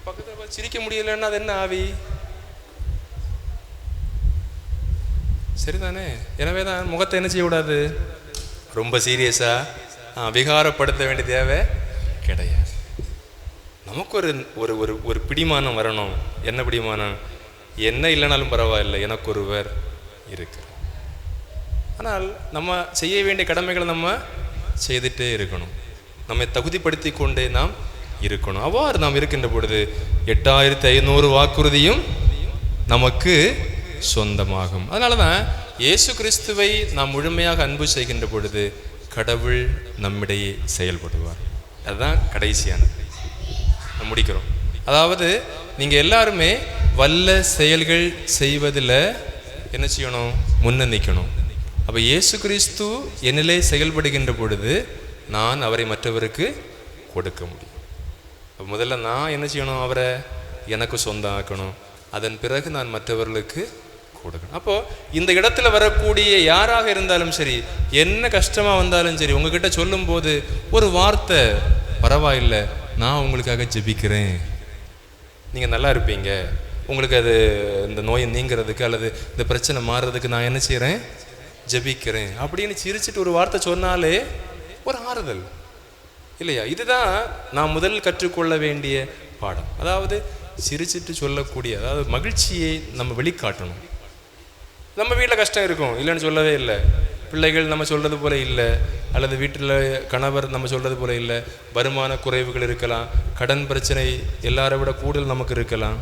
பக்கத்தில் சிரிக்க முடியலன்னா அது என்ன ஆவி, சரிதானே? எனவே தான் முகத்தை என்ன செய்யக்கூடாது, ரொம்ப சீரியஸாக விகாரப்படுத்த வேண்டிய தேவை கிடையாது. நமக்கு ஒரு ஒரு ஒரு பிடிமானம் வரணும். என்ன பிடிமானம், என்ன இல்லைனாலும் பரவாயில்லை, எனக்கு ஒருவர் இருக்கிறார். ஆனால் நம்ம செய்ய வேண்டிய கடமைகளை நம்ம செய்துட்டே இருக்கணும், நம்மை தகுதிப்படுத்தி கொண்டே நாம் இருக்கணும். அவ்வாறு நாம் இருக்கின்ற பொழுது 8500 வாக்குறுதியும் நமக்கு சொந்தமாகும். அதனால தான் இயேசு கிறிஸ்துவை நாம் முழுமையாக அன்பு செய்கின்ற பொழுது கடவுள் நம்மிடையே செயல்படுவார். அதுதான் கடைசியானது, நம்ம முடிக்கிறோம். அதாவது நீங்கள் எல்லாருமே வல்ல செயல்கள் செய்வதில் என்ன செய்யணும், முன்ன நிற்கணும். அப்போ இயேசு கிறிஸ்து என்னிலே செயல்படுகின்ற பொழுது நான் அவரை மற்றவருக்கு கொடுக்க முடியும். அப்போ முதல்ல நான் என்ன செய்யணும், அவரை எனக்கு சொந்தம் ஆக்கணும், அதன் பிறகு நான் மற்றவர்களுக்கு கொடுக்கணும். அப்போது இந்த இடத்துல வரக்கூடிய யாராக இருந்தாலும் சரி, என்ன கஷ்டமாக வந்தாலும் சரி, உங்ககிட்ட சொல்லும்போது ஒரு வார்த்தை, பரவாயில்லை நான் உங்களுக்காக ஜெபிக்கிறேன், நீங்கள் நல்லா இருப்பீங்க, உங்களுக்கு அது இந்த நோயை நீங்கிறதுக்கு அல்லது இந்த பிரச்சனை மாறுறதுக்கு நான் என்ன செய்கிறேன், ஜெபிக்கிறேன் அப்படின்னு சிரிச்சிட்டு ஒரு வார்த்தை சொன்னாலே ஒரு ஆறுதல் இல்லையா? இதுதான் நான் முதல் கற்றுக்கொள்ள வேண்டிய பாடம். அதாவது சிரிச்சிட்டு சொல்லக்கூடிய, அதாவது மகிழ்ச்சியை நம்ம வெளிக்காட்டணும். நம்ம வீட்டில் கஷ்டம் இருக்கும், இல்லைன்னு சொல்லவே இல்லை, பிள்ளைகள் நம்ம சொல்கிறது போல இல்லை, அல்லது வீட்டில் கணவர் நம்ம சொல்கிறது போல இல்லை, வருமான குறைவுகள் இருக்கலாம், கடன் பிரச்சனை எல்லாரை விட கூடுதல் நமக்கு இருக்கலாம்.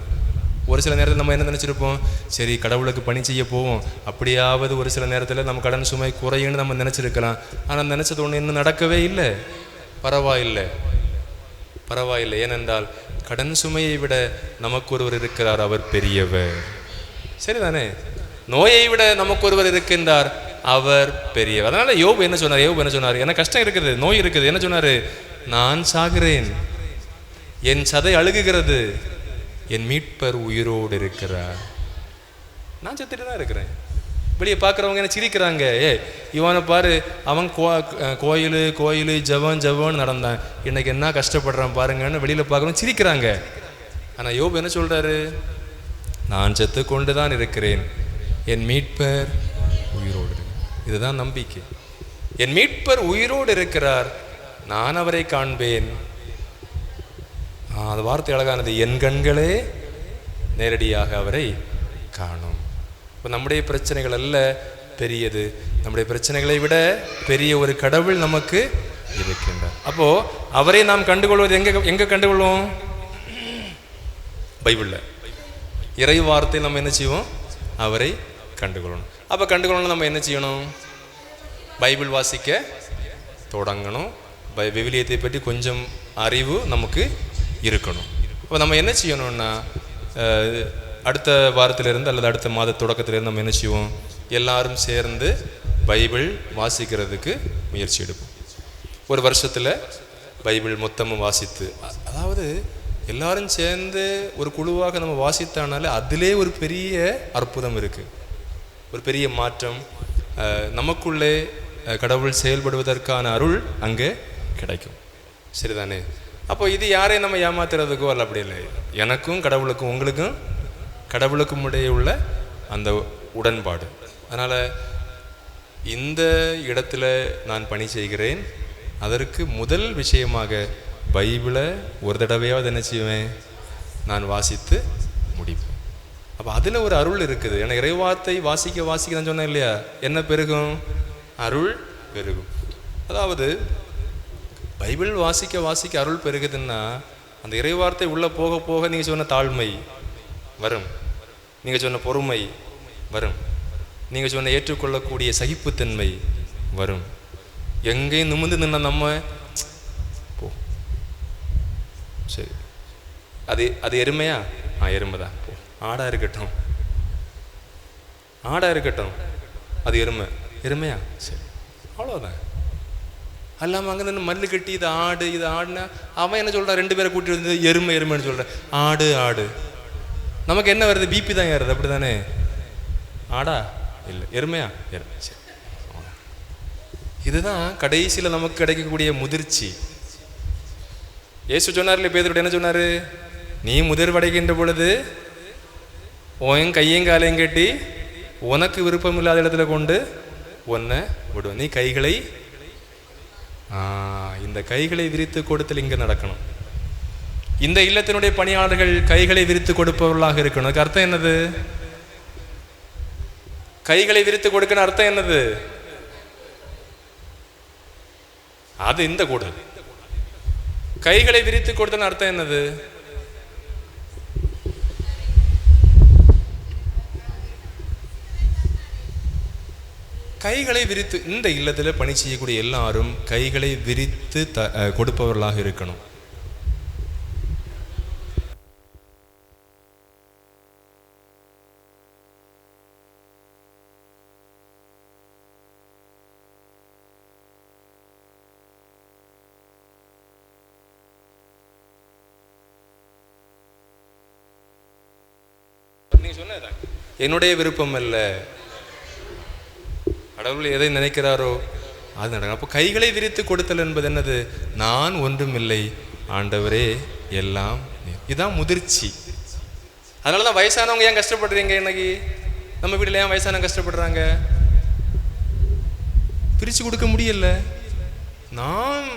ஒரு சில நேரத்தில் நம்ம என்ன நினச்சிருப்போம், சரி கடவுளுக்கு பணி செய்ய போவோம், அப்படியாவது ஒரு சில நேரத்தில் நம்ம கடன் சுமை குறையுன்னு நம்ம நினச்சிருக்கலாம். ஆனால் நினச்சது ஒன்று இன்னும் நடக்கவே இல்லை. பரவாயில்லை, பரவாயில்லை, ஏனென்றால் கடன் சுமையை விட நமக்கு ஒருவர் இருக்கிறார், அவர் பெரியவர், சரிதானே? நோயை விட நமக்கு ஒருவர் இருக்கின்றார், அவர் பெரியவர். அதனால யோபு என்ன சொன்னார், எனக்கு கஷ்டம் இருக்குது, நோய் இருக்குது, என்ன சொன்னார், நான் சாகிறேன், என் சதை அழுகுகிறது, என் மீட்பர் உயிரோடு இருக்கிறார். நான் செத்துட்டு தான் இருக்கிறேன். வெளியே பார்க்குறவங்க என்ன சிரிக்கிறாங்க, இவனை பாரு, அவன் கோயில் ஜவன் நடந்தான், இன்னைக்கு என்ன கஷ்டப்படுறான் பாருங்கன்னு வெளியில் பார்க்குறவங்க சிரிக்கிறாங்க. ஆனால் யோபு என்ன சொல்றாரு? நான் செத்து கொண்டு தான் இருக்கிறேன், என் மீட்பர் உயிரோடு இருக்கிறார். இதுதான் நம்பிக்கை. என் மீட்பர் உயிரோடு இருக்கிறார், நான் அவரை காண்பேன். அது வார்த்தை அழகானது. என் கண்களே நேரடியாக அவரை காணும். இப்போ நம்முடைய பிரச்சனைகள் அல்ல பெரியது, நம்முடைய பிரச்சனைகளை விட பெரிய ஒரு கடவுள் நமக்கு இருக்கின்றார். அப்போ அவரை நாம் கண்டுகொள்வது எங்க கண்டுகொள்வோம்? பைபிள்ல இறை வார்த்தை நம்ம என்ன செய்வோம்? அவரை கண்டுகொள்ளணும். அப்போ கண்டுகொள்ளணும் நம்ம என்ன செய்யணும்? பைபிள் வாசிக்க தொடங்கணும். விவிலியத்தை பற்றி கொஞ்சம் அறிவு நமக்கு இருக்கணும். அப்போ நம்ம என்ன செய்யணும்னா, அடுத்த வாரத்திலிருந்து அல்லது அடுத்த மாத தொடக்கத்திலிருந்து நம்ம என்ன செய்வோம்? எல்லாரும் சேர்ந்து பைபிள் வாசிக்கிறதுக்கு முயற்சி எடுப்போம். ஒரு வருஷத்தில் பைபிள் மொத்தமும் வாசித்து, அதாவது எல்லாரும் சேர்ந்து ஒரு குழுவாக நம்ம வாசித்தானாலே அதிலே ஒரு பெரிய அற்புதம் இருக்குது, ஒரு பெரிய மாற்றம் நமக்குள்ளே கடவுள் செயல்படுவதற்கான அருள் அங்கே கிடைக்கும். சரிதானே? அப்போ இது யாரையும் நம்ம ஏமாத்துறதுக்கோ அல்ல, அப்படி இல்லை. எனக்கும் கடவுளுக்கும் உங்களுக்கும் கடவுளுக்கும் இடையே உள்ள அந்த உடன்பாடு. அதனால் இந்த இடத்துல நான் பணி செய்கிறேன், அதற்கு முதல் விஷயமாக பைபிளை ஒரு தடவையாவது என்ன செய்வேன்? நான் வாசித்து முடிப்பேன். அப்போ அதில் ஒரு அருள் இருக்குது. ஏன்னா இறைவார்த்தை வாசிக்க வாசிக்க தான் சொன்னேன் இல்லையா? என்ன பெருகும்? அருள் பெருகும். அதாவது பைபிள் வாசிக்க வாசிக்க அருள் பெருகுதுன்னா, அந்த இறைவார்த்தை உள்ளே போக போக நீங்கள் சொன்ன தாழ்மை வரும், நீங்கள் சொன்ன பொறுமை வரும், நீங்கள் சொன்ன ஏற்றுக்கொள்ளக்கூடிய சகிப்புத்தன்மை வரும். எங்கேயும் நிமிந்து நின்ன நம்ம போ, சரி அது எருமையா? எருமைதான், போ. ஆடா இருக்கட்டும், ஆடா இருக்கட்டும், அது எருமையா? சரி, அவ்வளோதான். அல்லாமல் அங்கே நின்று மல்லு கட்டி இது ஆடுனா அவன் என்ன சொல்கிறான்? 2 பேரை கூட்டி வந்து எருமைன்னு சொல்கிறேன். ஆடு நமக்கு என்ன வருது? பிபி தான் ஏறுது. அப்படி தானே? ஆடா இல்லை, எருமையா? சரி, இதுதான் கடைசியில் நமக்கு கிடைக்கக்கூடிய முதிர்ச்சி. இயேசு சொன்னார் இல்லையா? பேதுருட்ட என்ன சொன்னார்? நீ முதிர்வடைகின்ற பொழுது உன் கையும் காலையும் கட்டி உனக்கு விருப்பம் இல்லாத இடத்துல கொண்டு உன்னை விடுவேன். நீ கைகளை இந்த கைகளை விரித்து கொடுத்தல் இங்கே நடக்கணும். இந்த இல்லத்தினுடைய பணியாளர்கள் கைகளை விரித்து கொடுப்பவர்களாக இருக்கணும். அதுக்கு அர்த்தம் என்னது? கைகளை விரித்து கொடுக்கணும் அர்த்தம் என்னது? அது இந்த கூட கைகளை விரித்து கொடுத்தன அர்த்தம் என்னது? கைகளை விரித்து, இந்த இல்லத்தில் பணி செய்யக்கூடிய எல்லாரும் கைகளை விரித்து கொடுப்பவர்களாக இருக்கணும். நீங்க சொன்னதான் என்னுடைய விருப்பம் அல்ல, கடவுள் எதை நினைக்கிறாரோ அது நடக்கும். அப்போ கைகளை விரித்து கொடுத்தல் என்பது என்னது? நான் ஒன்றும் இல்லை, ஆண்டவரே எல்லாம். இதுதான் முதிர்ச்சி. அதனால தான் வயசானவங்க ஏன் கஷ்டப்படுறீங்க? இன்னைக்கு நம்ம வீட்டில் ஏன் வயசானவங்க கஷ்டப்படுறாங்க? பிரித்து கொடுக்க முடியல. நான்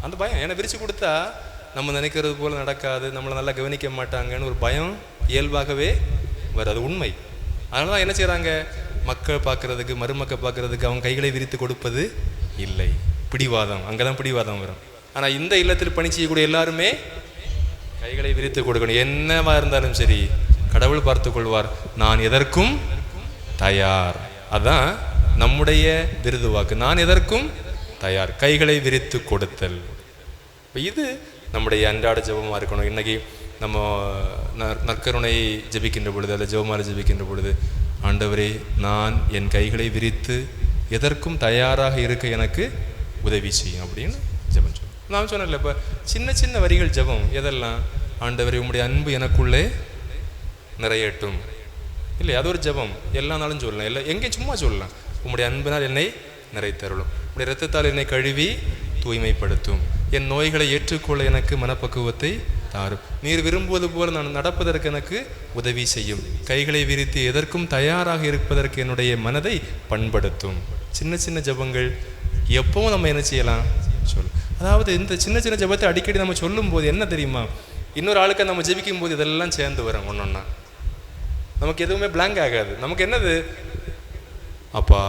அந்த பயம், ஏன்னா பிரித்து கொடுத்தா நம்ம நினைக்கிறது போல் நடக்காது, நம்மளை நல்லா கவனிக்க மாட்டாங்கன்னு ஒரு பயம் இயல்பாகவே வராது. உண்மை. அதனால தான் என்ன செய்கிறாங்க? மக்கள் பார்க்குறதுக்கு, மருமக்கள் பார்க்குறதுக்கு அவங்க கைகளை விரித்து கொடுப்பது இல்லை. பிடிவாதம், அங்கே தான் பிடிவாதம் வரும். ஆனால் இந்த இல்லத்தில் பணி செய்யக்கூடிய எல்லாருமே கைகளை விரித்து கொடுக்கணும். என்னவா இருந்தாலும் சரி, கடவுள் பார்த்து கொள்வார், நான் எதற்கும் தயார். அதுதான் நம்முடைய விருது வாக்கு, நான் எதற்கும் தயார். கைகளை விரித்து கொடுத்தல். இப்போ இது நம்முடைய அன்றாட ஜெபமாக இருக்கணும். இன்றைக்கி நம்ம நற்கருணை ஜெபிக்கின்ற பொழுது, அல்லது ஜெபமாலை ஜெபிக்கின்ற பொழுது, ஆண்டவரே நான் என் கைகளை விரித்து எதற்கும் தயாராக இருக்க எனக்கு உதவி செய்யும் அப்படின்னு ஜெபம் சொல்லுவோம். நான் சொன்னேன்ல, இப்போ சின்ன சின்ன வரிகள் ஜெபம் எதெல்லாம்? ஆண்டவரே உம்முடைய அன்பு எனக்குள்ளே நிறையட்டும், இல்லை அது ஒரு ஜெபம். எல்லா நாளும் சொல்லலாம், இல்லை எங்கேயும் சும்மா சொல்லலாம். உம்முடைய அன்பினால் என்னை நிறைத்தருளும், உம்முடைய இரத்தத்தால் என்னை கழுவி தூய்மைப்படுத்தும், என் நோய்களை ஏற்றுக்கொள்ள எனக்கு மனப்பக்குவத்தை தாரும். நீர் விரும்புவது போல நான் நடப்பதற்கு எனக்கு உதவி செய்யும். கைகளை விரித்து எதற்கும் தயாராக இருப்பதற்கு என்னுடைய மனதை பண்படுத்தும். சின்ன சின்ன ஜபங்கள் எப்பவும் நம்ம என்ன செய்யலாம் சொல்லு. அதாவது இந்த சின்ன சின்ன ஜபத்தை அடிக்கடி நம்ம சொல்லும் போது என்ன தெரியுமா, இன்னொரு ஆளுக்கு நம்ம ஜெபிக்கும் போது இதெல்லாம் சேர்ந்து வரும். ஒன்னொன்னா நமக்கு எதுவுமே பிளாங்க் ஆகாது. நமக்கு என்னது, அப்பா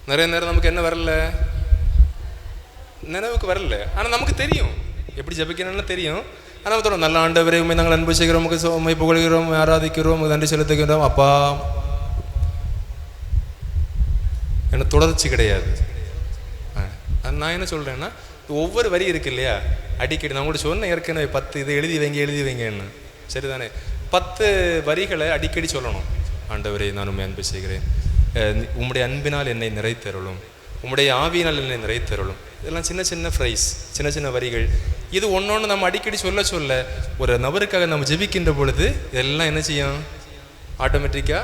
நிறைய நேரம் நமக்கு என்ன வரல, நினைவுக்கு வரல. ஆனால் நமக்கு தெரியும் எப்படி ஜபிக்கணும்னு தெரியும். ஆனால் நம்ம நல்ல ஆண்டவரே உண்மை நாங்கள் அன்பு செய்கிறோம், உமக்கு உண்மை புகழ்கிறோம், ஆராதிக்கிறோம், நன்றி செலுத்துகிறோம் அப்பா. எனக்கு தொடர்ச்சி கிடையாது. நான் என்ன சொல்கிறேன்னா, ஒவ்வொரு வரி இருக்கு இல்லையா, அடிக்கடி நான் கூட சொன்னேன் ஏற்கனவே 10 இதை எழுதி வைங்கன்னு, சரிதானே? 10 வரிகளை அடிக்கடி சொல்லணும். ஆண்டவரே நான் உண்மை அன்பு செய்கிறேன், உம்முடைய அன்பினால் என்னை நிறைத்தருளும், உம்முடைய ஆவியினால் என்னை நிறைத்தருளும். இதெல்லாம் சின்ன சின்ன ஃப்ரைஸ், சின்ன சின்ன வரிகள். இது ஒன்றொன்று நம்ம அடிக்கடி சொல்ல ஒரு நபருக்காக நம்ம ஜெபிக்கின்ற பொழுது இதெல்லாம் என்ன செய்யும், ஆட்டோமேட்டிக்காக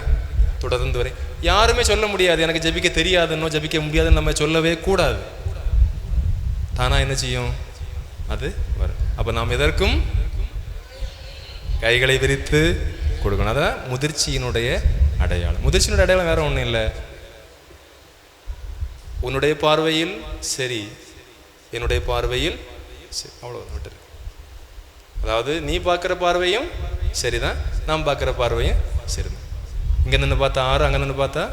தொடர்ந்து வரை. யாருமே சொல்ல முடியாது எனக்கு ஜெபிக்க தெரியாதுன்னோ ஜெபிக்க முடியாதுன்னு நம்ம சொல்லவே கூடாது. தானா என்ன செய்யும், அது வரும். அப்போ நாம் எதற்கும் கைகளை விரித்து கொடுக்கணும். அதான் முதிர்ச்சியினுடைய அடையாளம். முதிர்ச்சியினுடைய அடையாளம் வேற ஒன்றும் இல்லை. உன்னுடைய பார்வையில் சரி, என்னுடைய பார்வையில் சரி, அவ்வளோ விட்டு. அதாவது நீ பார்க்குற பார்வையும் சரிதான், நாம் பார்க்குற பார்வையும் சரிதான். இங்கே நின்று பார்த்தா 6, அங்கே நின்று பார்த்தா,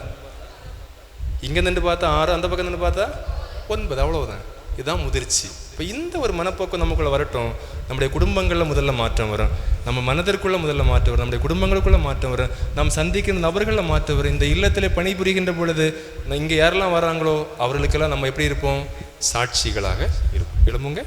இங்கே நின்று பார்த்தா 6, அந்த பக்கம் நின்று பார்த்தா 9, அவ்வளவுதான். இதுதான் முதிர்ச்சி. இப்போ இந்த ஒரு மனப்போக்கம் நமக்குள்ளே வரட்டும். நம்முடைய குடும்பங்களில் முதல்ல மாற்றம் வரும், நம்ம மனதிற்குள்ளே முதல்ல மாற்றம் வரும், நம்முடைய குடும்பங்களுக்குள்ளே மாற்றம் வரும், நாம் சந்திக்கிற நபர்களில் மாற்றம் வரும். இந்த இல்லத்தில் பணிபுரிகின்ற பொழுது இங்கே யாரெல்லாம் வராங்களோ அவர்களுக்கெல்லாம் நம்ம எப்படி இருப்போம், சாட்சிகளாக இருப்போம். எழுமுங்க.